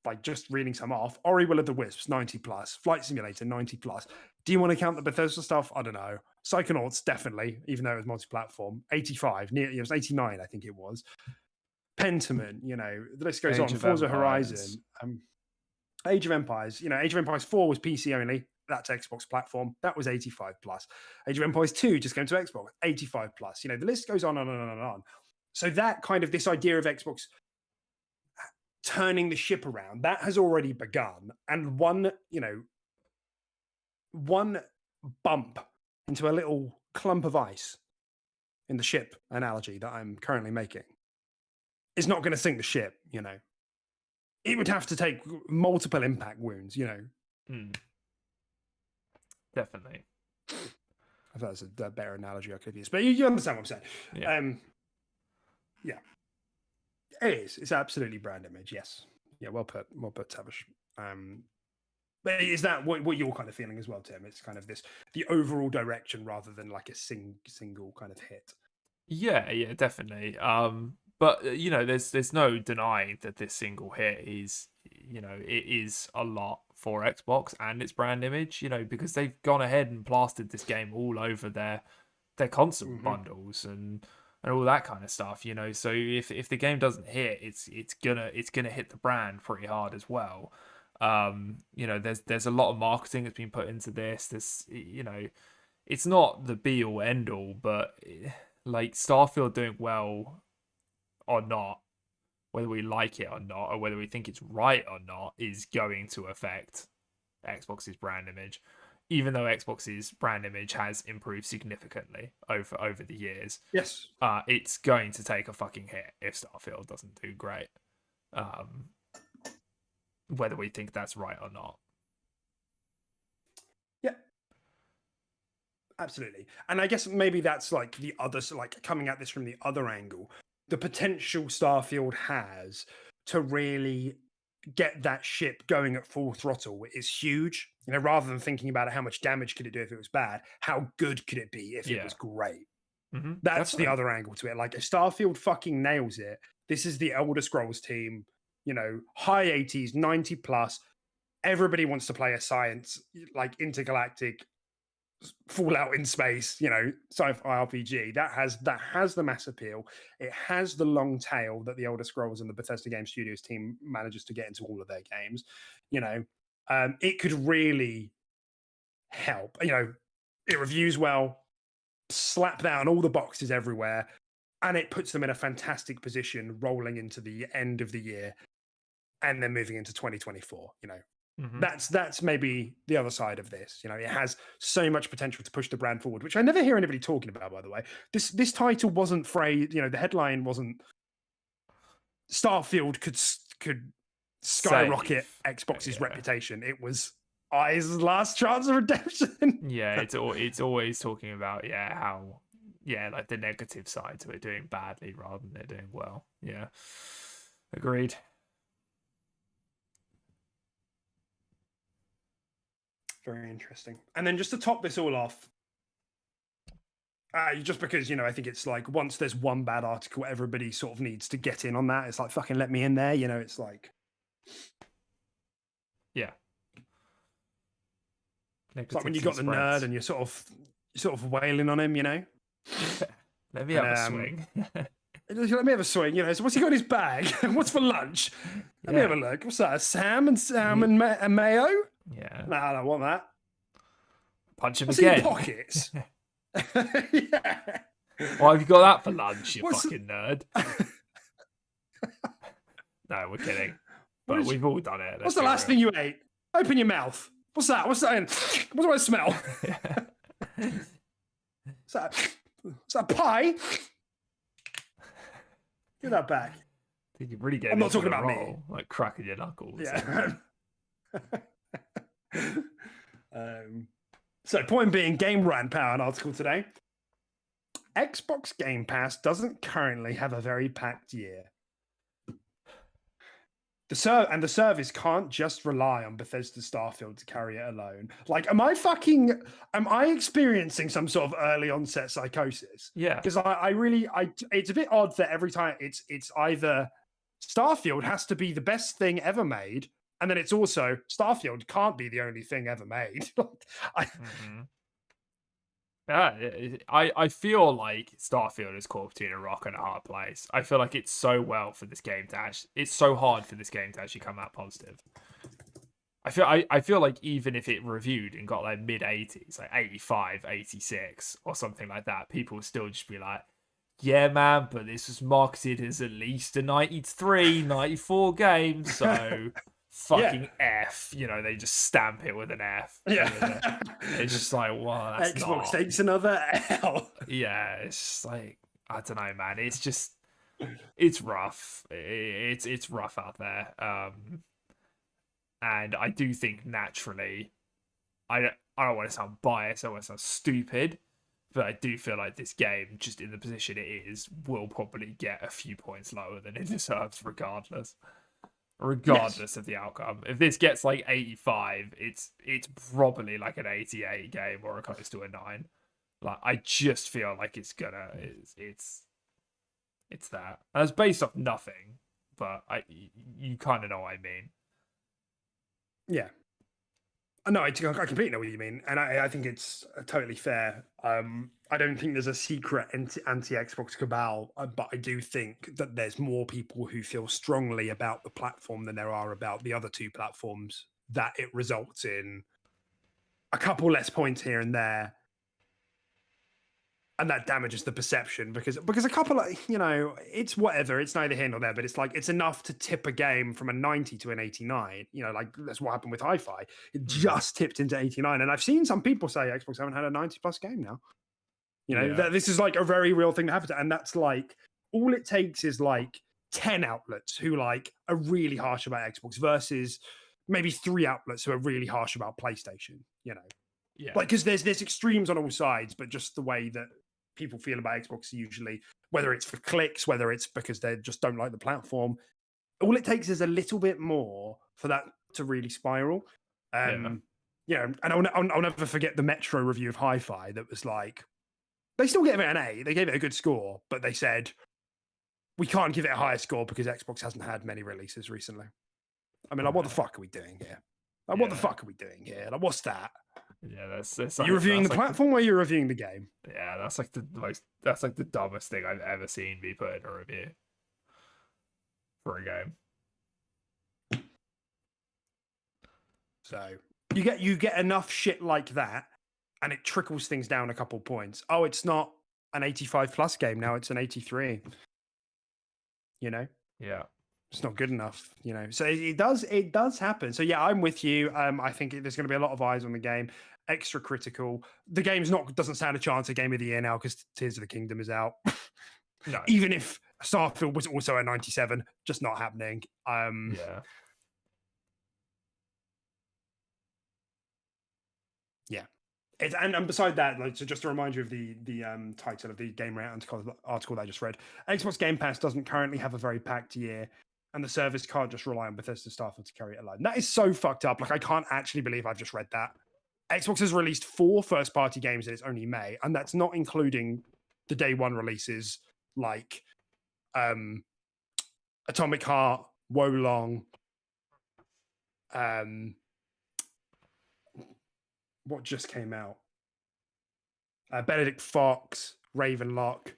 like just reading some off. Ori Will of the Wisps, 90 plus. Flight Simulator, 90 plus. Do you want to count the Bethesda stuff? I don't know. Psychonauts, definitely, even though it was multi-platform. 85, it was 89, I think it was. Pentiment, you know, the list goes on. Forza Horizon, Age of Empires. You know, Age of Empires 4 was PC only. That's Xbox platform. That was 85 plus. Age of Empires 2 just came to Xbox, 85 plus. You know, the list goes on and on and on and on. So that kind of this idea of Xbox turning the ship around, that has already begun. And one bump into a little clump of ice in the ship analogy that I'm currently making is not going to sink the ship, you know. It would have to take multiple impact wounds, you know. Definitely. I thought it was a better analogy I could use, but you understand what I'm saying. Yeah. Yeah, it is. It's absolutely brand image. Yes. Yeah. Well put, Tavish. But is that what you're kind of feeling as well, Tim? It's kind of the overall direction rather than like a single kind of hit. Yeah, definitely. But you know, there's no denying that this single hit is, you know, it is a lot for Xbox and its brand image, you know, because they've gone ahead and plastered this game all over their console bundles and all that kind of stuff, you know. So if the game doesn't hit, it's gonna hit the brand pretty hard as well. You know, there's a lot of marketing that's been put into this. This, you know, it's not the be all end all, but like Starfield doing well or not, whether we like it or not, or whether we think it's right or not, is going to affect Xbox's brand image. Even though Xbox's brand image has improved significantly over the years, yes, it's going to take a fucking hit if Starfield doesn't do great. Whether we think that's right or not. Yeah, absolutely. And I guess maybe that's like the other, like coming at this from the other angle. The potential Starfield has to really get that ship going at full throttle is huge. You know, rather than thinking about how much damage could it do if it was bad, how good could it be if it was great? That's definitely the other angle to it. Like if Starfield fucking nails it, this is the Elder Scrolls team, you know, high 80s, 90 plus. Everybody wants to play a science, like intergalactic Fallout in space, you know, sci-fi RPG that has the mass appeal. It has the long tail that the Elder Scrolls and the Bethesda Game Studios team manages to get into all of their games. You know, it could really help. You know, it reviews well, slap down all the boxes everywhere, and it puts them in a fantastic position rolling into the end of the year and then moving into 2024. You know. That's maybe the other side of this. You know, it has so much potential to push the brand forward, which I never hear anybody talking about, by the way. This title wasn't phrased, you know, the headline wasn't Starfield could skyrocket Xbox's reputation. It was EYE's last chance of redemption. Yeah, it's always talking about how like the negative side to it, doing badly rather than it doing well. Yeah. Agreed. Very interesting. And then just to top this all off, just because, you know, I think it's like once there's one bad article, everybody sort of needs to get in on that. It's like, fucking let me in there. You know, it's like... Yeah. It's like when you got the nerd and you're sort of wailing on him, you know? Let me have a swing. Let me have a swing, you know. So what's he got in his bag? What's for lunch? Let me have a look. What's that? Sam and mayo? Yeah. No, I don't want that. Punch him What's again. in your pockets? Yeah. Why have you got that for lunch, you fucking nerd? No, we're kidding. but we've all done it. What's the last thing you ate? Open your mouth. What's that? What's that? What do I smell? Is that pie? Give that back. I think you really get. I'm not talking about me. Like cracking your knuckles. Yeah. So point being, Game Rant Power, an article today. Xbox Game Pass doesn't currently have a very packed year. The service can't just rely on Bethesda Starfield to carry it alone. Like, am I experiencing some sort of early onset psychosis? Yeah. Because it's a bit odd that every time it's either Starfield has to be the best thing ever made, and then it's also Starfield can't be the only thing ever made. I feel like Starfield is caught between a rock and a hard place. I feel like it's so hard for this game to actually come out positive. I feel like even if it reviewed and got like mid 80s, like 85, 86 or something like that, people would still just be like, yeah, man, but this was marketed as at least a 93, 94 game, so fucking F. You know, they just stamp it with an F. Yeah. It's just like, wow, that's Xbox takes another L. Yeah, it's just like, I don't know, man. It's just, it's rough. It's rough out there. And I do think naturally, I don't want to sound biased, I don't want to sound stupid, but I do feel like this game, just in the position it is, will probably get a few points lower than it deserves regardless of the outcome. If this gets like 85, it's probably like an 88 game or close to a 9. Like, I just feel like it's that. And it's based off nothing, but you kind of know what I mean. Yeah. No, I completely know what you mean, and I think it's totally fair. I don't think there's a secret anti-Xbox cabal, but I do think that there's more people who feel strongly about the platform than there are about the other two platforms, that it results in a couple less points here and there, and that damages the perception because a couple of, it's whatever, it's neither here nor there, but it's like, it's enough to tip a game from a 90 to an 89. Like, that's what happened with Hi-Fi. It just tipped into 89. And I've seen some people say Xbox haven't had a 90 plus game now. That this is like a very real thing to happen. And that's like, all it takes is like 10 outlets who like are really harsh about Xbox versus maybe 3 outlets who are really harsh about PlayStation, Yeah. Like, because there's extremes on all sides, but just the way that people feel about Xbox usually, whether it's for clicks, whether it's because they just don't like the platform, all it takes is a little bit more for that to really spiral. And I'll never forget the Metro review of Hi-Fi that was like, they still gave it an A, they gave it a good score, but they said, we can't give it a higher score because Xbox hasn't had many releases recently. I mean, like, what the fuck are we doing here? Like, what the fuck are we doing here? Like, what's that? Yeah, that's are you reviewing the platform or are you reviewing the game? Yeah, that's like the dumbest thing I've ever seen be put in a review for a game. So you get enough shit like that, and it trickles things down a couple points. Oh, it's not an 85 plus game now; it's an 83. Yeah, it's not good enough. So it does happen. So yeah, I'm with you. I think there's going to be a lot of eyes on the game. Extra critical. The game's doesn't stand a chance at Game of the Year now because Tears of the Kingdom is out. No. Even if Starfield was also a 97, just not happening. Yeah. And beside that, like, so just to remind you of the title of the Game Rant article that I just read, Xbox Game Pass doesn't currently have a very packed year, and the service can't just rely on Bethesda Starfield to carry it alone. That is so fucked up. Like, I can't actually believe I've just read that. Xbox has released 4 first-party games and it's only May, and that's not including the day one releases like Atomic Heart, Wolong, what just came out? Benedict Fox, Ravenlock.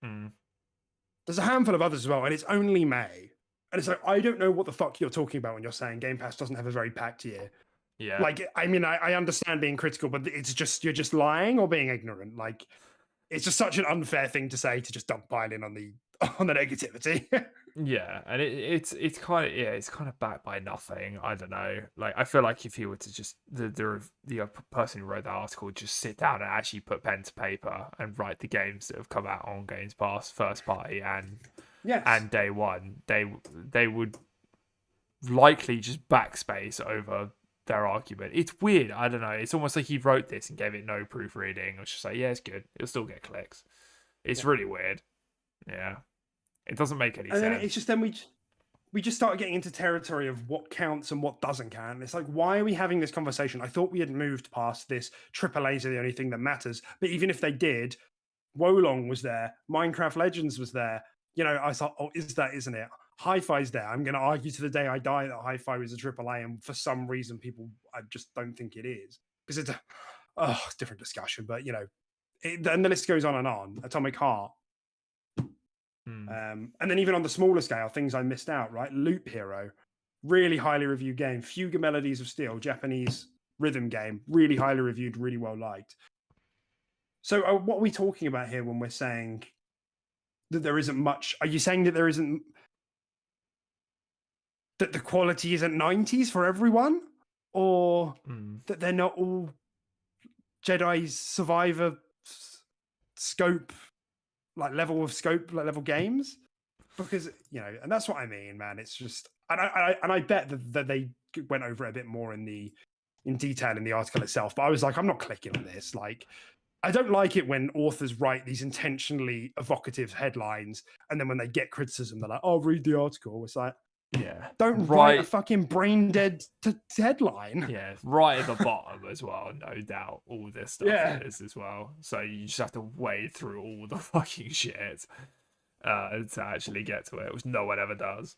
There's a handful of others as well, and it's only May. And it's like, I don't know what the fuck you're talking about when you're saying Game Pass doesn't have a very packed year. Yeah. Like, I mean, I understand being critical, but it's just, you're just lying or being ignorant. Like, it's just such an unfair thing to say, to just dump pile in on the on the negativity. Yeah, and it's kind of it's kind of backed by nothing. I don't know. Like I feel like if he were to just the person who wrote that article just sit down and actually put pen to paper and write the games that have come out on Games Pass first party Yes. and day one, they would likely just backspace over their argument. It's weird. I don't know. It's almost like he wrote this and gave it no proofreading. It was just like, yeah, it's good. It'll still get clicks. It's really weird. Yeah. It doesn't make any And then sense. it's just then we just started getting into territory of what counts and what doesn't count. And it's like, why are we having this conversation? I thought we had moved past this. AAAs are the only thing that matters. But even if they did, Wolong was there, Minecraft Legends was there. You know, I thought, oh, isn't it? Hi-Fi's there. I'm going to argue to the day I die that Hi-Fi was a AAA, and for some reason, people I just don't think it is because it's a different discussion. But you know, and the list goes on and on. Atomic Heart. And then even on the smaller scale, things I missed out, right? Loop Hero, really highly reviewed game. Fuga Melodies of Steel, Japanese rhythm game, really highly reviewed, really well liked. So what are we talking about here when we're saying that there isn't much? Are you saying that there isn't, that the quality isn't 90s for everyone? Or that they're not all Jedi Survivor scope, like level games? Because, you know, and that's what I mean, man. It's just, and I bet that they went over it a bit more in detail in the article itself. But I was like, I'm not clicking on this. Like, I don't like it when authors write these intentionally evocative headlines, and then when they get criticism, they're like, "Oh, read the article." It's like, yeah, don't write a fucking brain dead headline. Yeah, right at the bottom as well. No doubt, all this stuff is as well. So you just have to wade through all the fucking shit. To actually get to it, which no one ever does.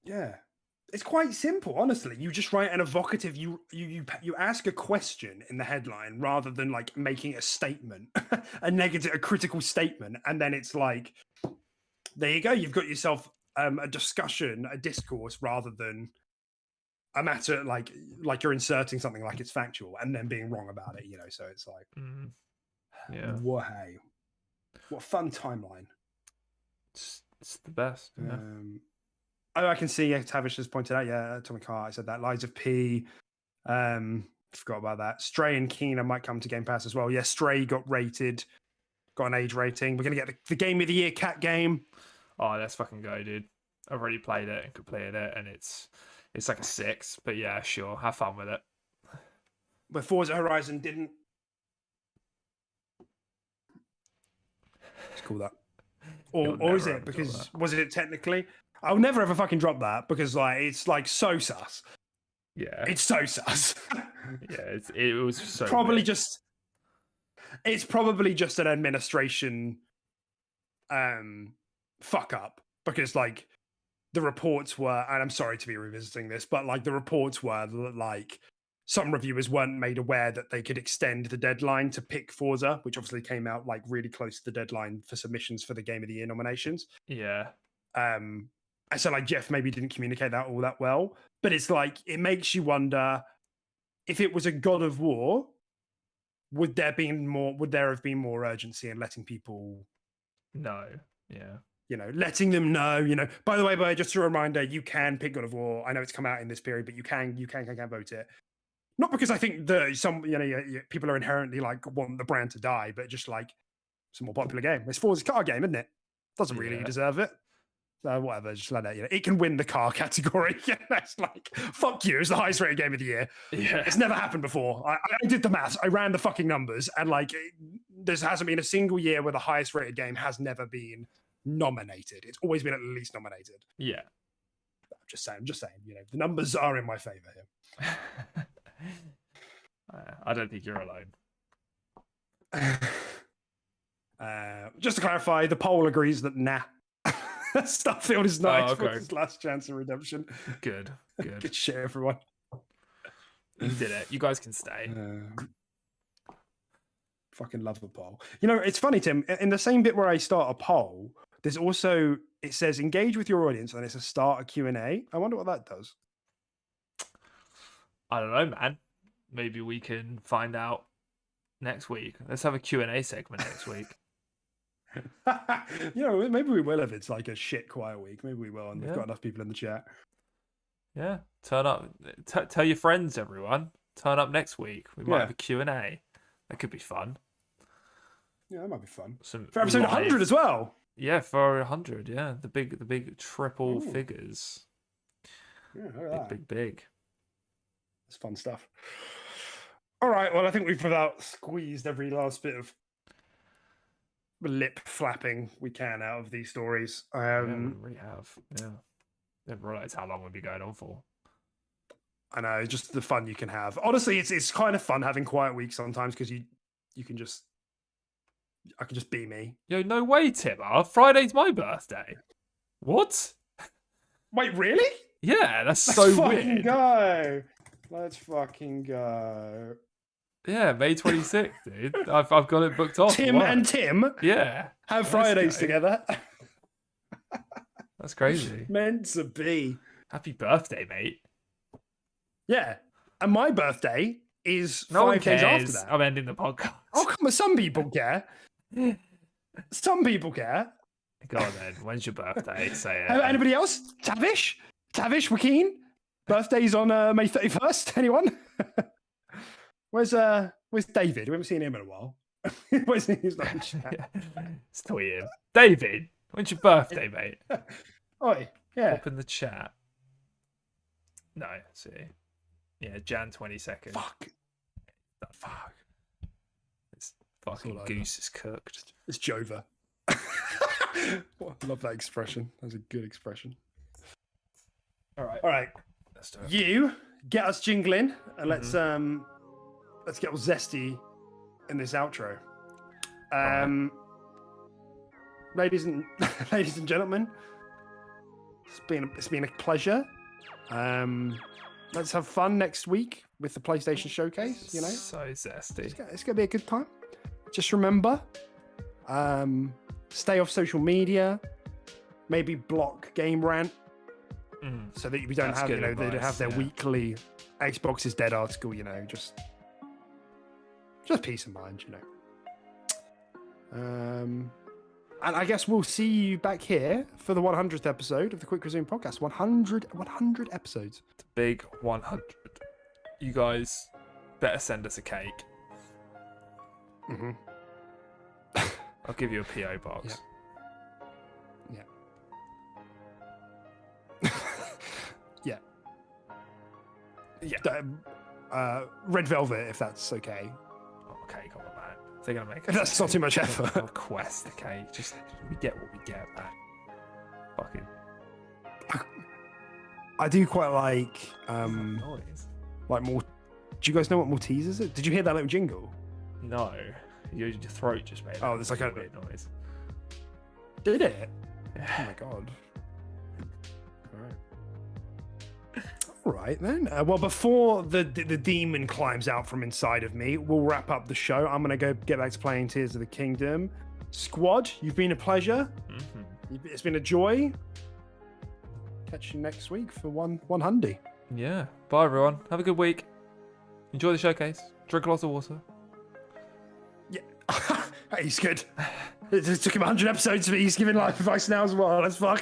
Yeah, it's quite simple, honestly. You just write an evocative. You ask a question in the headline rather than like making a statement, a critical statement, and then it's like, there you go. You've got yourself a discussion, a discourse, rather than a matter like you're inserting something like it's factual and then being wrong about it. You know, so it's like, yeah, whoa. What a fun timeline. It's the best. Yeah. I can see Tavish has pointed out, Atomic Heart, I said that. Lies of P. Forgot about that. Stray and Kena might come to Game Pass as well. Yeah, Stray got rated, got an age rating. We're going to get the Game of the Year cat game. Oh, let's fucking go, dude. I've already played it and completed it, and it's like a 6. But yeah, sure, have fun with it. But Forza Horizon didn't. Let's call that. Or is it? Because was it technically? I'll never ever fucking drop that because like it's like so sus. Yeah, it's so sus. Yeah, it was so probably weird. It's probably just an administration fuck up because like the reports were, and I'm sorry to be revisiting this, but like the reports were like some reviewers weren't made aware that they could extend the deadline to pick Forza, which obviously came out like really close to the deadline for submissions for the Game of the Year nominations. Yeah. And so like Jeff maybe didn't communicate that all that well, but it's like, it makes you wonder if it was a God of War, would there have been more urgency in letting people know? Yeah. You know, letting them know, you know, by the way, just a reminder, you can pick God of War. I know it's come out in this period, but you can vote it. Not because I think people are inherently like want the brand to die, but just like it's a more popular game. It's Forza's car game, isn't it? Doesn't really deserve it. So whatever, just let it. You know, it can win the car category. That's like, fuck you. It's the highest rated game of the year. Yeah, it's never happened before. I did the maths. I ran the fucking numbers, and like, there hasn't been a single year where the highest rated game has never been nominated. It's always been at least nominated. Yeah. I'm just saying. You know, the numbers are in my favor here. I don't think you're alone. Just to clarify, the poll agrees that Starfield is not okay. Xbox's last chance of redemption. Good. Good shit, everyone. You did it. You guys can stay. Fucking love a poll. You know, it's funny, Tim. In the same bit where I start a poll, there's also, it says engage with your audience, and it's a start a Q&A. I wonder what that does. I don't know, man. Maybe we can find out next week. Let's have a Q&A segment next week. You know, maybe we will if it's like a shit quiet week. Maybe we will, and we've got enough people in the chat. Yeah, turn up. Tell your friends, everyone. Turn up next week. We might have a Q&A. That could be fun. Yeah, that might be fun. For episode 100 as well. Yeah, for 100. Yeah, the big triple figures. Yeah, big. It's fun stuff. All right. Well, I think we've about squeezed every last bit of lip flapping we can out of these stories. Yeah, we really have. Yeah. Didn't realize how long we'd be going on for. I know, just the fun you can have. Honestly, it's kind of fun having quiet weeks sometimes because I can just be me. Yo, no way, Timmer. Friday's my birthday. What? Wait, really? Yeah, that's Let's so fucking weird. Go. Let's fucking go. Yeah, May 26th, dude. I've got it booked off. Tim and Tim. Yeah. Have Fridays together. That's crazy. Meant to be. Happy birthday, mate. Yeah. And my birthday is No 5 days after that. I'm ending the podcast. Oh, come on. Some people care. Some people care. Go on then. When's your birthday? Say it. Anybody else? Tavish, Wakeen? Birthday's on May 31st. Anyone? Where's David? We haven't seen him in a while. Where's he? He's not in chat. It's tweet him. David, when's your birthday, mate? Oi, yeah. Pop in the chat. No, see. Yeah, Jan 22nd. Fuck. This fucking goose is cooked. It's Jova. Love that expression. That's a good expression. All right. Let's do it. You get us jingling, and let's get all zesty in this outro. Ladies and gentlemen, it's been a pleasure. Let's have fun next week with the PlayStation Showcase. You know, so zesty. It's gonna be a good time. Just remember, stay off social media. Maybe block Game Rant so that we don't have they don't have their weekly Xbox is dead article. You know, just peace of mind. You know. And I guess we'll see you back here for the 100th episode of the Quick Resume podcast. 100 episodes. The big 100. You guys better send us a cake. I'll give you a P.O. box. Yeah. Red velvet, if that's okay. Oh, okay, come on, man. They're gonna make. If that's not too much effort. Request, okay? Just we get what we get, man. Fucking. I do quite like more. Do you guys know what Maltesers are? Did you hear that little jingle? No, your throat just made. Oh, there's like a weird noise. Did it? Yeah. Oh my god. All right then. Well, before the demon climbs out from inside of me, we'll wrap up the show. I'm gonna go get back to playing Tears of the Kingdom. Squad, you've been a pleasure. It's been a joy. Catch you next week for 100. Yeah. Bye everyone. Have a good week. Enjoy the showcase. Drink lots of water. Yeah. He's good. It took him 100 episodes, but he's giving life advice now as well. Let's fuck.